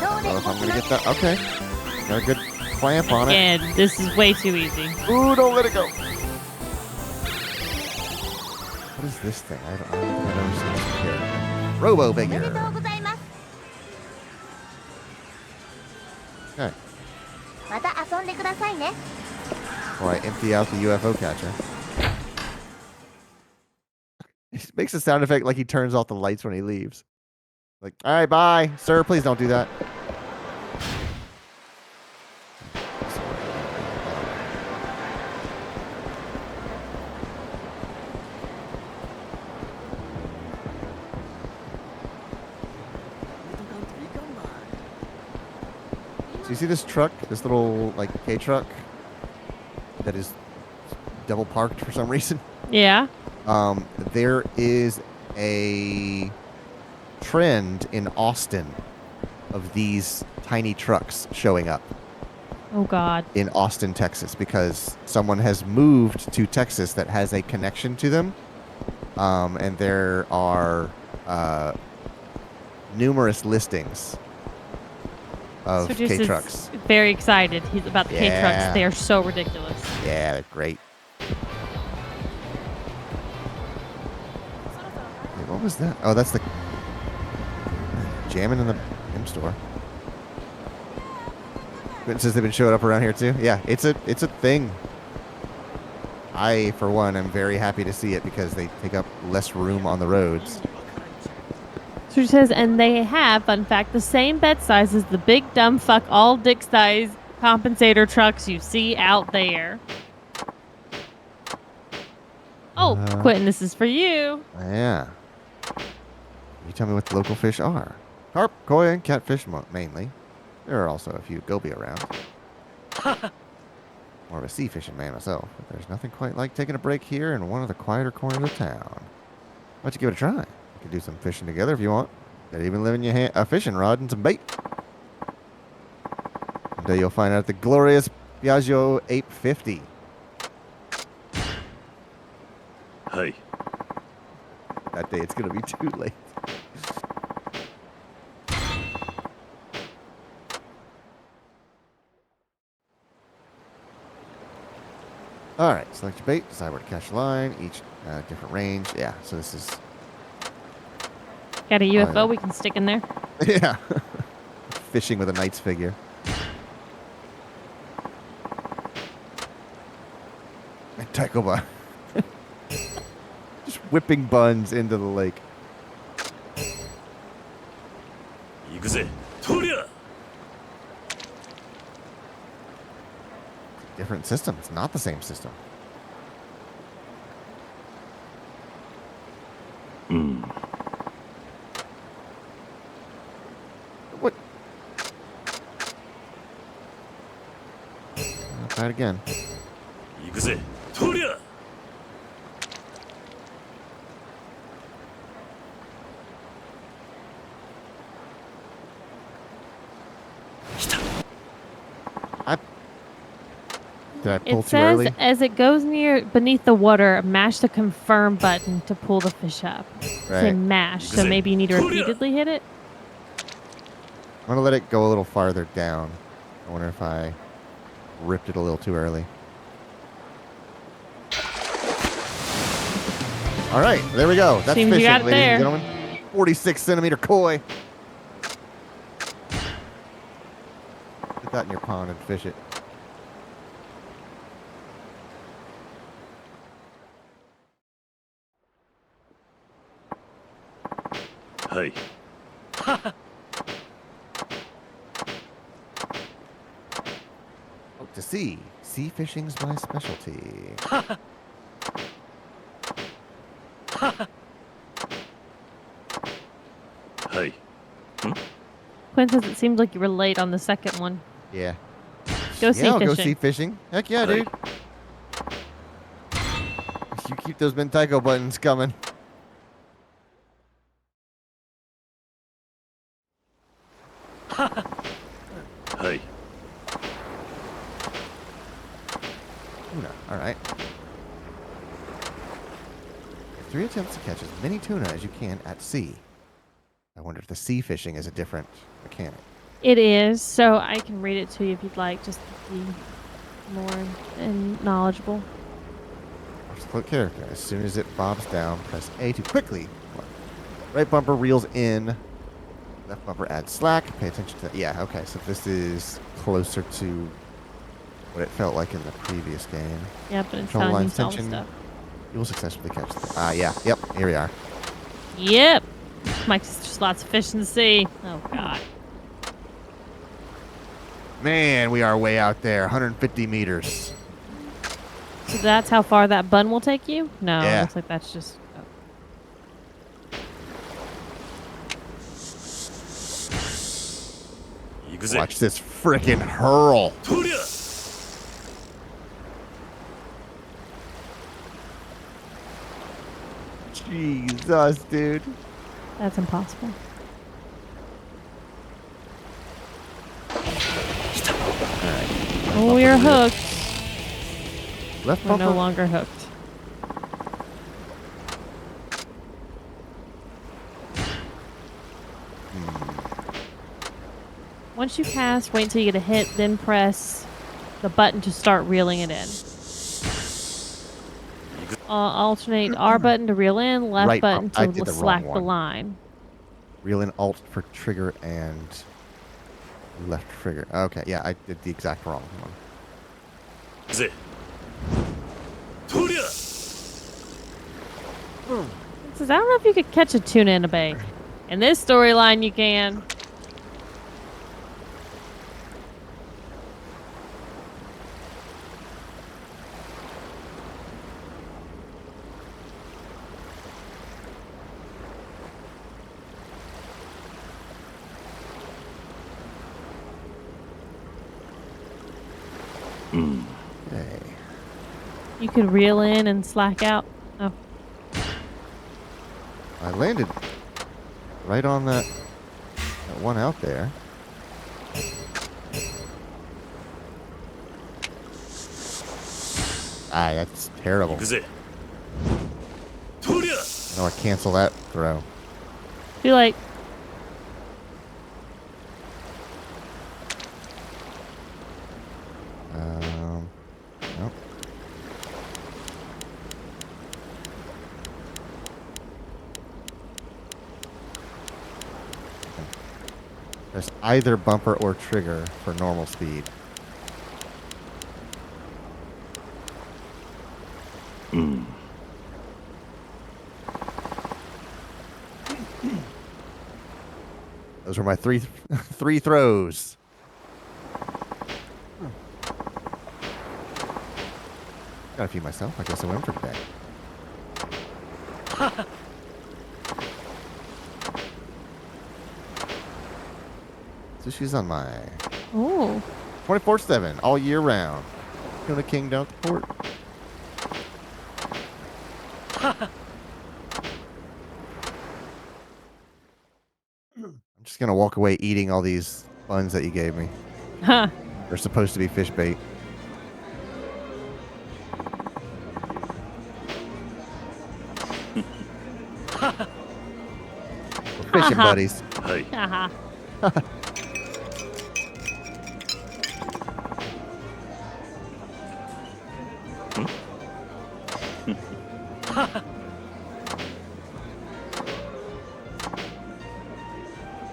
don't know if I'm going to get that. Okay. Got a good clamp on it. And this is way too easy. Ooh, don't let it go. What is this thing? I don't think I've ever seen this here. Robo figure. Okay. Before I empty out the UFO catcher. He makes a sound effect like he turns off the lights when he leaves. Like, all right, bye. Sir, please don't do that. So you see this truck, this little like K truck that is double parked for some reason? Yeah. There is a trend in Austin of these tiny trucks showing up. Oh, God. In Austin, Texas, because someone has moved to Texas that has a connection to them. And there are numerous listings of K-Trucks. Very excited. He's about the K-Trucks. They are so ridiculous. Yeah, they're great. Wait, what was that? Oh, that's the jamming in the M store. Since they've been showing up around here too. Yeah, it's a thing. I, for one, am very happy to see it because they take up less room on the roads. So she says, and they have, fun fact, the same bed size as the big dumb fuck all dick size compensator trucks you see out there. Oh, Quentin, this is for you. Yeah. You tell me what the local fish are. Carp, koi, and catfish mainly. There are also a few goby around. More of a sea fishing man myself, but there's nothing quite like taking a break here in one of the quieter corners of town. Why don't you give it a try? You can do some fishing together if you want. Could even live in your hand a fishing rod and some bait. One day you'll find out the glorious Piaggio 850. Hey. That day it's gonna be too late. All right, select your bait, decide where to catch the line, each different range. Yeah, so this is... Got a UFO we can stick in there. Yeah. Fishing with a knight's figure. And tackle bun. Just whipping buns into the lake. Yakuza, Toria! Different system. It's not the same system. What? I'll try it again. Yakuza, Toria! Did I pull It too early? says, as it goes beneath the water, mash the confirm button to pull the fish up. Right. Say mash, so maybe you need to repeatedly hit it. I'm going to let it go a little farther down. I wonder if I ripped it a little too early. All right, there we go. That's Seems fishing, you got it ladies there. and gentlemen. 46-centimeter koi. Put that in your pond and fish it. Hey. Oh, to sea. Sea fishing's my specialty. Hey. Quinn says it seemed like you were late on the second one. Yeah. Go sea I'll fishing. go sea fishing. Heck yeah, Hey. dude. You keep those Mentaiko buttons coming. Hey. Tuna. All right. 3 attempts to catch as many tuna as you can at sea. I wonder if the sea fishing is a different mechanic. It is, so I can read it to you if you'd like, just to be more knowledgeable. Float character. As soon as it bobs down, press A to quickly. Right bumper reels in. Left bumper adds slack. Pay attention to that. Yeah, okay. So this is closer to what it felt like in the previous game. Yep, but it's Control telling you lines all the tension. stuff. You will successfully catch the... yeah. Yep. Here we are. Yep. Mike's just lots of fish in the sea. Oh, God. Man, we are way out there. 150 meters. So that's how far that bun will take you? No, Yeah. it looks like that's just... Watch this frickin' hurl. Jesus, dude. That's impossible. Oh, we're hooked. Left We're bumper. no longer hooked. Once you pass, wait until you get a hit, then press the button to start reeling it in. Alternate R button to reel in, left Right, button I to did the slack wrong the one. line. Reel in Alt for trigger and left trigger. Okay, yeah, I did the exact wrong one. Ze. It says, I don't know if you could catch a tuna in a bay. In this storyline, you can. Okay. You could reel in and slack out. Oh. I landed right on that one out there. Ah, that's terrible. No, I cancel that throw. Too late. Nope. There's either bumper or trigger for normal speed. Those were my three throws. Gotta feed myself. I guess I went for today. So she's on my Oh. 24/7 all year round. Tuna King don't port. I'm just gonna walk away eating all these buns that you gave me. Huh. They're supposed to be fish bait. We're fishing buddies. Haha.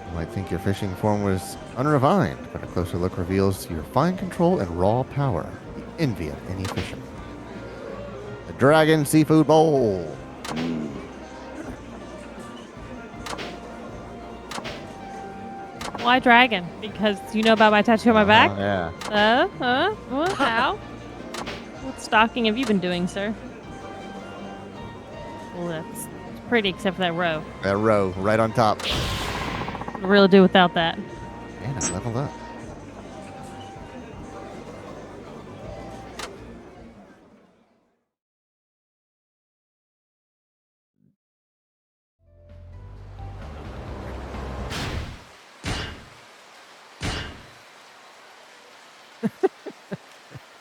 You might think your fishing form was unrefined, but a closer look reveals your fine control and raw power, the envy of any fisherman. The Dragon Seafood Bowl. Why dragon? Because you know about my tattoo on my back? Yeah. What? How? What stalking have you been doing, sir? Well, that's pretty, except for that row. That row right on top. Could really do without that. And I leveled up.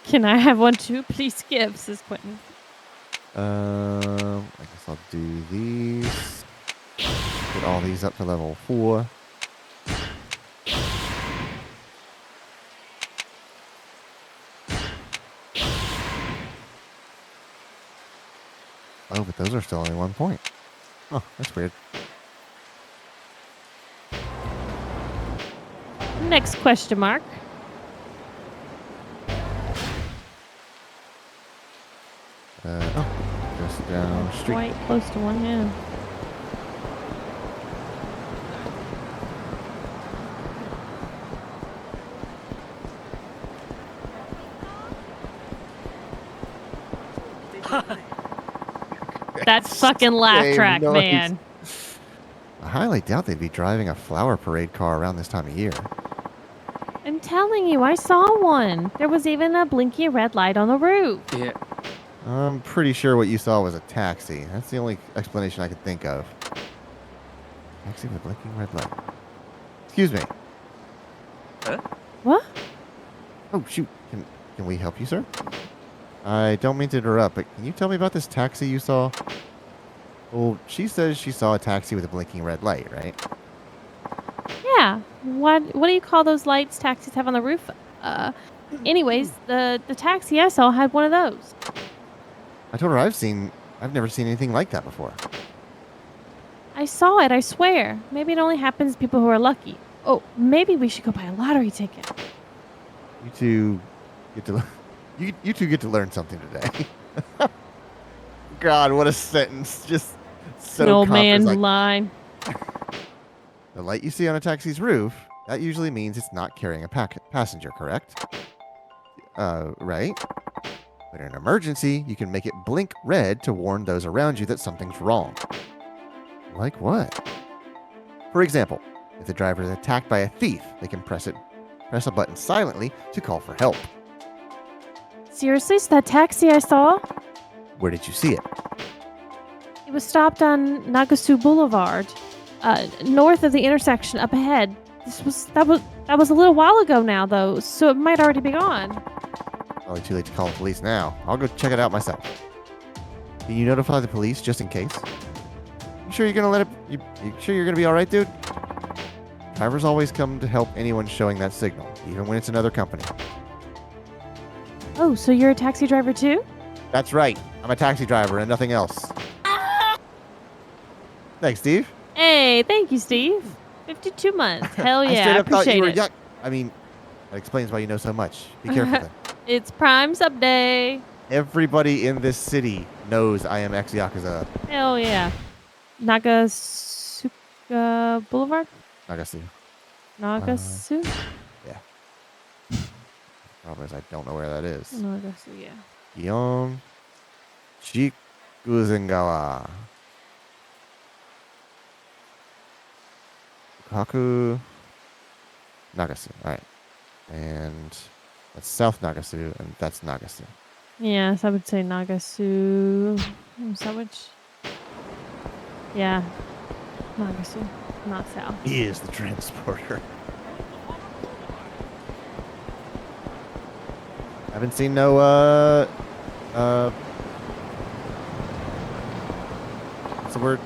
Can I have one too? Please give, says Quentin. I guess I'll do these. Get all these up to level 4. Oh, but those are still only 1 point. Oh, that's weird. Next question mark. Just down street. Quite close to one, yeah. That fucking laugh Same track, noise. man. I highly doubt they'd be driving a flower parade car around this time of year. I'm telling you, I saw one. There was even a blinking red light on the roof. Yeah. I'm pretty sure what you saw was a taxi. That's the only explanation I could think of. Taxi with a blinking red light. Excuse me. Huh? What? Oh, shoot. Can we help you, sir? I don't mean to interrupt, but can you tell me about this taxi you saw? Well, she says she saw a taxi with a blinking red light, right? Yeah. What do you call those lights taxis have on the roof? Anyways, the taxi I saw had one of those. I told her I've never seen anything like that before. I saw it, I swear. Maybe it only happens to people who are lucky. Oh, maybe we should go buy a lottery ticket. You two get to you two get to learn something today. God, what a sentence! Just so An old confident, man line. The light you see on a taxi's roof, that usually means it's not carrying a passenger, correct? Right? But in an emergency, you can make it blink red to warn those around you that something's wrong. Like what? For example, if the driver is attacked by a thief, they can press a button silently to call for help. Seriously? So that taxi I saw? Where did you see it? It was stopped on Nagasu Boulevard, north of the intersection up ahead. That was a little while ago now, though, so it might already be gone. Probably too late to call the police now. I'll go check it out myself. Can you notify the police just in case? You sure you're gonna you sure you're gonna be all right, dude? Drivers always come to help anyone showing that signal, even when it's another company. Oh, so you're a taxi driver too? That's right. I'm a taxi driver and nothing else. Thanks, Steve. Hey, thank you, Steve. 52 months. Hell yeah, I straight up thought you appreciate were it. I mean, that explains why you know so much. Be careful then. It's Prime Sub Day. Everybody in this city knows I am ex-Yakuza. Hell yeah. Nagasuka Boulevard? Nagasu. Nagasu? Yeah. Problem is I don't know where that is. Nagasu, yeah. Gion Shikuzengawa. Kaku Nagasu. Alright. And that's South Nagasu, and that's Nagasu. Yes, I would say Nagasu. Is that which? Yeah. Nagasu, not south. He is the transporter. Haven't seen no, what's the word?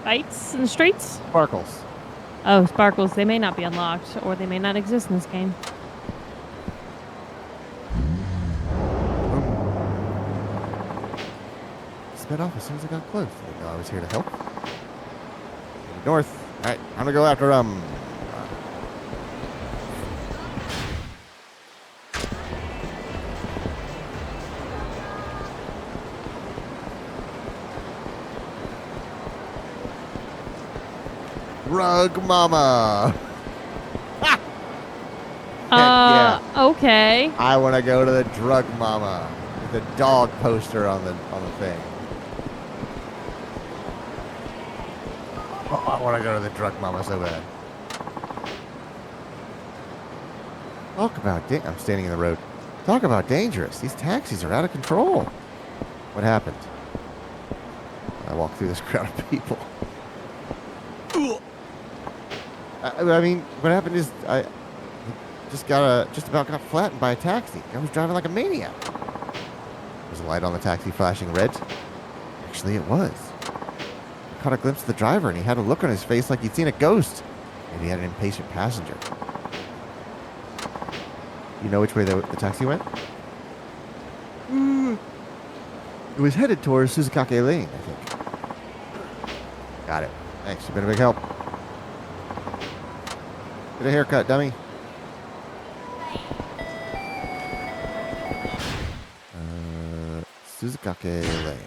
Fights in the streets? Sparkles. Oh, sparkles. They may not be unlocked, or they may not exist in this game. Sped off as soon as I got close. I didn't know I was here to help. North. Alright, I'm gonna go after, Drug Mama. Yeah. Okay. I want to go to the Drug Mama. The dog poster on the thing. Oh, I want to go to the Drug Mama so bad. Talk about I'm standing in the road. Talk about dangerous. These taxis are out of control. What happened? I walk through this crowd of people. I mean, what happened is I just about got flattened by a taxi. I was driving like a maniac. Was the light on the taxi flashing red? Actually, it was. I caught a glimpse of the driver, and he had a look on his face like he'd seen a ghost. Maybe he had an impatient passenger. You know which way the taxi went? It was headed towards Suzukake Lane, I think. Got it. Thanks. You've been a big help. Get a haircut, dummy. Suzukake Lane.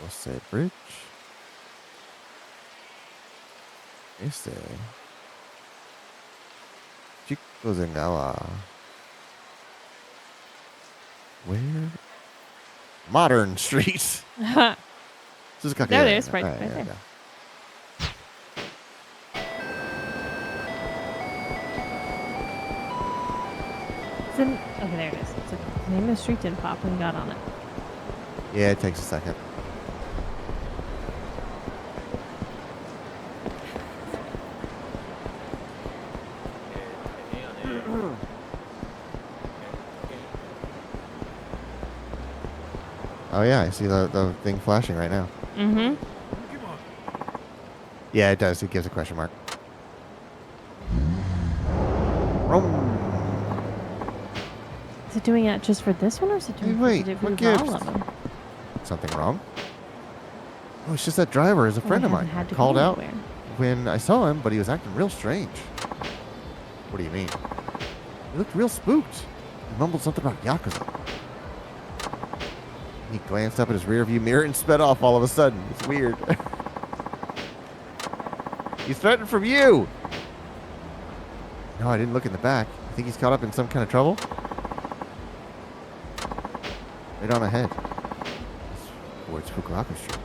Say bridge. Este. Chikozengawa. Where? Modern Street. Suzukake There Lane. it is, right there. there. Okay, there it is. It's like, the name of the street didn't pop when you got on it. Yeah, it takes a second. Oh yeah, I see the thing flashing right now. Mm-hmm. Yeah, it does. It gives a question mark. Vroom. Is it doing it just for this one, or is it doing Hey, wait, it what for all gives? of them? Something wrong? Oh, it's just that driver is a friend of mine. I called out when I saw him, but he was acting real strange. What do you mean? He looked real spooked. He mumbled something about Yakuza. He glanced up at his rearview mirror and sped off all of a sudden. It's weird. He's threatened from you! No, I didn't look in the back. You think he's caught up in some kind of trouble? Right on ahead. Towards Fukuoka Street.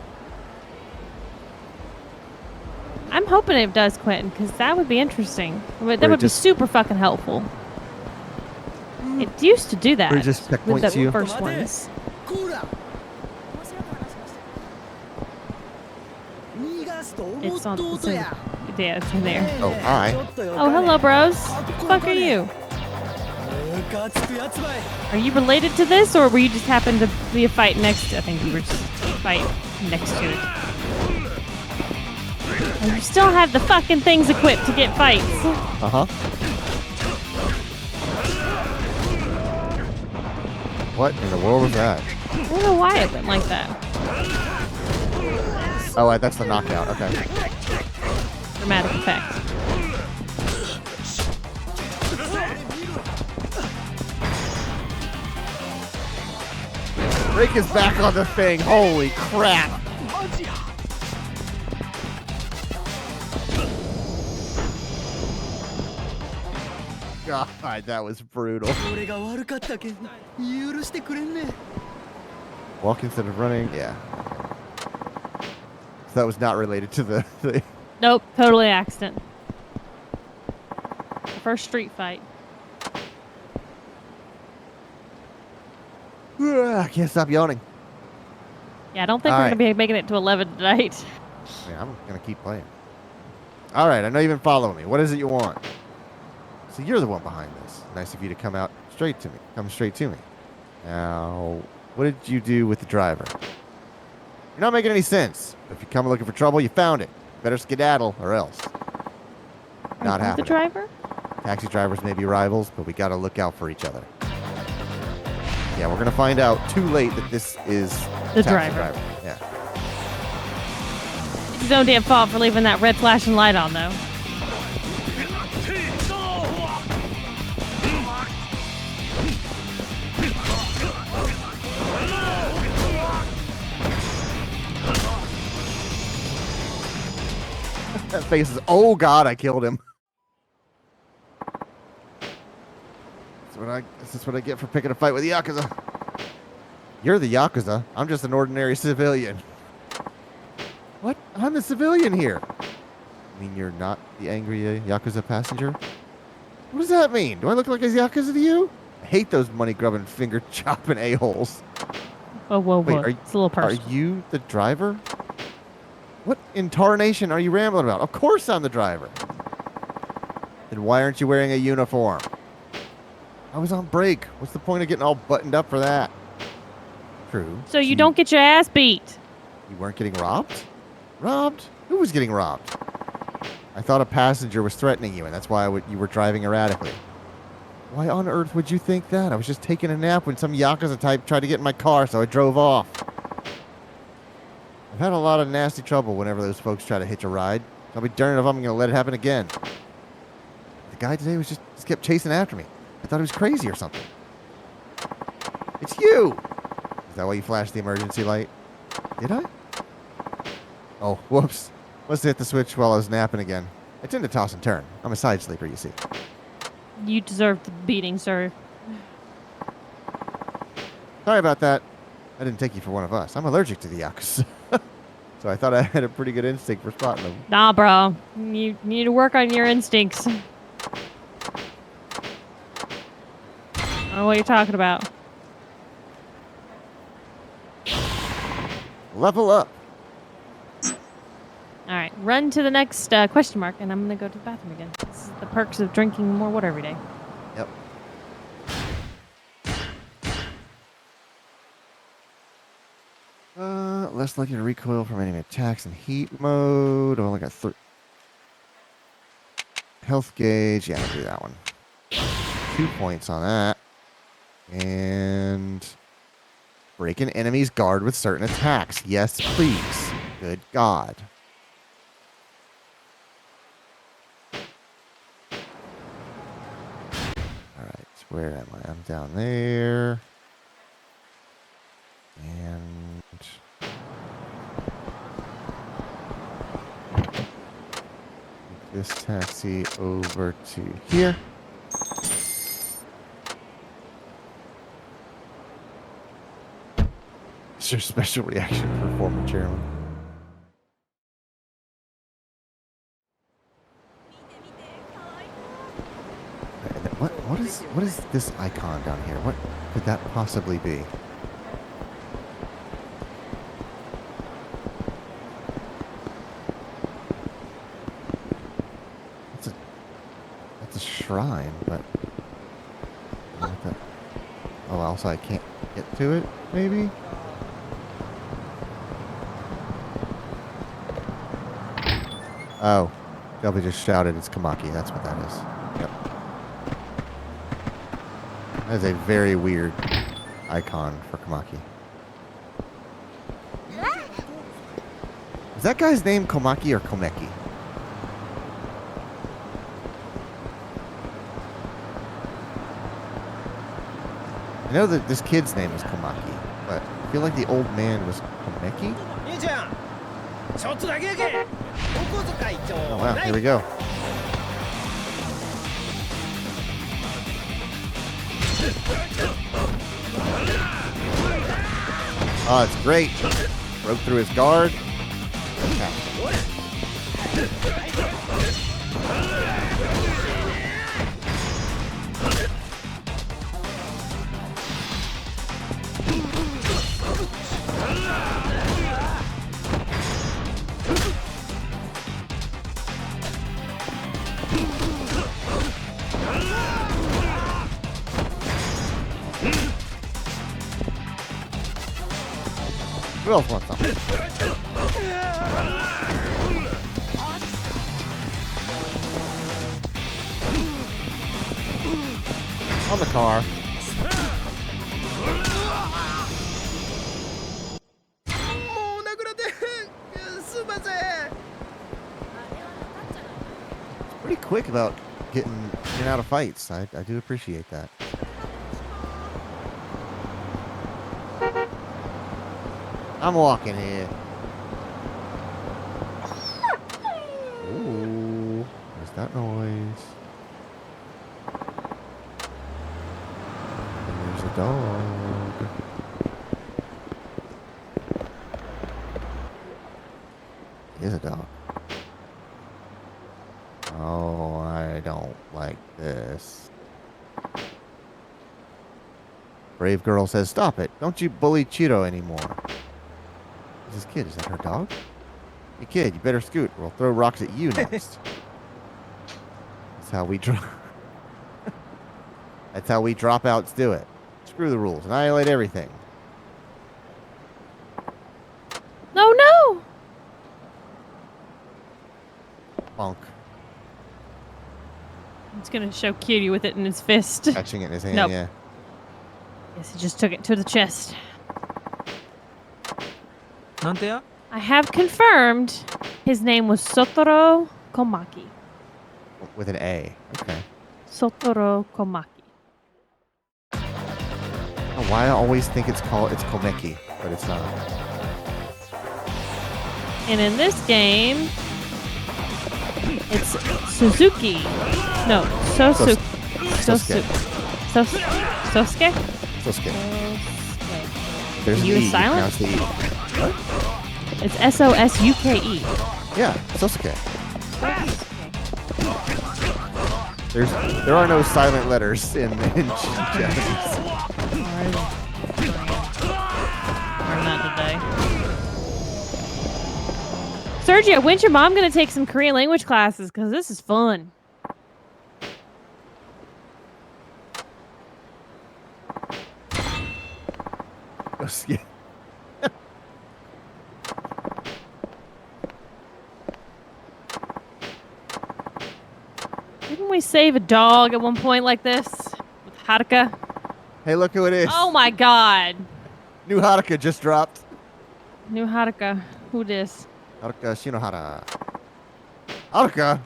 I'm hoping it does, Quentin, because that would be interesting. That would be super fucking helpful. It used to do that Or just with checkpoints the you. first ones. It's on. Yeah, it's in there. Oh, hi. Oh, hello, bros. What the fuck are you? Are you related to this, or were you just happened to be a fight next to? I think you were just fight next to it. And you still have the fucking things equipped to get fights. Uh-huh. What in the world was that? I don't know why it went like that. Oh, that's the knockout. Okay. Dramatic effect. Rick is back on the thing. Holy crap. God, that was brutal. Walk instead of running. Yeah. So that was not related to the Nope, totally accident. The first street fight. I can't stop yawning. Yeah, I don't think All we're right. gonna be making it to 11 tonight. Yeah, I'm gonna keep playing. All right, I know you've been following me. What is it you want? So you're the one behind this. Nice of you to come out straight to me. Come straight to me. Now, what did you do with the driver? You're not making any sense. If you come looking for trouble, you found it. Better skedaddle or else. Not The happening. driver? Taxi drivers may be rivals, but we gotta look out for each other. Yeah, we're gonna find out too late that this is The taxi driver. Yeah. It's his own damn fault for leaving that red flashing light on, though. That face is, oh God, I killed him. This is what I get for picking a fight with the Yakuza. You're the Yakuza. I'm just an ordinary civilian. What? I'm the civilian here. I mean, you're not the angry Yakuza passenger? What does that mean? Do I look like a Yakuza to you? I hate those money-grubbing, finger-chopping a-holes. Whoa, whoa, whoa. Wait, It's a little personal. Are you the driver? What in tarnation are you rambling about? Of course I'm the driver. Then why aren't you wearing a uniform? I was on break. What's the point of getting all buttoned up for that? True. So you don't get your ass beat. You weren't getting robbed? Robbed? Who was getting robbed? I thought a passenger was threatening you, and that's why you were driving erratically. Why on earth would you think that? I was just taking a nap when some Yakuza type tried to get in my car, so I drove off. I've had a lot of nasty trouble whenever those folks try to hitch a ride. I'll be darned if I'm going to let it happen again. The guy today just kept chasing after me. I thought he was crazy or something. It's you! Is that why you flashed the emergency light? Did I? Oh, whoops. Must have hit the switch while I was napping again. I tend to toss and turn. I'm a side sleeper, you see. You deserve the beating, sir. Sorry about that. I didn't take you for one of us. I'm allergic to the Yakuza. So I thought I had a pretty good instinct for spotting them. Nah, bro. You need to work on your instincts. I don't know what you're talking about. Level up. All right, run to the next question mark, and I'm going to go to the bathroom again. This is the perks of drinking more water every day. Yep. Less likely to recoil from enemy attacks in heat mode. Only got health gauge. Yeah, I'll do that one. 2 points on that. And break an enemy's guard with certain attacks. Yes, please. Good God. Alright, where am I? I'm down there. And this taxi over to here. It's your special reaction for former chairman. What is this icon down here? What could that possibly be? That's a shrine, but oh, also I can't get to it, maybe? Oh, Shelby just shouted it's Kamaki. That's what that is. Yep. That is a very weird icon for Komaki. Is that guy's name Komaki or Komeki? I know that this kid's name is Komaki, but I feel like the old man was Komeki? Oh wow, here we go. Oh, it's great. Broke through his guard. Okay. Who else wants something? On the car. It's pretty quick about getting in and out of fights. I do appreciate that. I'm walking here. Ooh, what's that noise? There's a dog. Here's a dog. Oh, I don't like this. Brave girl says, "Stop it. Don't you bully Cheeto anymore." Who's this kid? Is that her dog? Hey kid, you better scoot or we'll throw rocks at you next. That's how we drop. That's how we dropouts do it. Screw the rules. Annihilate everything. No, no! Bonk. It's gonna show Kiryu with it in his fist. Catching it in his hand, Nope. yeah. Yes, he just took it to the chest. I have confirmed his name was Sotoro Komaki. With an A. Okay. Sotoro Komaki. Oh, why I always think it's Komeki, but it's not. And in this game, it's Suzuki. No, Sosuke. Sosuke. Sosuke? Sosuke. There's an U E. is silent? Pronounce the E. What? It's Sosuke. Yeah, Sosuke. There are no silent letters in Japanese. Learn that today. Sergio, when's your mom gonna take some Korean language classes? Because this is fun. we save a dog at one point like this with Haruka? Hey, look who it is. Oh my god. New Haruka just dropped. New Haruka. Who this? Haruka Shinohara. Haruka?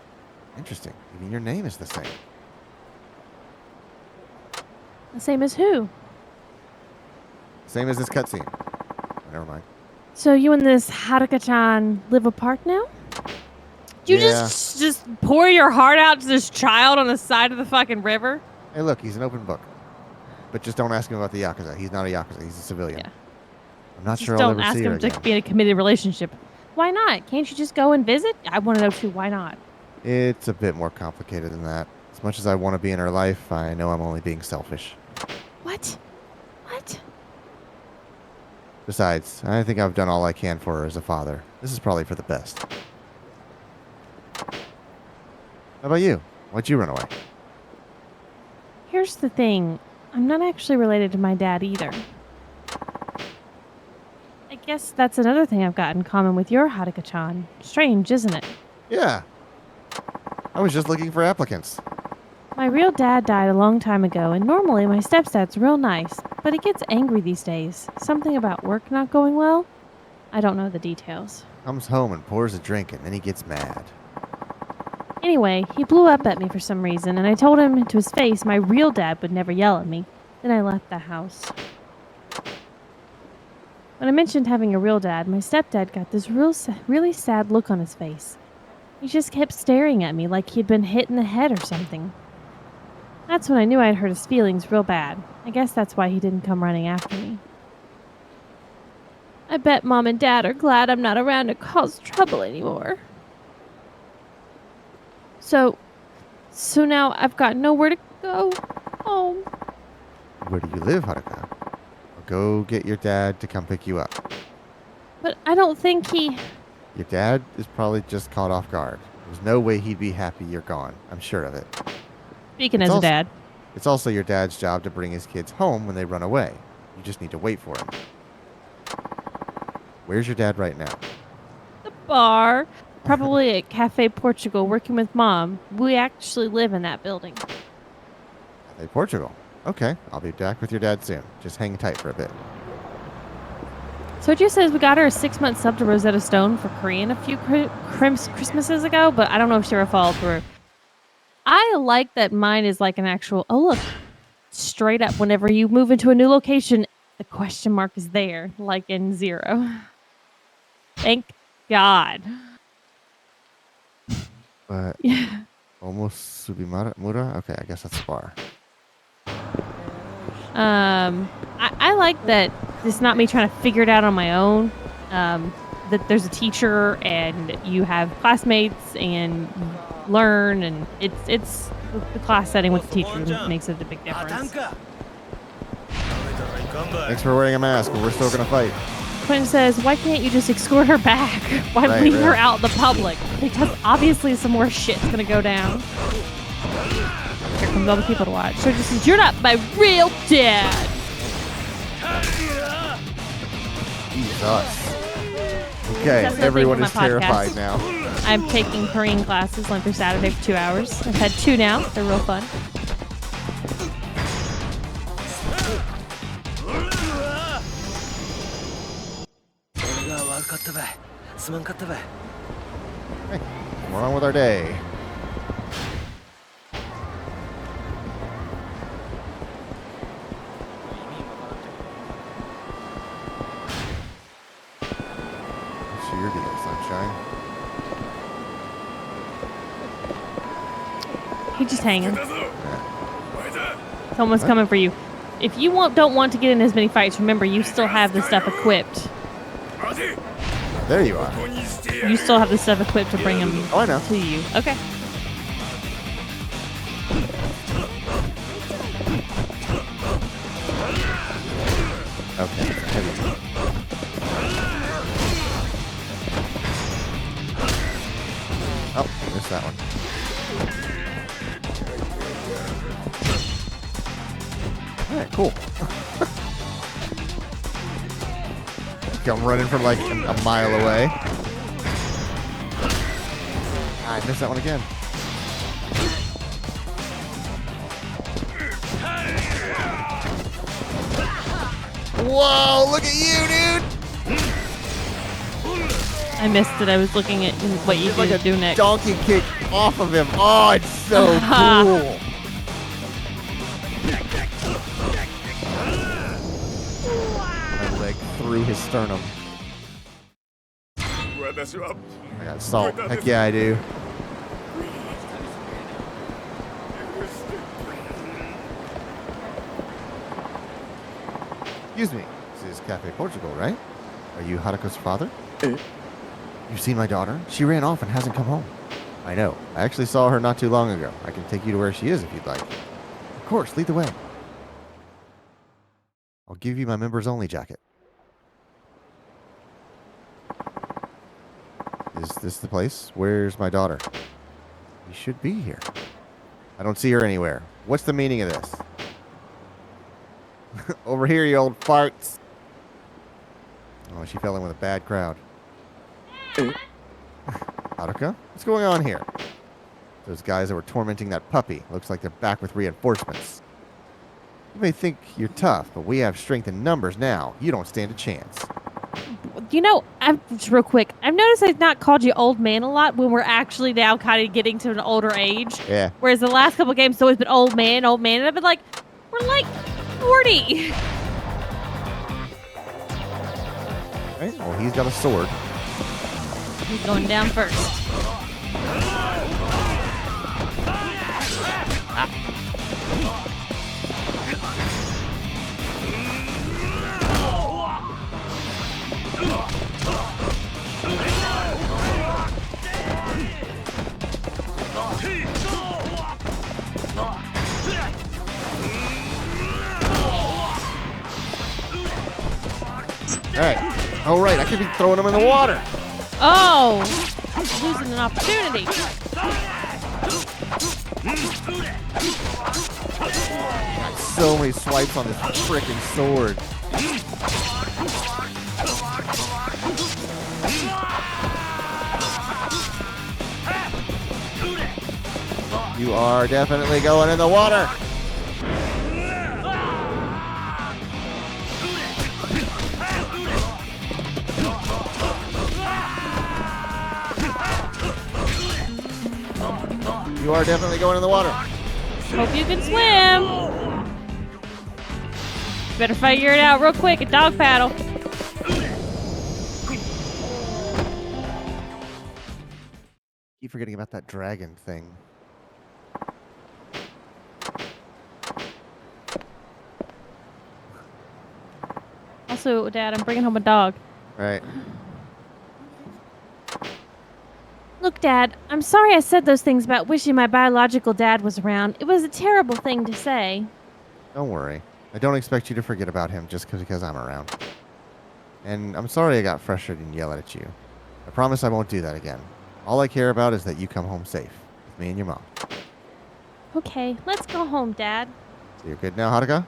Interesting. Even your name is the same. The same as who? Same as this cutscene. Never mind. So you and this Haruka-chan live apart now? You just pour your heart out to this child on the side of the fucking river? Hey, look, he's an open book. But just don't ask him about the Yakuza. He's not a Yakuza. He's a civilian. Yeah. I'm not Just sure don't I'll ever ask see her him to again. be in a committed relationship. Why not? Can't you just go and visit? I want to know too. Why not? It's a bit more complicated than that. As much as I want to be in her life, I know I'm only being selfish. What? What? Besides, I think I've done all I can for her as a father. This is probably for the best. How about you? Why'd you run away? Here's the thing. I'm not actually related to my dad either. I guess that's another thing I've got in common with your Haruka-chan. Strange, isn't it? Yeah. I was just looking for applicants. My real dad died a long time ago, and normally my stepdad's real nice, but he gets angry these days. Something about work not going well? I don't know the details. Comes home and pours a drink, and then he gets mad. Anyway, he blew up at me for some reason, and I told him to his face my real dad would never yell at me. Then I left the house. When I mentioned having a real dad, my stepdad got this really sad look on his face. He just kept staring at me like he'd been hit in the head or something. That's when I knew I'd hurt his feelings real bad. I guess that's why he didn't come running after me. I bet Mom and Dad are glad I'm not around to cause trouble anymore. So now I've got nowhere to go home. Where do you live, Haruka? I'll go get your dad to come pick you up. But I don't think he... Your dad is probably just caught off guard. There's no way he'd be happy you're gone. I'm sure of it. Speaking as a dad. It's also your dad's job to bring his kids home when they run away. You just need to wait for him. Where's your dad right now? The bar. Probably at Cafe Portugal working with Mom. We actually live in that building. Cafe Portugal. Okay, I'll be back with your dad soon. Just hang tight for a bit. Soju says we got her a 6-month sub to Rosetta Stone for Korean a few Christmases ago, but I don't know if she ever followed through. I like that mine is like an actual... Oh, look. Straight up, whenever you move into a new location, the question mark is there, like in Zero. Thank God. But Yeah. almost Subimura? Okay, I guess that's a bar. I like that it's not me trying to figure it out on my own. That there's a teacher and you have classmates and you learn, and it's the class setting with the teacher that makes it a big difference. Thanks for wearing a mask, but we're still gonna fight. Quinn says, why can't you just escort her back? Why leave her out in the public? Because obviously some more shit's gonna go down. Here comes all the people to watch. So just says, you're not my real dad. Jesus. Okay, That's everyone nothing is for my terrified podcast. now. I'm taking Korean classes like through Saturday for 2 hours. I've had 2 now. They're real fun. Hey, we're on with our day. What's your deal, sunshine? He's just hanging. Someone's coming for you. If you don't want to get in as many fights, remember you still have the stuff equipped. There you are. You still have the stuff equipped to bring him I know. to you. Okay. Okay, heavy. Oh, missed that one. Alright, cool. I'm running from like a mile away. I missed that one again. Whoa, look at you, dude! I missed it. I was looking at what you Like could a do next. donkey kick off of him. Oh, it's so cool. My leg through his sternum. I got salt. Heck yeah, I do. Excuse me. This is Cafe Portugal, right? Are you Haruko's father? You've seen my daughter? She ran off and hasn't come home. I know. I actually saw her not too long ago. I can take you to where she is if you'd like. Of course, lead the way. I'll give you my members only jacket. Is this the place? Where's my daughter? You should be here. I don't see her anywhere. What's the meaning of this? Over here, you old farts. Oh, she fell in with a bad crowd. Haruka? What's going on here? Those guys that were tormenting that puppy. Looks like they're back with reinforcements. You may think you're tough, but we have strength in numbers now. You don't stand a chance. You know, just real quick, I've noticed I've not called you old man a lot when we're actually now kind of getting to an older age. Yeah. Whereas the last couple games, it's always been old man. And I've been like, we're like 40. Right? Well, he's got a sword. He's going down first. All right, I could be throwing him in the water. Oh, losing an opportunity. Got so many swipes on this freaking sword. You are definitely going in the water. You are definitely going in the water. Hope you can swim. Better figure it out real quick. A dog paddle. Keep forgetting about that dragon thing. Also, Dad, I'm bringing home a dog. Right. Look, Dad, I'm sorry I said those things about wishing my biological dad was around. It was a terrible thing to say. Don't worry. I don't expect you to forget about him just because I'm around. And I'm sorry I got frustrated and yelled at you. I promise I won't do that again. All I care about is that you come home safe with me and your mom. Okay, let's go home, Dad. So you're good now, Haruka?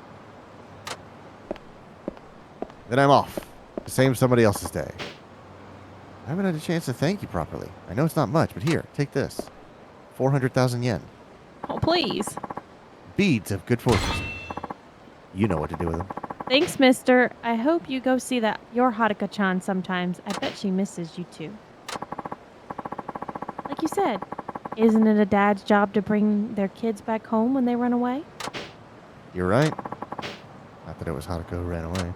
Then I'm off to save somebody else's day. I haven't had a chance to thank you properly. I know it's not much, but here, take this. 400,000 yen. Oh, please. Beads of good fortune. You know what to do with them. Thanks, mister. I hope you go see your Haruka-chan sometimes. I bet she misses you too. Like you said, isn't it a dad's job to bring their kids back home when they run away? You're right. Not that it was Haruka who ran away.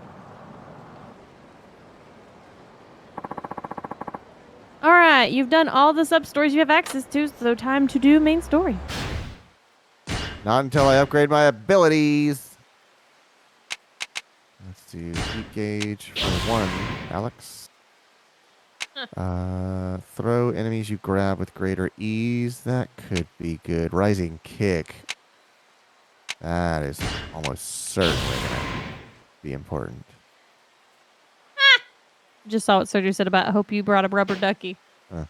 All right, you've done all the sub-stories you have access to, so time to do main story. Not until I upgrade my abilities. Let's do heat gauge for 1, Alex. Throw enemies you grab with greater ease. That could be good. Rising kick. That is almost certainly going to be important. Just saw what Sergio said about, I hope you brought a rubber ducky. All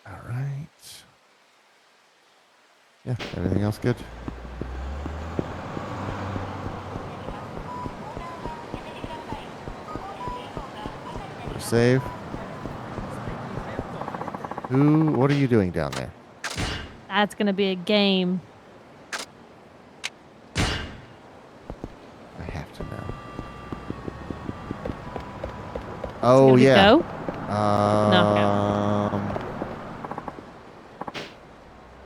right. Yeah, everything else good? Save. What are you doing down there? That's going to be a game. Oh, yeah. Go?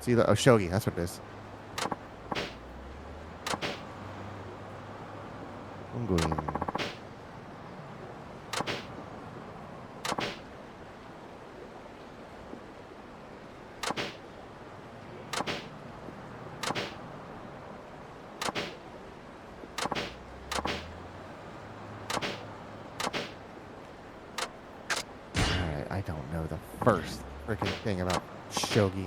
See the shogi. That's what it is. Ongoing. I don't know the first freaking thing about shogi.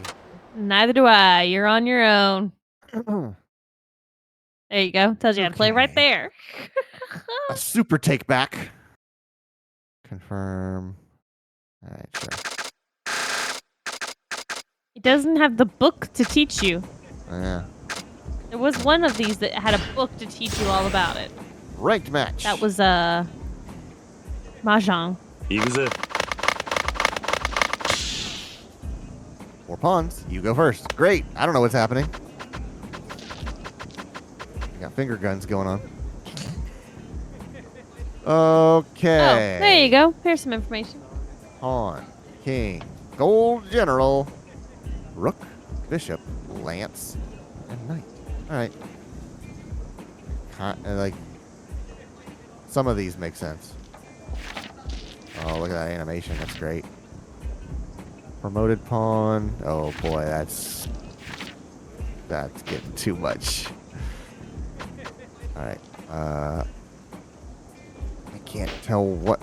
Neither do I. You're on your own. There you go. Tells you how to play right there. A super take back. Confirm. All right, sure. It doesn't have the book to teach you. Yeah. There was one of these that had a book to teach you all about it. Ranked match. That was Mahjong. Yakuza. 4 pawns. You go first. Great. I don't know what's happening. I got finger guns going on. Okay. Oh, there you go. Here's some information. Pawn, king, gold general, rook, bishop, lance, and knight. All right. Like, some of these make sense. Oh, look at that animation. That's great. Promoted pawn. Oh boy, that's getting too much. All right. I can't tell what.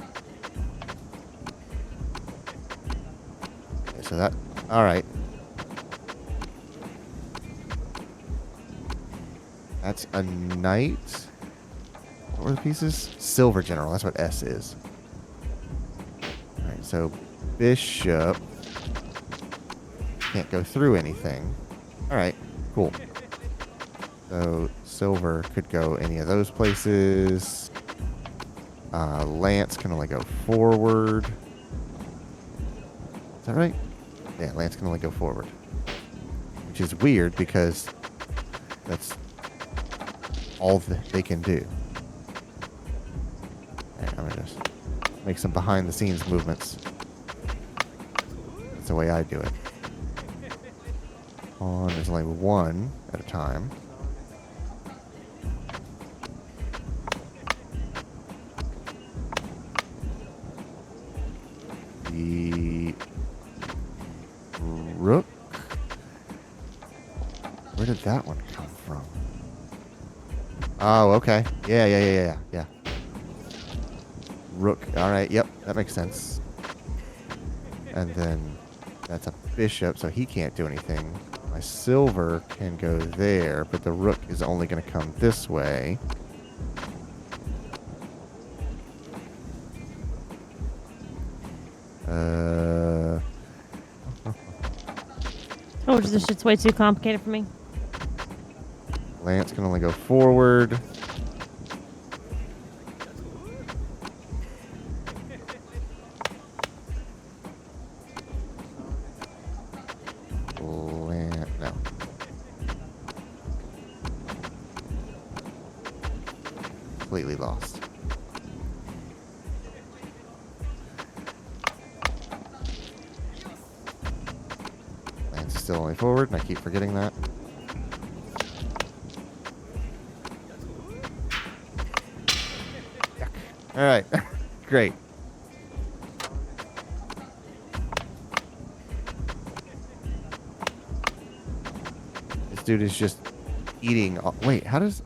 Okay, so that. All right. That's a knight. What were the pieces? Silver general. That's what S is. All right. So bishop. Can't go through anything. All right, cool. So silver could go any of those places. Lance can only go forward. Is that right? Yeah, lance can only go forward. Which is weird because that's all that they can do. All right, I'm gonna just make some behind the scenes movements. That's the way I do it. There's only one at a time. The rook. Where did that one come from? Oh, okay. Yeah. Rook. All right. Yep, that makes sense. And then that's a bishop, so he can't do anything. My silver can go there, but the rook is only going to come this way. Oh, this shit's way too complicated for me. Lance can only go forward. No. Completely lost. Lance is still only forward, and I keep forgetting that. Yuck. All right. Great. Dude is just eating. Wait, how does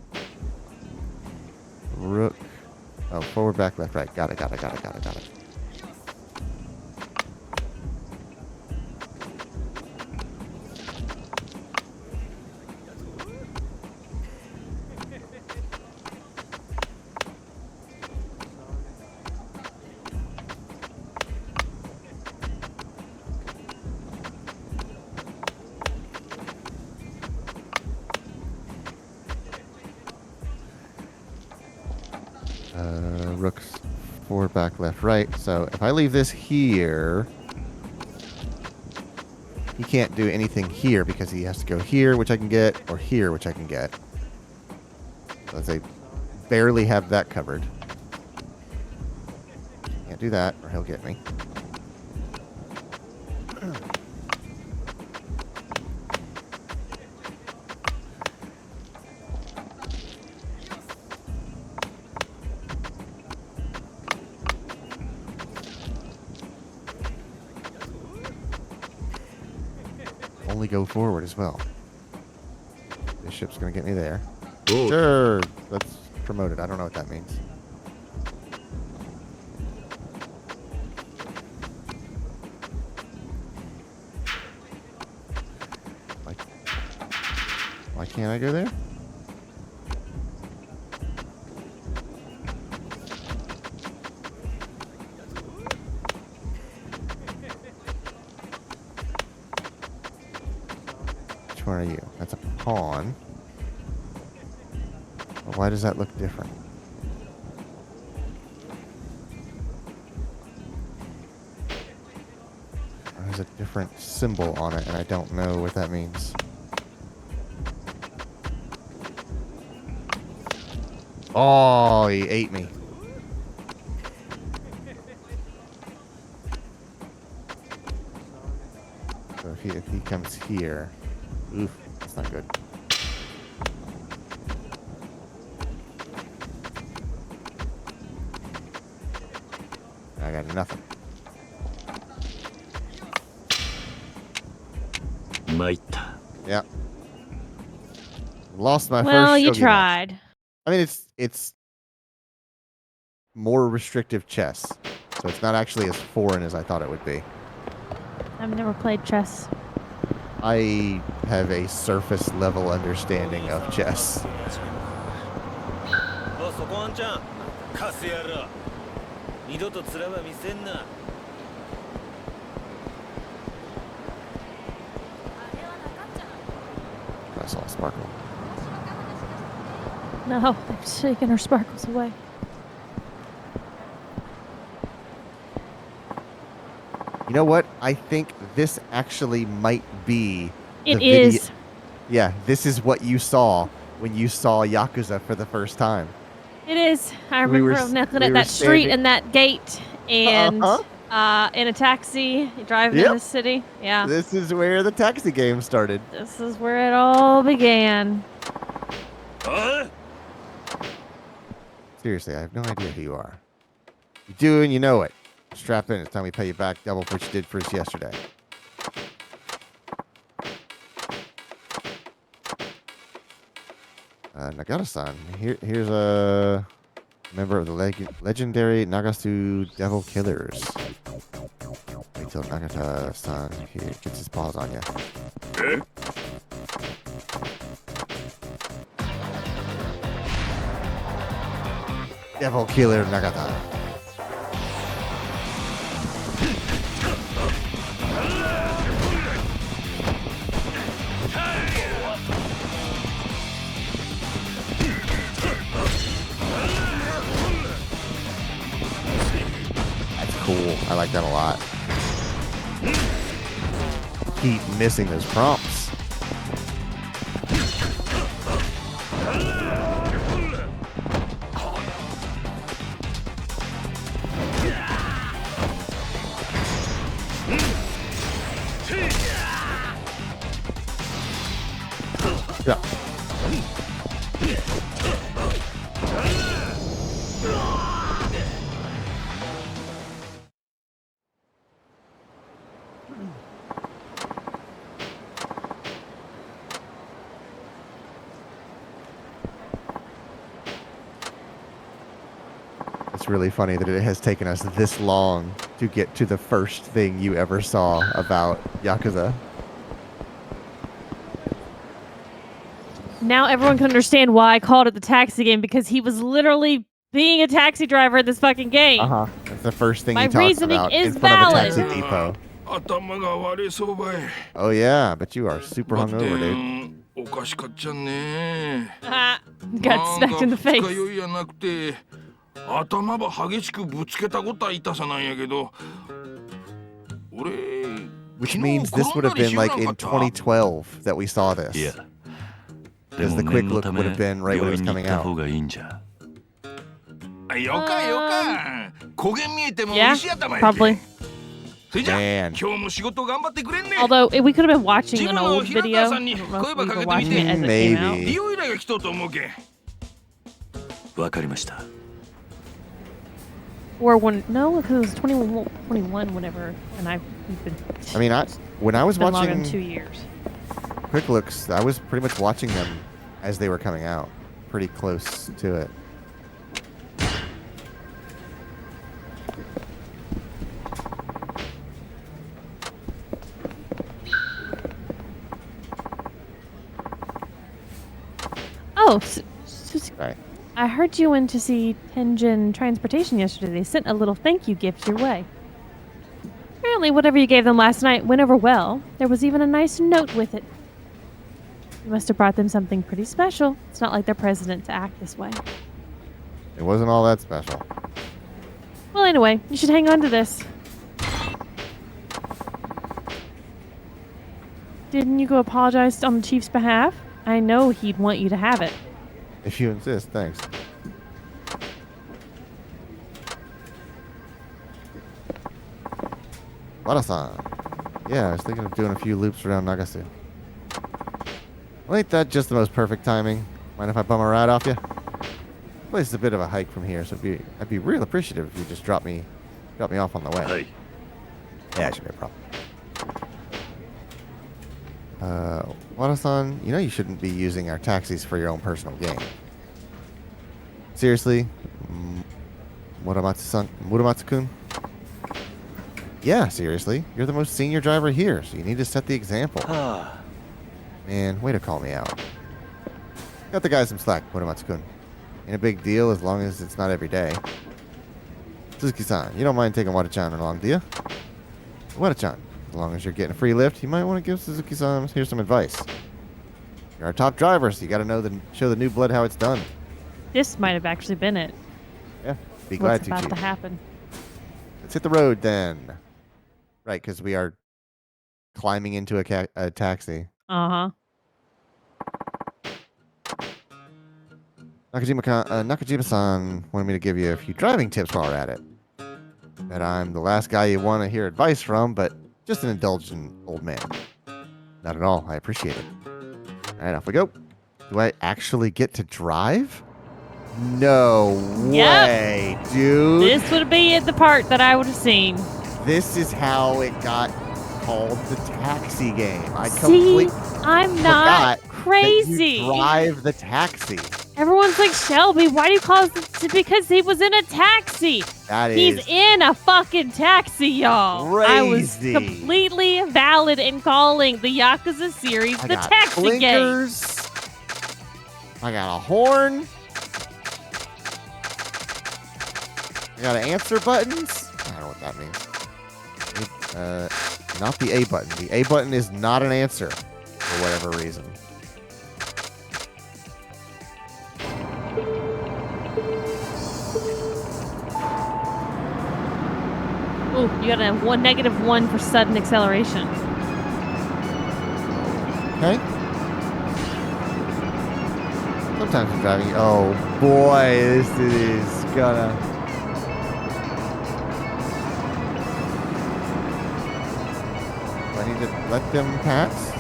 rook? Oh, forward, back, left, right. Got it. Rook's forward, back, left, right. So if I leave this here, he can't do anything here because he has to go here, which I can get, or here, which I can get. So they barely have that covered. Can't Can't do that, or he'll get me. Only go forward as well. This ship's gonna get me there. Oh. Sure, that's promoted. I don't know what that means. Why can't I go there? Which one are you? That's a pawn. Well, why does that look different? There's a different symbol on it, and I don't know what that means. Oh, he ate me. So if he comes here, oof, that's not good. I got nothing. Yeah. Lost my first. Well, you shogi match. tried. I mean, it's more restrictive chess, so it's not actually as foreign as I thought it would be. I've never played chess. I have a surface level understanding of chess. そこあんちゃんカスやろ二度と面は見せんな I saw a sparkle. No, they've taken her sparkles away. You know what? I think this actually might be. It is. Yeah, this is what you saw when you saw Yakuza for the first time. It is. I remember looking at that street and that gate and in a taxi driving in the city. Yeah. This is where the taxi game started. This is where it all began. Seriously, I have no idea who you are. You do and you know it. Strap in. It's time we pay you back double for what you did for us yesterday. Nagata-san. Here's a member of the legendary Nagasu Devil Killers. Wait till Nagata-san gets his paws on you. Devil Killer Nagata. Cool. I like that a lot. Keep missing those prompts. Yeah. It's really funny that it has taken us this long to get to the first thing you ever saw about Yakuza. Now everyone can understand why I called it the taxi game, because he was literally being a taxi driver in this fucking game. That's the first thing My he talks reasoning about is in front of a valid. taxi depot. 頭が悪いそうばい Oh yeah, but you are super hungover, dude. おかしかっちゃんね Got smacked in the face. 二日酔いやなくて頭ば激しくぶつけたことは痛さなんやけど俺 Which means this would have been like in 2012 that we saw this. Yeah. Because the quick look would have been right when it was coming out. いよかよか。焦げ見えても Yeah, 石頭や probably. け。それじゃ Man. 今日も仕事頑張ってくれんね。 Although we could have been watching 自 an 分の old 平 video. 川 I さんに don't know 声 if ば we か were けてみ watching て。 it as it came Maybe. out. 利用依頼が来とうと思うけん。わかりました。 Or when no, because it was 21, whatever, and we've been. I mean, when I was been longer than watching 2 years. Quick Looks, I was pretty much watching them as they were coming out, pretty close to it. Oh, Right. I heard you went to see Tenjin Transportation yesterday. They sent a little thank you gift your way. Apparently, whatever you gave them last night went over well. There was even a nice note with it. You must have brought them something pretty special. It's not like their president to act this way. It wasn't all that special. Well, anyway, you should hang on to this. Didn't you go apologize on the chief's behalf? I know he'd want you to have it. If you insist, thanks. Wada-san. Yeah, I was thinking of doing a few loops around Nagasu. Well, ain't that just the most perfect timing? Mind if I bum a ride off you? The place is a bit of a hike from here, so I'd be real appreciative if you just drop me off on the way. Hey. Yeah, it should be a problem. Wada-san, you know you shouldn't be using our taxis for your own personal gain. Seriously? Muramatsu-kun? Yeah, seriously. You're the most senior driver here, so you need to set the example. Man, way to call me out. Got the guy some slack, Muramatsu-kun. Ain't a big deal as long as it's not every day. Suzuki-san, you don't mind taking Wada-chan along, do you? Wada-chan, as long as you're getting a free lift, you might want to give Suzuki-san here some advice. You're our top driver, so you got to show the new blood how it's done. This might have actually been it. Yeah, be glad What's to, about Chief. to happen? Let's hit the road then. Right, because we are climbing into a taxi. Uh-huh. Nakajima-san wanted me to give you a few driving tips while we're at it. Bet I'm the last guy you want to hear advice from, but just an indulgent old man. Not at all. I appreciate it. All right, off we go. Do I actually get to drive? No way, dude. This would be the part that I would have seen. This is how it got called the taxi game. I See, completely I'm not forgot crazy. that you drive the taxi. Everyone's like, Shelby, why do you call it? Because he was in a taxi. He's in a fucking taxi, y'all. Crazy. I was completely valid in calling the Yakuza series the taxi blinkers. game. I got a horn. I got answer buttons. I don't know what that means. Not the A button. The A button is not an answer for whatever reason. Ooh, you got a -1 for sudden acceleration. Okay. Sometimes I'm driving. Oh boy, this is gonna. Do I need to let them pass?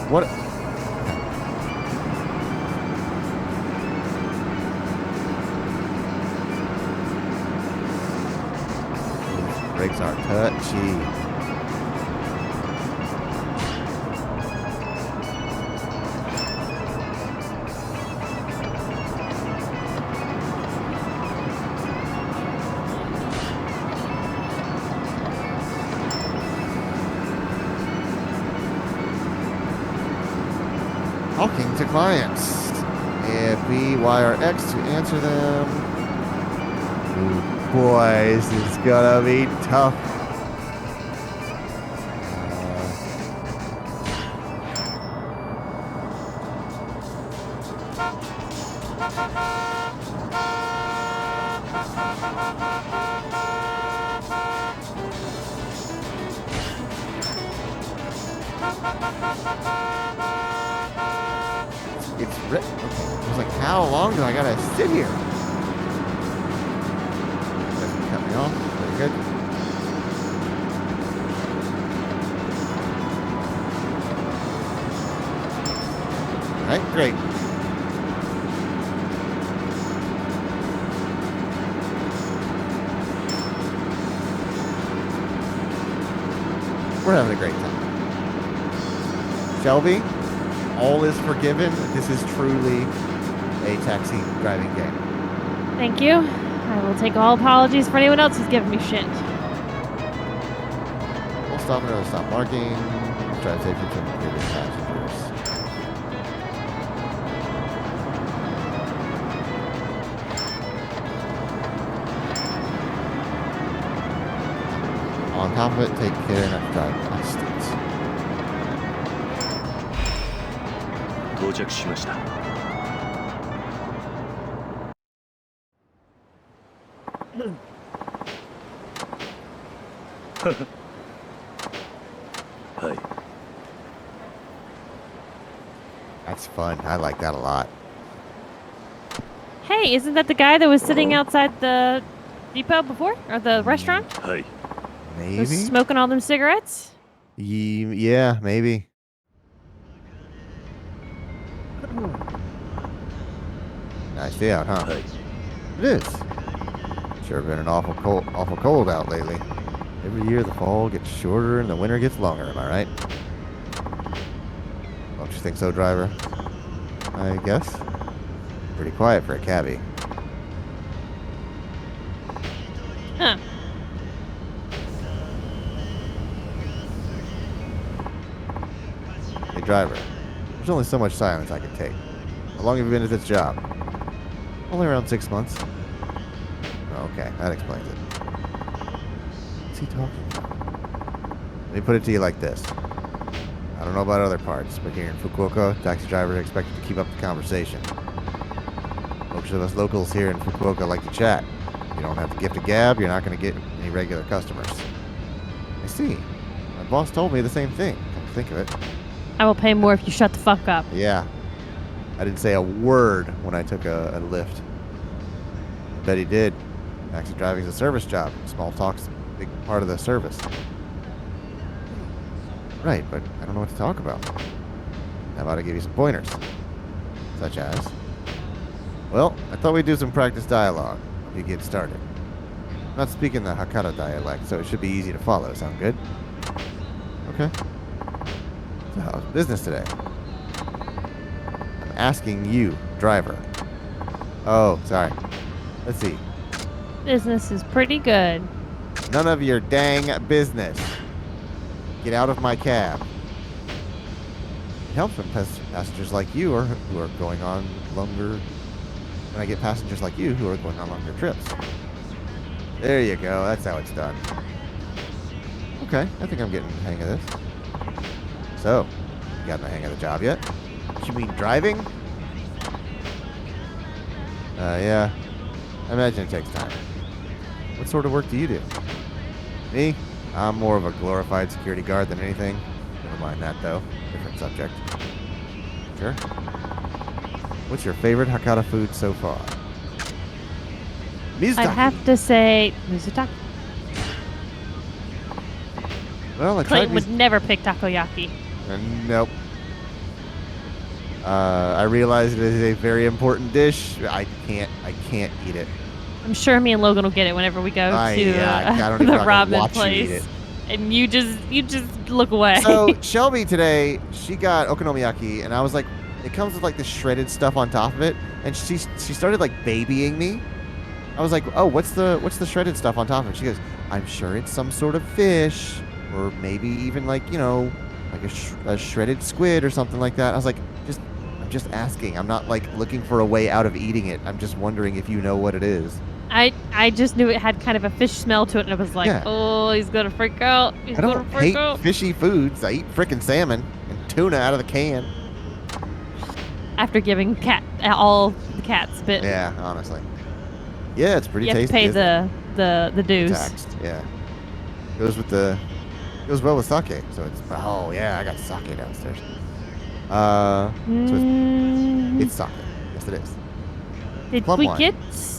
What? These brakes are touchy. Talking to clients. B, Y, or X to answer them. Ooh, boy, this is gonna be tough. It's Okay. I was like, how long do I gotta sit here? Doesn't cut me off. Very good. All right, great. We're having a great time. Shelby, all is forgiven. This is truly a taxi driving game. Thank you. I will take all apologies for anyone else who's giving me shit. We'll stop at another stop marking. Drive safely to previous passengers. On top of it, take care not to drive past streets. 到着しました。はい。 That's fun. I like that a lot. Hey, isn't that the guy that was sitting outside the depot before? Or the restaurant? はい。 Maybe? Was smoking all them cigarettes? Yeah, maybe. Nice day out, huh? はい。 It is. Sure been an awful cold out lately. Every year the fall gets shorter and the winter gets longer, am I right? Don't you think so, driver? I guess. Pretty quiet for a cabbie. Huh. Hey, driver. There's only so much silence I can take. How long have you been at this job? Only around 6 months. Okay, that explains it. What's he talking about? Let me put it to you like this. I don't know about other parts, but here in Fukuoka, taxi drivers are expected to keep up the conversation. Most of us locals here in Fukuoka like to chat. If you don't have the gift of gab, you're not going to get any regular customers. I see. My boss told me the same thing. Come to think of it. I will pay more if you shut the fuck up. Yeah. I didn't say a word when I took a lift. I bet he did. Taxi driving is a service job. Small talk's a big part of the service. Right, but I don't know what to talk about. How about I give you some pointers? Such as? Well, I thought we'd do some practice dialogue if you get started. I'm not speaking the Hakata dialect, so it should be easy to follow. Sound good? Okay. So how's business today? I'm asking you, driver. Oh, sorry. Let's see. Business is pretty good. None of your dang business. Get out of my cab. It helps when passengers like you who are going on longer. When I get passengers like you who are going on longer trips. There you go. That's how it's done. Okay, I think I'm getting the hang of this. So, you got the hang of the job yet? You mean driving? Yeah. I imagine it takes time. What sort of work do you do? Me? I'm more of a glorified security guard than anything. Never mind that, though. Different subject. Sure. What's your favorite Hakata food so far? Mizutaki. I'd have to say Mizutaki. Well, I Clayton tried would never pick takoyaki. Nope. I realize it is a very important dish. I can't eat it. I'm sure me and Logan will get it whenever we go to I don't even the know ramen watch you eat place. it. And you just look away. So Shelby today, she got okonomiyaki, and I was like, it comes with like the shredded stuff on top of it, and she started like babying me. I was like, oh, what's the shredded stuff on top of it? She goes, I'm sure it's some sort of fish, or maybe even like like a shredded squid or something like that. I was like, I'm just asking. I'm not like looking for a way out of eating it. I'm just wondering if you know what it is. I just knew it had kind of a fish smell to it, and I was like, oh, he's gonna freak out. I don't hate fishy foods. I eat frickin' salmon and tuna out of the can. After giving all the cat spit. Yeah, honestly. Yeah, it's pretty tasty. You have to pay the dues. Taxed, yeah. Goes well with sake, so it's I got sake downstairs. So it's It's sake. Yes, it is. Did Plum we wine. get?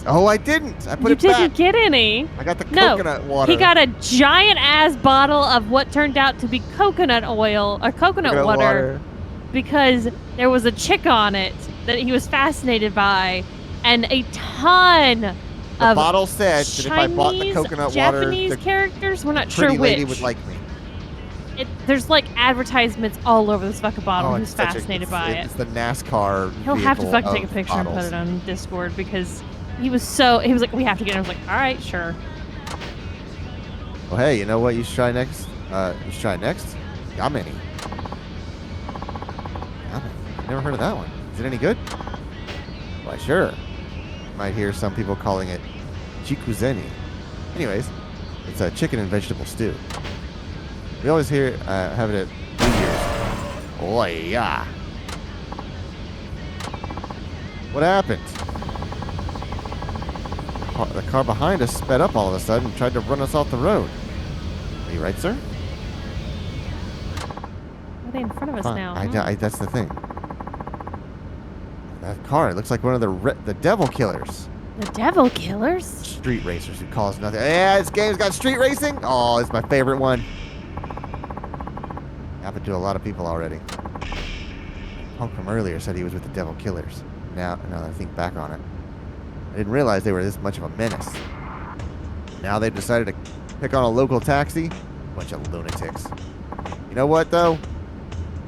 Oh, I didn't. I put You it back. didn't get any. I got the No, coconut water. he got a giant ass bottle of what turned out to be coconut oil or coconut water because there was a chick on it that he was fascinated by, and a ton The of bottle said that if I bought the Chinese, coconut Japanese water, the characters. We're not sure pretty lady which. would like me. There's like advertisements all over this fucking bottle. He's it's such fascinated by it. It's the NASCAR. He'll have to vehicle fucking take a of picture and bottles. put it on Discord because he was like, we have to get it. I was like, all right, sure. Well, hey, you know what you should try next? Yameni. Never heard of that one. Is it any good? Why, sure. Might hear some people calling it chikuzeni. Anyways, it's a chicken and vegetable stew. We always have it at New Year's. Oh, yeah. What happened? The car behind us sped up all of a sudden and tried to run us off the road. Are you right, sir? Are they in front of us now? That's the thing. That car, it looks like one of the devil killers. The devil killers? Street racers who cause nothing. Yeah, this game's got street racing. Oh, it's my favorite one. Happened to a lot of people already. Punk from earlier said he was with the devil killers. Now that I think back on it, I didn't realize they were this much of a menace. Now they've decided to pick on a local taxi. Bunch of lunatics. You know what, though? A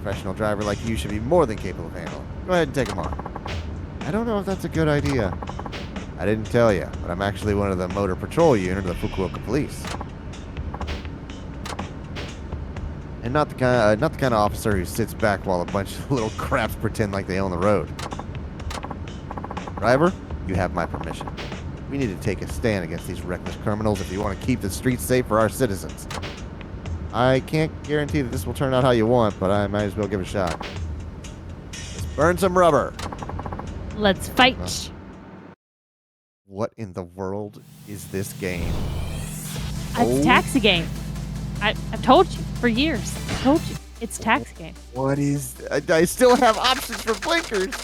professional driver like you should be more than capable of handling. Go ahead and take them on. I don't know if that's a good idea. I didn't tell you, but I'm actually one of the motor patrol unit of the Fukuoka police. And not the kind of officer who sits back while a bunch of little craps pretend like they own the road. Driver, you have my permission. We need to take a stand against these reckless criminals if you want to keep the streets safe for our citizens. I can't guarantee that this will turn out how you want, but I might as well give it a shot. Let's burn some rubber. Let's fight. What in the world is this game? It's a taxi game. I've told you for years. I told you. It's a taxi game. What is... I still have options for blinkers.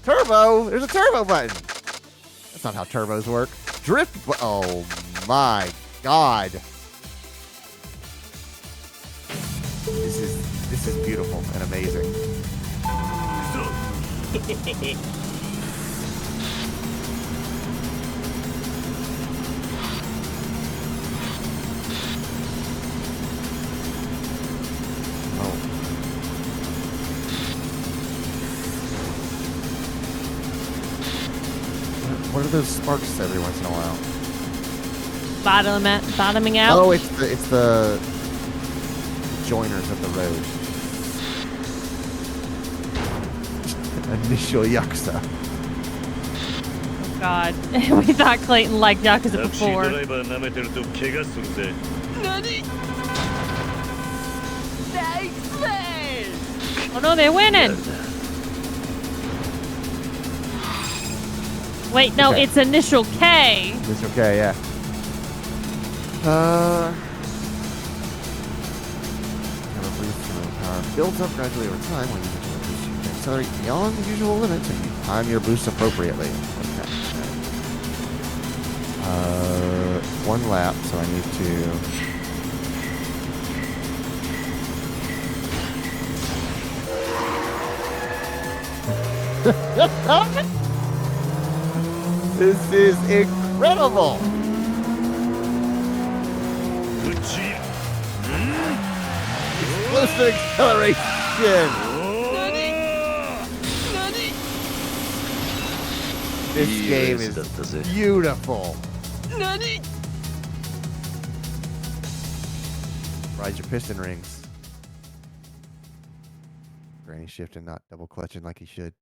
Turbo. There's a turbo button. That's not how turbos work. Drift... Oh, my God. This is beautiful and amazing. What are those sparks every once in a while? Bottoming out. Oh, it's the joiners of the road. Initial Yakuza. Oh God, we thought Clayton liked Yakuza before. Oh no, they're winning. Wait, no, Okay. it's initial K. It's okay, yeah. Power builds up gradually over time when you can accelerate beyond the usual limits and you time your boosts appropriately. Okay. One lap, so I need to. This is incredible! Explosive acceleration! This game is beautiful. Ride your piston rings. Granny shifting, not double clutching like he should.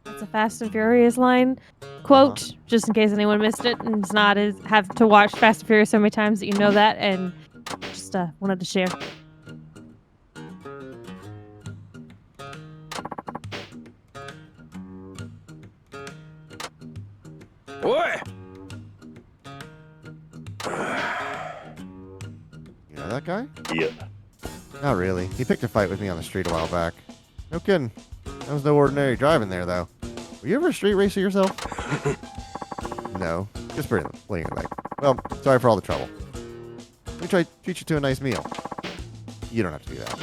It's a Fast and Furious line quote, just in case anyone missed it and it's not have to watch Fast and Furious so many times that you know that, and just wanted to share. Oi! You know that guy? いや Not really. He picked a fight with me on the street a while back. No kidding. That was no ordinary driving there, though. Were you ever a street racer yourself? No. Just pretty late. Well, sorry for all the trouble. Let me try to treat you to a nice meal. You don't have to do that.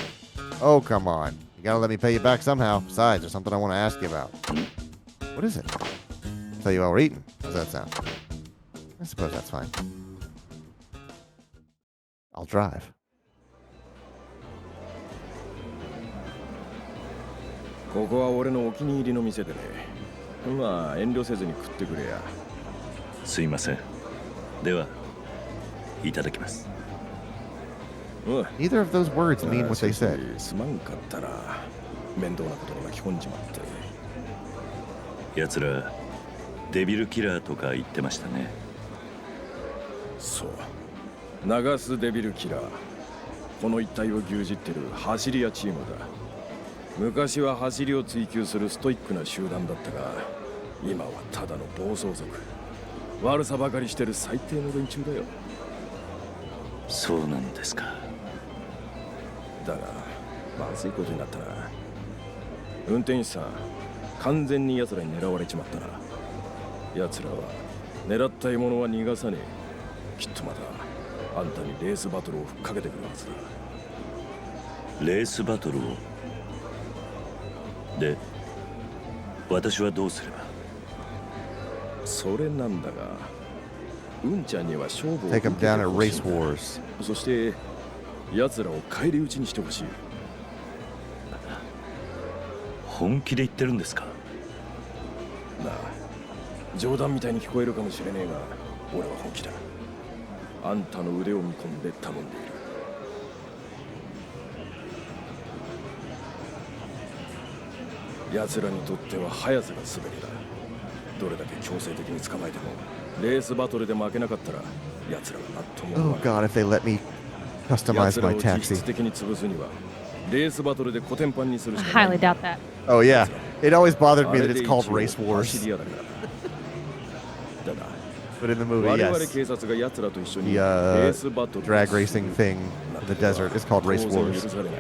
Oh, come on. You gotta let me pay you back somehow. Besides, there's something I want to ask you about. What is it? I'll tell you while we're eating. How's that sound? I suppose that's fine. I'll drive. This is my favorite place. Ma, 遠慮せずに食ってくれや。すいません。では、いただきます。Neither of those words mean what they said. すまんかったな。面倒なことに巻き込んじまって。奴ら、デビルキラーとか言ってましたね。そう。流すデビルキラー。この一帯を牛耳ってる走り屋チームだ。昔は走りを追求するストイックな集団だったが、今はただの暴走族。悪さばかりしてる最低の連中だよ。そうなんですか。だが、まずいことになったな。運転手さん、完全に奴らに狙われちまったな。奴らは狙った獲物は逃がさねえ。きっとまたあんたにレースバトルをふっかけてくるはずだ。レースバトルを？で、私はどうすれば？それなんだが、うんちゃんには勝負をTake him down at Race Wars. そして奴らを返り討ちにしてほしい。本気で言ってるんですか？なあ、冗談みたいに聞こえるかもしれねえが、俺は本気だ。あんたの腕を見込んで頼んでいる。奴らにとっては速さが全てだ。どれだけ強制的に捕まえてもレースバトルで負けなかったら奴らは何とも思わない。 Oh God, if they let me customize my taxi. 実質的に潰すにはレースバトルでコテンパンにするし I かない。 highly doubt that. Oh yeah, it always bothered me that it's called Race Wars. 走り屋だから。だが But in the movie, 我々 yes, 警察が奴らと一緒に the レースバトル drag racing thing in the desert is called Race 当然 Wars. 許されない。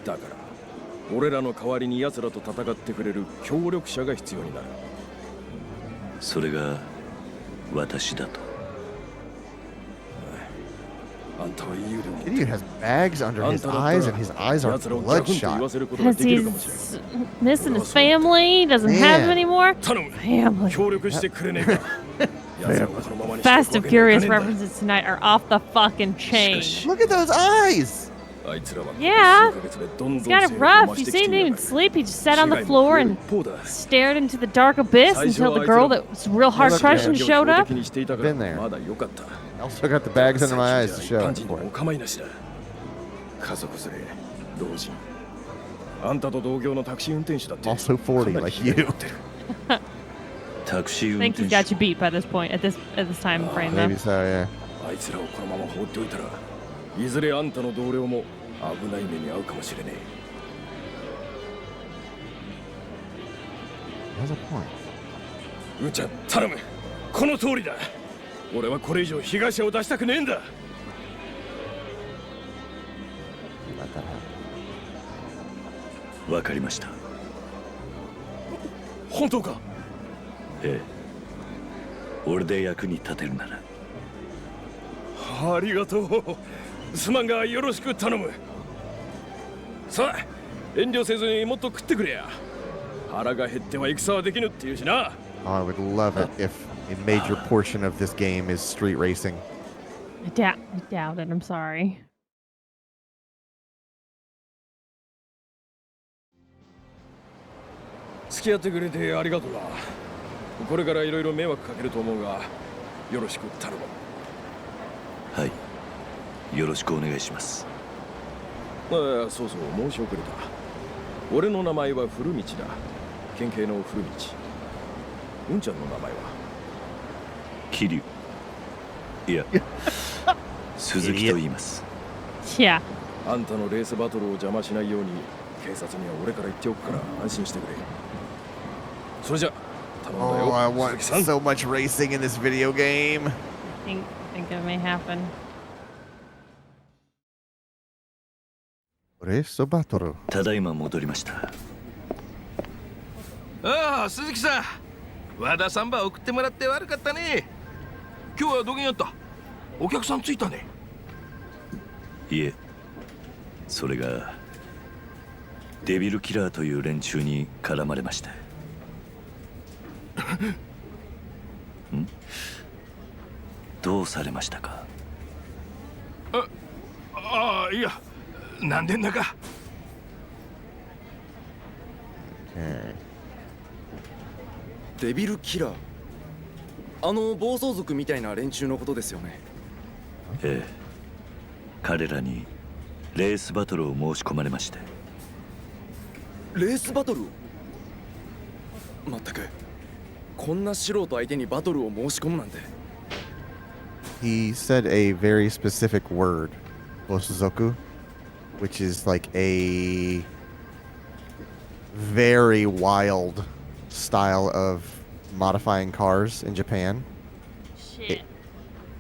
だから俺らの代わりに奴らと戦ってくれる協力者が必要になる。それが私だと。あんたは言うでも Kiryu has bags under his eyes, and his eyes are bloodshot. Because he's missing his family, doesn't have him anymore. Family. 協力してくれねえか。 Fast and Furious references tonight are off the fucking chain. Look at those eyes! Yeah, he's got it rough. You see, he didn't even sleep. He just sat on the floor and stared into the dark abyss until the girl that was real hard crushing showed up. Been there. I also got the bags under my eyes to show it for it. 家族連れ、老人。あんたと同業のタクシー運転手だって。 Also 40 like you. タクシー I 運 think 転 he's 手。 got you beat by this point, at this time frame, though. Maybe so, yeah. あいつらをこのまま放っておいたら、いずれあんたの同僚も危ない目に遭うかもしれねえ。Has a point. うんちゃん、頼む。この通りだ。俺はこれ以上被害者を出したくねえんだ。わかりました。本当か？ええ。俺で役に立てるなら。ありがとう。すまんがよろしく頼む。さあ、遠慮せずにもっと食ってくれや。腹が減っては戦はできぬっていうしな。 Oh, I would love it if a major portion of this game is street racing. I doubt it. I'm sorry. 付き合ってくれてありがとうな。これからいろいろ迷惑かけると思うが、よろしく頼む。はい。よろしくお願いします。そうそう、申し遅れた。俺の名前は古道だ。県警の古道。うんちゃんの名前は？桐生。いや、鈴木と言います。Yeah. あんたのレースバトルを邪魔しないように警察には俺から言っておくから安心してくれ。それじゃ頼んだよ。 Oh, I want so much racing in this video game. I think it may happen. レースバトル。ただいま戻りました。ああ、鈴木さん。和田サンバ送ってもらって悪かったね。今日はどこにあった？お客さん着いたね。いえ、それがデビルキラーという連中に絡まれましたん？どうされましたか？ああ、いや、なんでんだか。デビルキラー、あの暴走族みたいな連中のことですよね。ええ、彼らにレースバトルを申し込まれまして。レースバトルを？まったく、こんな素人相手にバトルを申し込むなんて。He said a very specific word, bosuzoku, which is like a very wild style of modifying cars in Japan. Shit.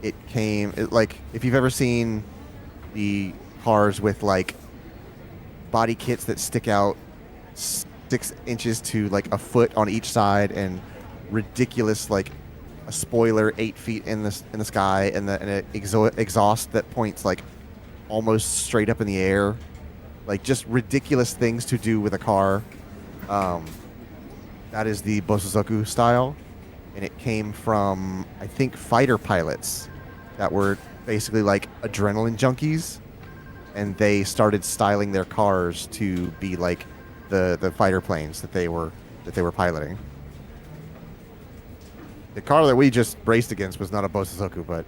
It came like if you've ever seen the cars with like body kits that stick out 6 inches to like a foot on each side and ridiculous like a spoiler 8 feet in the sky and an exhaust that points like almost straight up in the air, like just ridiculous things to do with a car. That is the bosuzoku style, and it came from I think fighter pilots that were basically like adrenaline junkies, and they started styling their cars to be like the fighter planes that they were piloting. The car that we just raced against was not a bosuzoku, but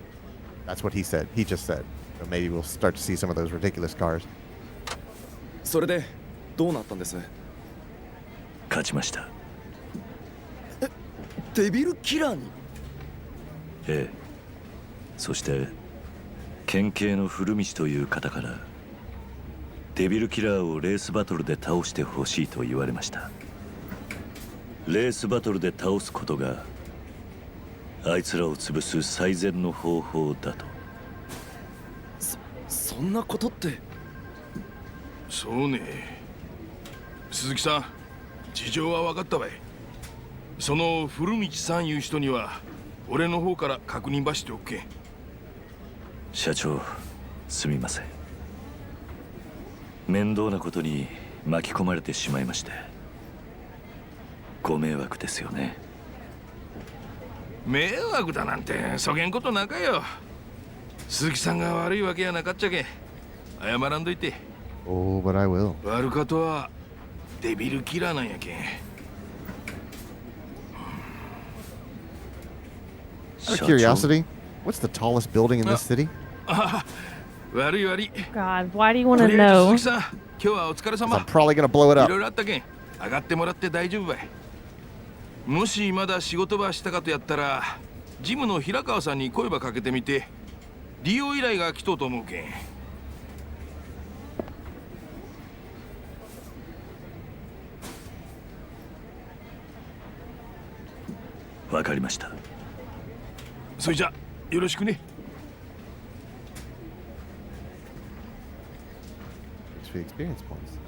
that's what he said. He just said. So maybe we'll start to see some of those ridiculous cars. それでどうなったんです？勝ちました。デビルキラーに？ええ。そして県警の古道という方からデビルキラーをレースバトルで倒してほしいと言われました。レースバトルで倒すことがあいつらを潰す最善の方法だと。そんなことって。そうね。鈴木さん、事情は分かったわい。その古道さんいう人には俺の方から確認ばしておけ。社長、すみません。面倒なことに巻き込まれてしまいましてご迷惑ですよね。迷惑だなんてそげんことなかよ。鈴木さんが悪いわけやなかっちゃけ。謝らんといて。Oh, but I will. 悪かとはデビルキラーなんやけん。Out of curiosity, what's the tallest building in this city? 悪い悪い。 God, why do you want to know? 鈴木さん、今日はお疲れ様。 I'm probably gonna blow it up. いろいろあったけん、上がってもらって大丈夫ばい。もしまだ仕事ばしたかとやったら、ジムの平川さんに声ばかけてみて、利用依頼が来とうと思うけん。わかりました。それじゃよろしくね。Experience points.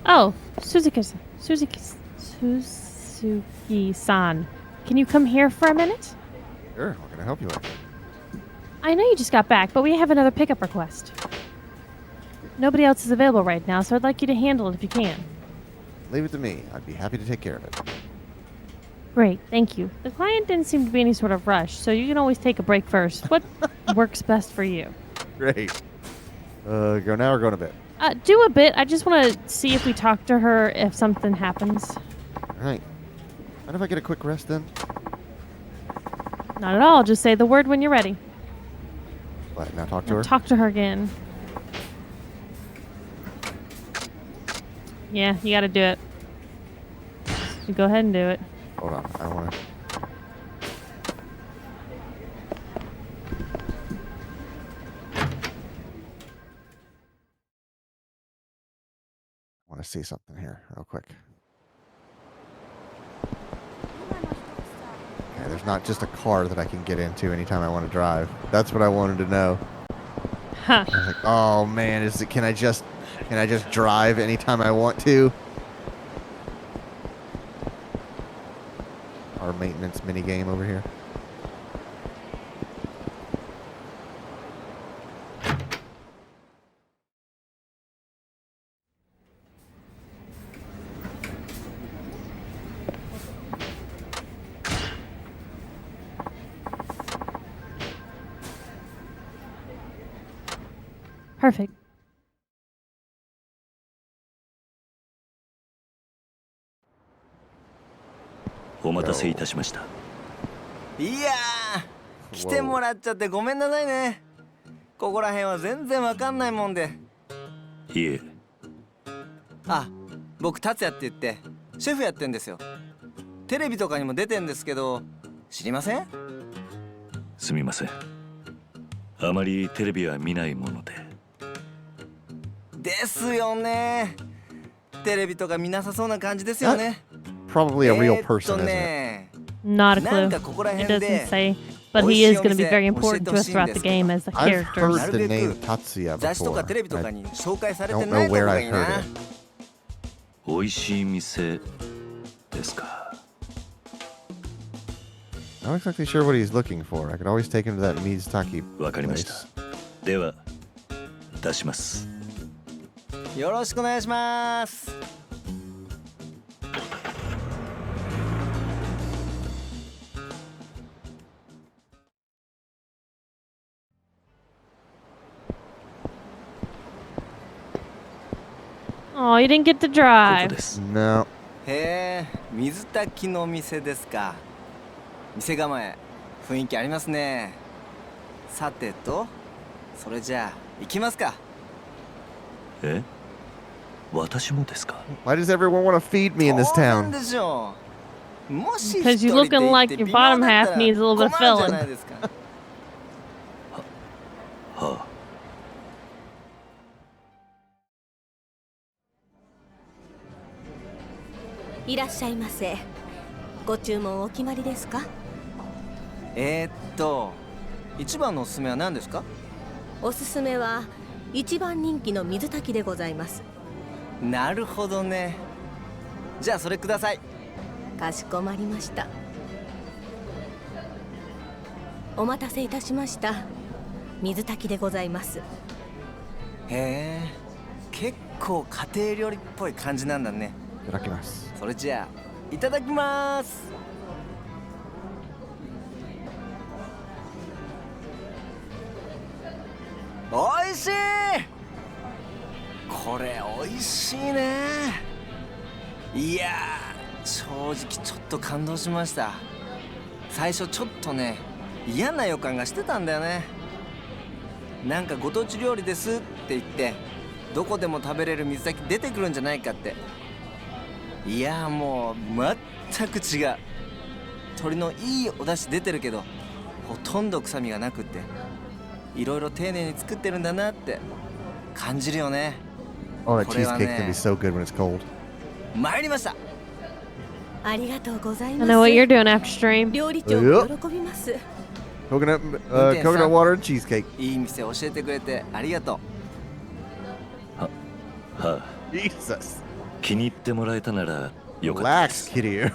Oh, Suzuki-san. Can you come here for a minute? Sure, what can I help you with? I know you just got back, but we have another pickup request. Nobody else is available right now, so I'd like you to handle it if you can. Leave it to me. I'd be happy to take care of it. Great, thank you. The client didn't seem to be any sort of rush, so you can always take a break first. What works best for you? Great. Go now or go in a bit? Do a bit. I just want to see if we talk to her if something happens. All right. Mind if I get a quick rest then? Not at all. Just say the word when you're ready. What, now talk to her? Talk to her again. Yeah, you gotta do it. So go ahead and do it. Hold on. I don't want to... I want to see something here real quick. Okay. Yeah, there's not just a car that I can get into anytime I want to drive. That's what I wanted to know. Huh. I was like, oh man, can I just drive anytime I want to? Our maintenance mini game over here. Perfect. お待たせいたしました。いやー、来てもらっちゃってごめんなさいね。ここら辺は全然わかんないもんで。いえ。あ、僕達也って言ってシェフやってんですよ。テレビとかにも出てんですけど、知りません？すみません。あまりテレビは見ないもので。ですよね。テレビとか見なさそうな感じですよね。Probably a real person, isn't it? Not a clue. It doesn't say, but he is going to be very important to us throughout the game as the I've characters. heard the name Tatsuya 雑誌と before. かテレビとかに紹介されて I な don't い know とこ where が I いいな。 heard it. 美味しい店ですか。I'm not exactly sure what he's looking for. I could always take him to that Mizutaki わかりました。 place. では出します。よろしくお願いします。Oh, you didn't get to drive. No. へえ、水炊きの店ですか。店構え、雰囲気ありますね。さてと、それじゃあ行きますか。え？私もですか？ Why does everyone want to feed me in this 当然 town? でしょう。もし Because 一 you're 人で looking 行っ like て your 微妙 bottom だった half ら needs a little bit 困るじゃな filling. いですか。はあ。いらっしゃいませ。ご注文お決まりですか？一番のおすすめは何ですか？おすすめは一番人気の水炊きでございます。なるほどね。じゃあそれください。かしこまりました。お待たせいたしました。水炊きでございます。へえ、結構家庭料理っぽい感じなんだね。いただきます。それじゃあいただきます。おいしい。これおいしいね。いやー、正直ちょっと感動しました。最初ちょっとね、嫌な予感がしてたんだよね。なんかご当地料理ですって言ってどこでも食べれる水炊き出てくるんじゃないかって。いやー、もう全く違う。鶏のいいお出汁出てるけどほとんど臭みがなくって、いろいろ丁寧に作ってるんだなって感じるよね。 Oh, that これは cheesecake can be ね、 so good when it's cold. 参りました。ありがとうござい I ます。 know what you're doing after stream. 料理長も喜びます。 Coconut, 運転手さん、 coconut water and cheesecake. いい店教えてくれてありがとう。はあ。Jesus. 気に入ってもらえたならよかったです。 Relax, Kiryu.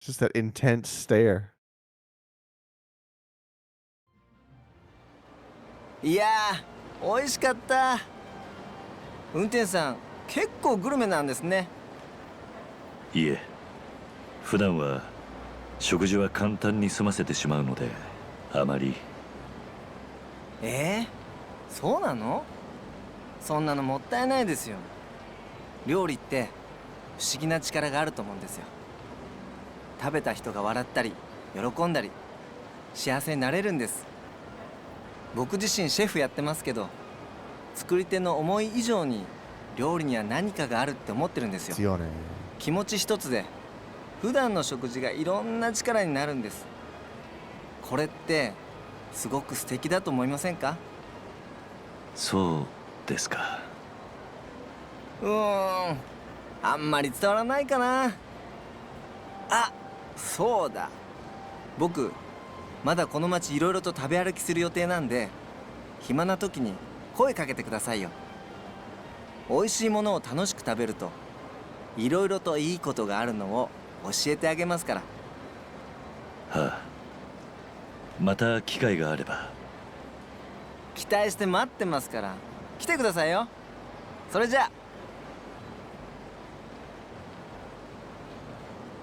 Just that intense stare. いやー、美味しかった。運転手さん、結構グルメなんですね。いえ、普段は食事は簡単に済ませてしまうのであまり。そうなの？そんなのもったいないですよ。料理って不思議な力があると思うんですよ。食べた人が笑ったり喜んだり幸せになれるんです。僕自身シェフやってますけど、作り手の思い以上に料理には何かがあるって思ってるんですよ。強ね。気持ち一つで普段の食事がいろんな力になるんです。これってすごく素敵だと思いませんか？そうですか。あんまり伝わらないかな。あ、そうだ、僕まだこの町いろいろと食べ歩きする予定なんで、暇な時に声かけてくださいよ。美味しいものを楽しく食べるといろいろといいことがあるのを教えてあげますから。はあ、また機会があれば。期待して待ってますから、来てくださいよ。それじゃあ。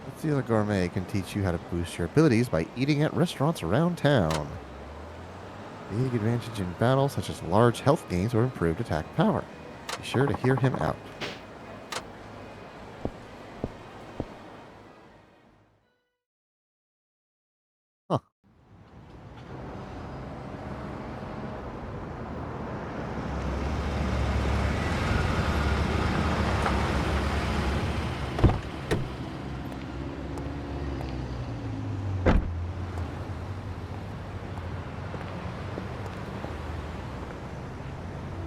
Let's see, the gourmet can teach you how to boost your abilities by eating at restaurants around town. Big advantage in battle, such as large health gains or improved attack power. Be sure to hear him out. Huh.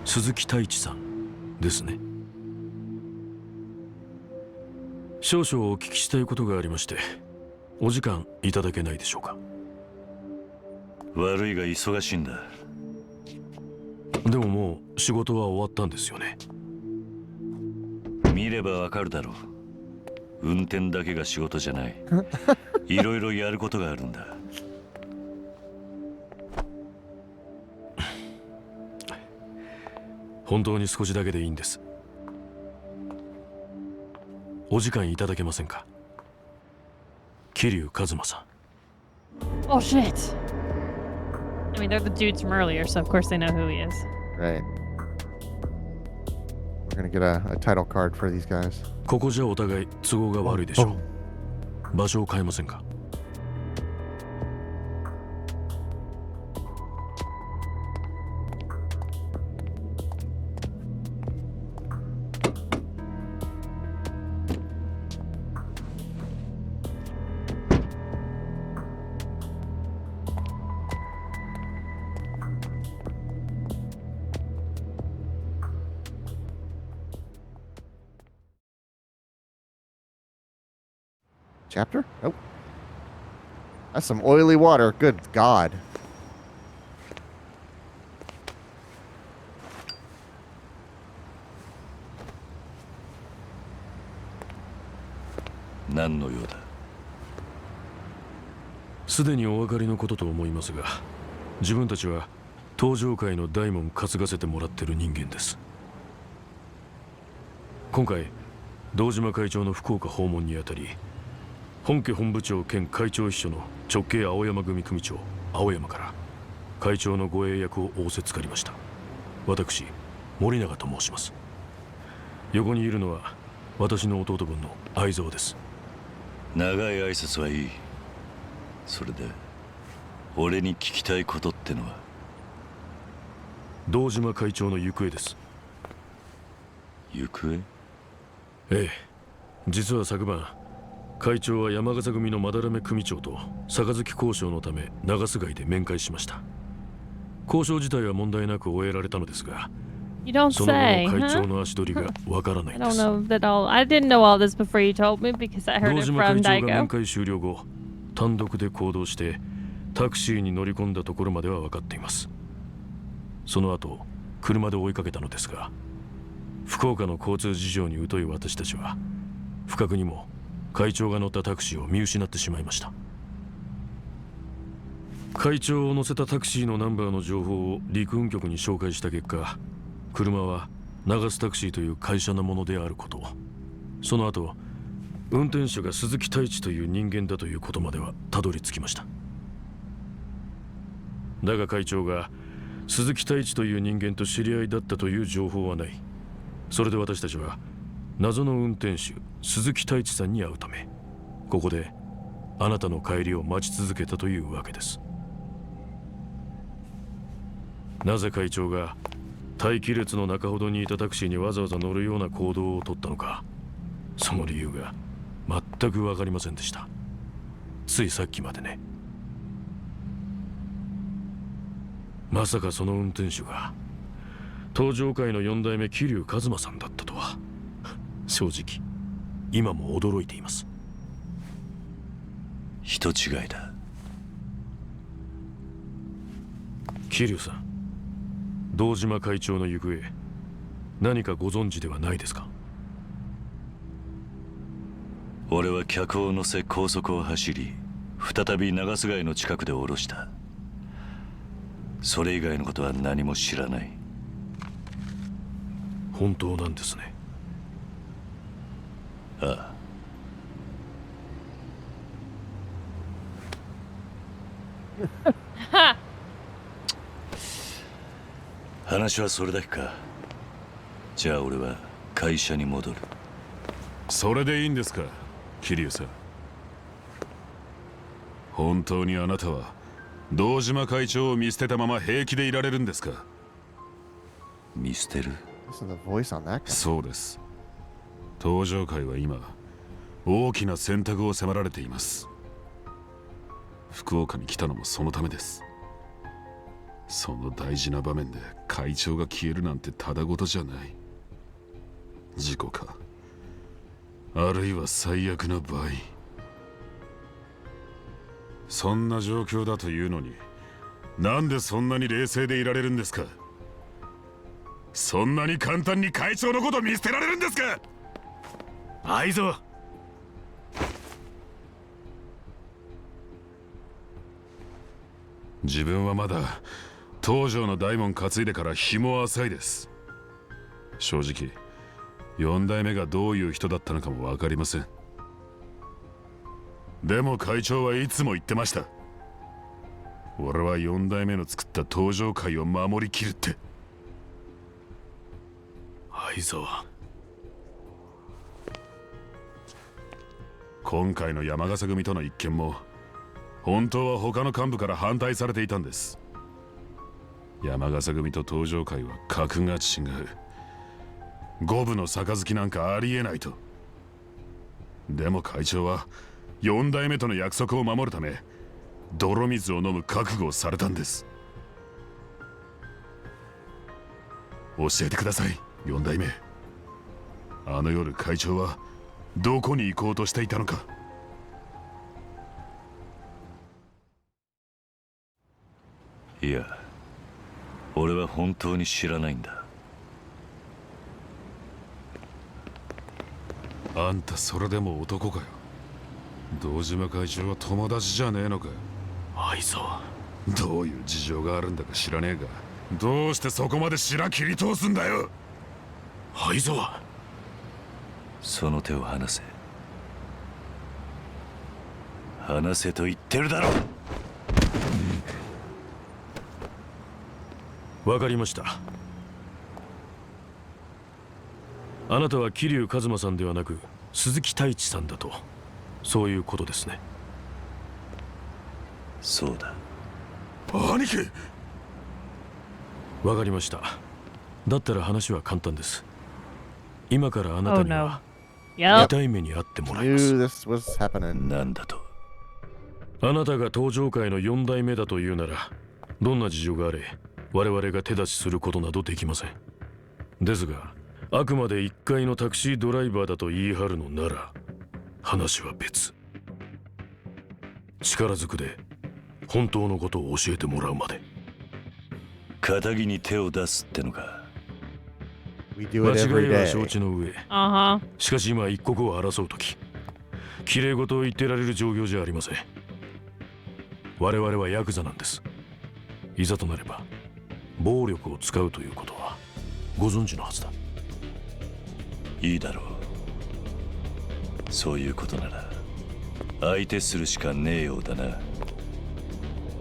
Suzuki Taichi さんですね。少々お聞きしたいことがありまして、お時間いただけないでしょうか。悪いが忙しいんだ。でももう仕事は終わったんですよね。見ればわかるだろう。運転だけが仕事じゃない。いろいろやることがあるんだ。本当に少しだけでいいんです。お時間いただけませんか。桐生一馬さん。Oh shit. I mean, they're the dudes from earlier, so of course they know who he is. Right. We're gonna get a title card for these guys. ここじゃお互い都合が悪いでしょう。場所を変えませんか。Chapter? Nope. That's some oily water. Good God. 何の用だ。すでにお分かりのことと思いますが、自分たちは登場界の大門担がせてもらってる人間です。今回堂島会長の福岡訪問にあたり、本家本部長兼会長秘書の直系青山組組長青山から会長の護衛役を仰せつかりました。私森永と申します。横にいるのは私の弟分の愛蔵です。長い挨拶はいい。それで俺に聞きたいことってのは。堂島会長の行方です。行方？ええ、実は昨晩会長は山笠組の斑目組長と杯交渉のため長須街で面会しました。交渉自体は問題なく終えられたのですが、その後の会長の足取りがわからないんです。I didn't know all this before you told me because I heard it from Daigo. 堂島会長が面会終了後、単独で行動してタクシーに乗り込んだところまでは分かっています。その後車で追いかけたのですが、福岡の交通事情に疎い私たちは不覚にも会長が乗ったタクシーを見失ってしまいました。会長を乗せたタクシーのナンバーの情報を陸運局に照会した結果、車は長須タクシーという会社のものであること、その後運転手が鈴木太一という人間だということまではたどり着きました。だが会長が鈴木太一という人間と知り合いだったという情報はない。それで私たちは謎の運転手鈴木太一さんに会うため、ここであなたの帰りを待ち続けたというわけです。なぜ会長が待機列の中ほどにいたタクシーにわざわざ乗るような行動をとったのか、その理由が全く分かりませんでした。ついさっきまでね。まさかその運転手が登場界の4代目桐生一馬さんだったとは、正直今も驚いています。人違いだ。桐生さん、堂島会長の行方、何かご存知ではないですか？俺は客を乗せ高速を走り、再び長須貝の近くで降ろした。それ以外のことは何も知らない。本当なんですね。ああ。話はそれだけか。じゃあ俺は会社に戻る。それでいいんですか、桐生さん。本当にあなたは堂島会長を見捨てたまま平気でいられるんですか？見捨てる？そうです。登場会は今大きな選択を迫られています。福岡に来たのもそのためです。その大事な場面で会長が消えるなんてただごとじゃない。事故か、あるいは最悪な場合。そんな状況だというのに、なんでそんなに冷静でいられるんですか？そんなに簡単に会長のこと見捨てられるんですか？愛蔵、自分はまだ東条の大門担いでから日も浅いです。正直4代目がどういう人だったのかも分かりません。でも会長はいつも言ってました。俺は4代目の作った登場会を守りきるって。愛沢、今回の山笠組との一件も本当は他の幹部から反対されていたんです。山笠組と登場会は格が違う。五分の杯なんかありえないと。でも会長は4代目との約束を守るため泥水を飲む覚悟をされたんです。教えてください、4代目。あの夜会長はどこに行こうとしていたのか。いや、俺は本当に知らないんだ。あんたそれでも男かよ。堂島会長は友達じゃねえのかよ。愛沢、どういう事情があるんだか知らねえが、どうしてそこまで白切り通すんだよ。愛沢、その手を離せ。離せと言ってるだろ。わかりました。あなたは桐生一馬さんではなく鈴木太一さんだと、そういうことですね。そうだ。兄貴。わかりました。だったら話は簡単です。今からあなたには痛い目に遭ってもらいます。なんだと？あなたが登場界の4代目だというなら、どんな事情があれ我々が手出しすることなどできません。ですが、あくまで1階のタクシードライバーだと言い張るのなら話は別。力ずくで本当のことを教えてもらうまで。仇に手を出すってのか。間違いは承知の上、しかし今一刻を争うとき、きれい事を言ってられる状況じゃありません。我々はヤクザなんです。いざとなれば暴力を使うということはご存知のはずだ。いいだろう。そういうことなら相手するしかねえようだな。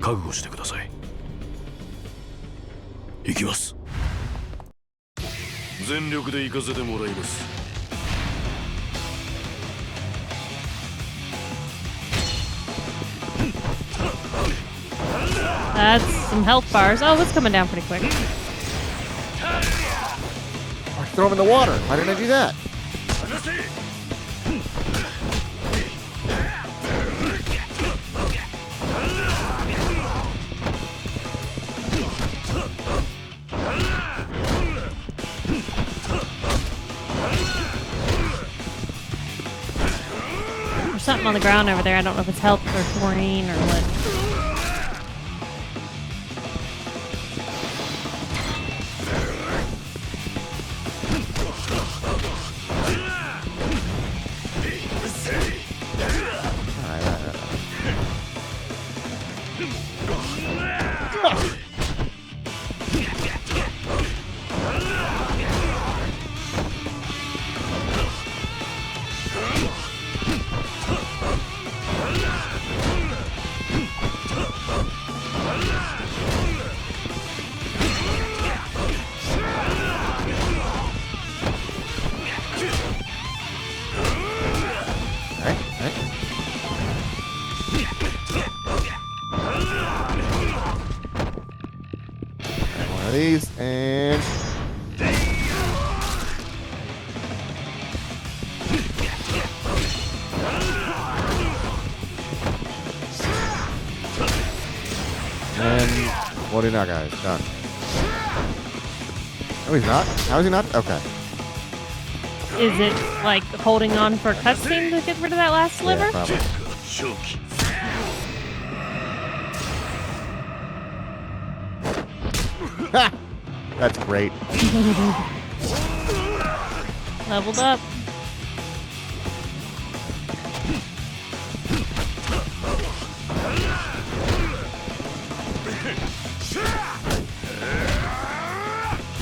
覚悟してください。行きます。全力で行かせてもらいます。That's some health bars. Oh, it's coming down pretty quick. Throw him in the water. Why didn't I do that? something on the ground over there. I don't know if it's health or chlorine or what. These and what do you now, guys? Done. Oh, he's not? How is he not? Okay. Is it like holding on for a cutscene to get rid of that last sliver? Yeah, probably. That's great. Leveled up.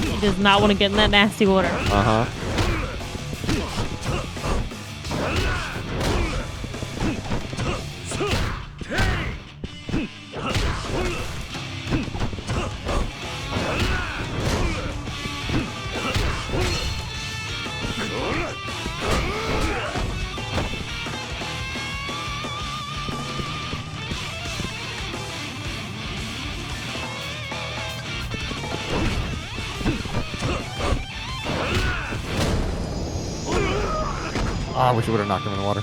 He does not want to get in that nasty water. Uh-huh. Oh, I wish I would have knocked him in the water.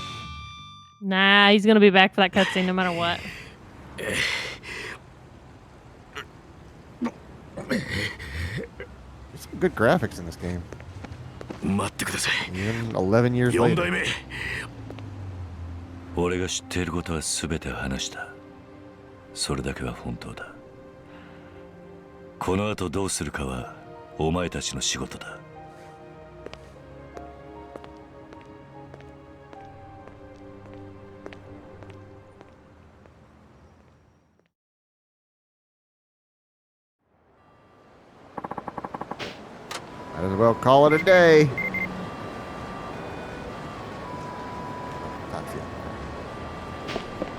Nah, he's gonna be back for that cutscene no matter what. There's some good graphics in this game. Even 11 years later. 俺が知っていることは全て話した。それだけは本当だ。この後どうするかはお前たちの仕事だ。Might as well call it a day.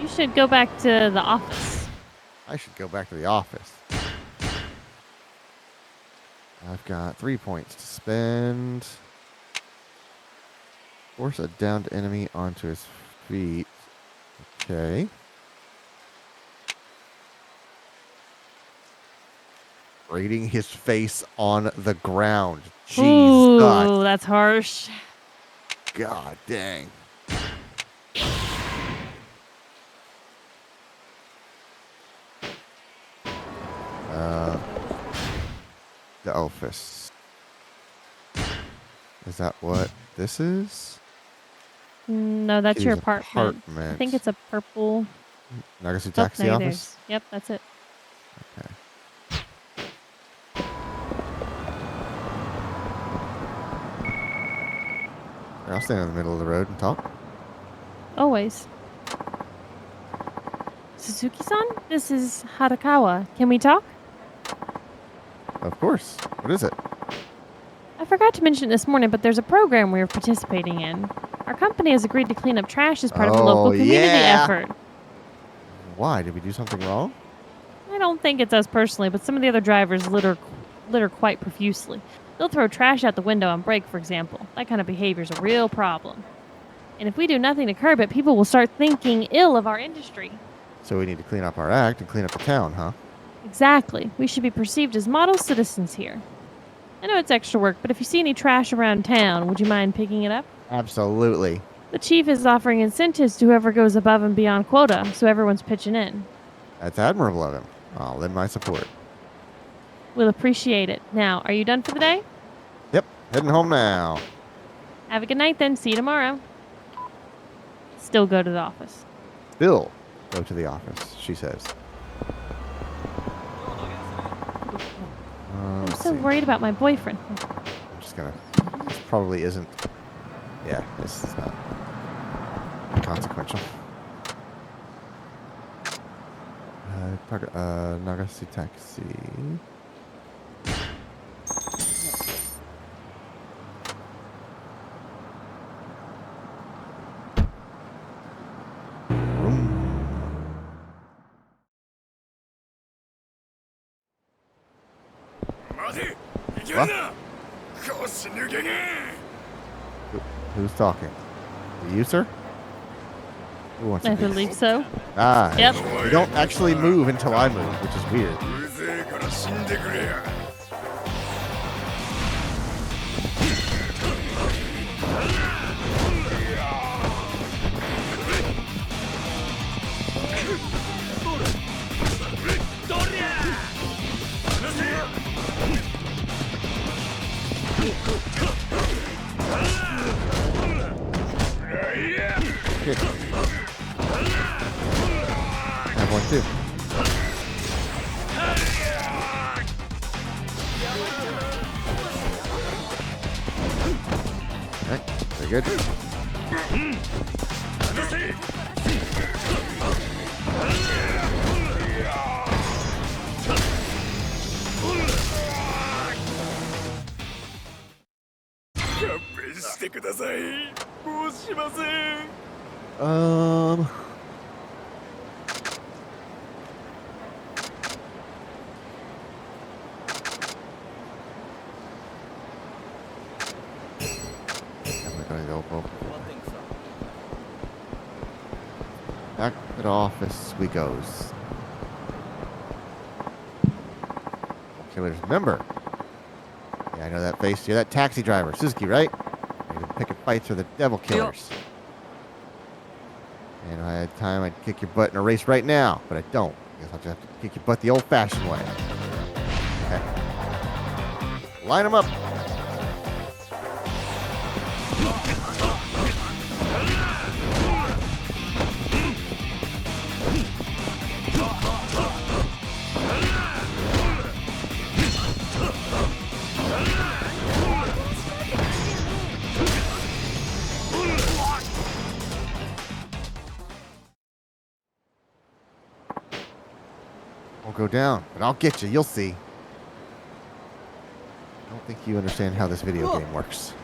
You should go back to the office. I should go back to the office. I've got 3 points to spend. Force a downed enemy onto his feet. Okay. Rating his face on the ground. Ooh, Jesus. that's harsh. God dang. The office. Is that what this is? No, that's your Kiryu's apartment. I think it's a purple. Nagasu Taxi Office? Yep, that's it. Okay. I'll stand in the middle of the road and talk. Always. Suzuki-san, this is Harakawa. Can we talk? Of course. What is it? I forgot to mention it this morning, but there's a program we're participating in. Our company has agreed to clean up trash as part of the local community effort. Why? Did we do something wrong? I don't think it's us personally, but some of the other drivers litter quite profusely. They'll throw trash out the window on break, for example. That kind of behavior is a real problem. And if we do nothing to curb it, people will start thinking ill of our industry. So we need to clean up our act and clean up the town, huh? Exactly. We should be perceived as model citizens here. I know it's extra work, but if you see any trash around town, would you mind picking it up? Absolutely. The chief is offering incentives to whoever goes above and beyond quota, so everyone's pitching in. That's admirable of him. I'll lend my support. We'll appreciate it. Now, are you done for the day? Yep, heading home now. Have a good night then. See you tomorrow. Still go to the office. Still go to the office, she says. I'm so worried about my boyfriend. I'm just gonna. This probably isn't. Yeah, this is not consequential. Nagase taxi. What? Who's talking? You, sir? Who wants I a piece? believe so. Ah, Yep. You don't actually move until I move, which is weird. I have one too. Okay, very good. Back to the office we goes. Killers, remember. Yeah, I know that face. You're that taxi driver, Suzuki, right? You're picking fights with the devil killers. And if I had time, I'd kick your butt in a race right now, but I don't. I guess I'll just have to kick your butt the old-fashioned way. Okay. Line them up. Won't go down, but I'll get you. You'll see. I don't think you understand how this video game works.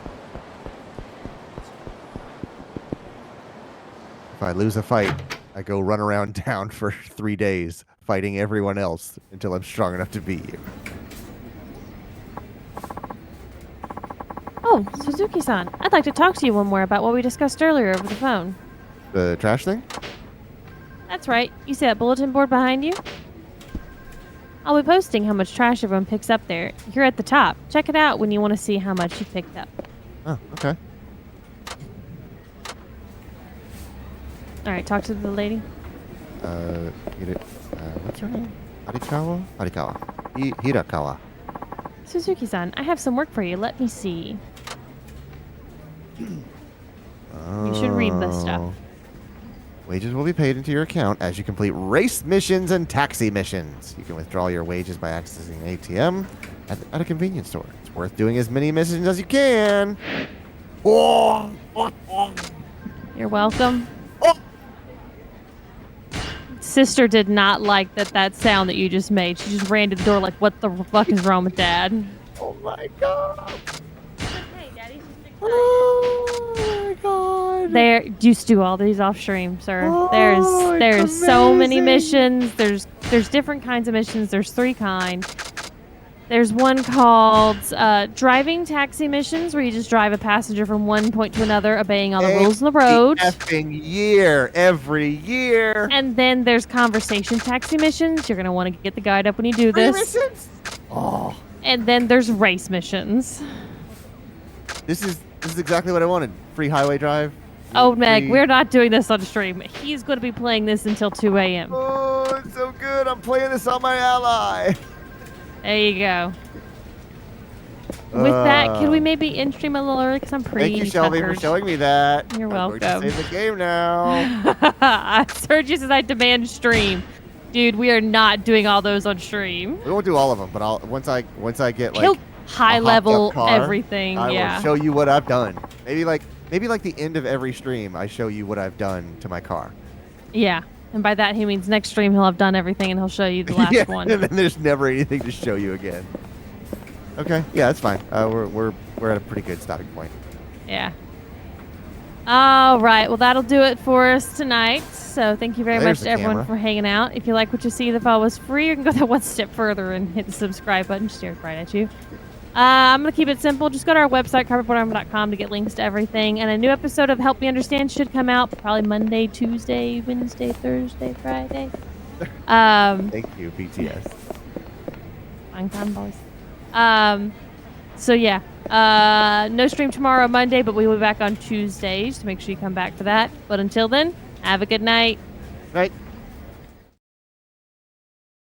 If I lose a fight, I go run around town for 3 days, fighting everyone else until I'm strong enough to beat you. Oh, Suzuki-san, I'd like to talk to you one more about what we discussed earlier over the phone. The trash thing? That's right. You see that bulletin board behind you? I'll be posting how much trash everyone picks up there. You're at the top. Check it out when you want to see how much you picked up. Oh, okay. All right, talk to the lady. What's her name? Harikawa? Hirakawa. Suzuki-san, I have some work for you. Let me see. You should read this stuff. Wages will be paid into your account as you complete race missions and taxi missions. You can withdraw your wages by accessing an ATM at a convenience store. It's worth doing as many missions as you can. You're welcome. Sister did not like that sound that you just made. She just ran to the door like, what the fuck is wrong with Dad? Oh my god. Okay, Daddy's just excited. Oh my god. There, you do all these off stream, sir. Oh, there's so many missions. There's different kinds of missions. There's 3 kinds. There's one called driving taxi missions, where you just drive a passenger from one point to another, obeying all the rules on the road. Every year. And then there's conversation taxi missions. You're gonna want to get the guide up when you do this. Missions? Oh. And then there's race missions. This is exactly what I wanted. Free highway drive. Oh, Meg, we're not doing this on stream. He's going to be playing this until 2 a.m. Oh, it's so good. I'm playing this on my ally. There you go. with that, can we maybe end stream a little early? Because I'm pretty Thank you, Shelby, for tuckered. showing me that. You're I'm going to welcome. save the game now. Sergio says I demand stream. Dude, we are not doing all those on stream. We won't do all of them, but once I get like He'll high level car, everything. I Yeah. will show you what I've done. Maybe like the end of every stream, I show you what I've done to my car. Yeah. And by that he means next stream he'll have done everything and he'll show you the last one. And then there's never anything to show you again. Okay, yeah, that's fine. We're at a pretty good stopping point. Yeah. All right. Well, that'll do it for us tonight. So thank you very much to everyone for hanging out. If you like what you see, the file was free. You can go that one step further and hit the subscribe button. Stared right at you. I'm going to keep it simple. Just go to our website, carpetboardarmor.com, to get links to everything. And a new episode of Help Me Understand should come out probably Monday, Tuesday, Wednesday, Thursday, Friday. Thank you, BTS. Fine time, boys. So yeah, no stream tomorrow, Monday, but we will be back on Tuesdays, to make sure you come back for that. But until then, have a good night. Night.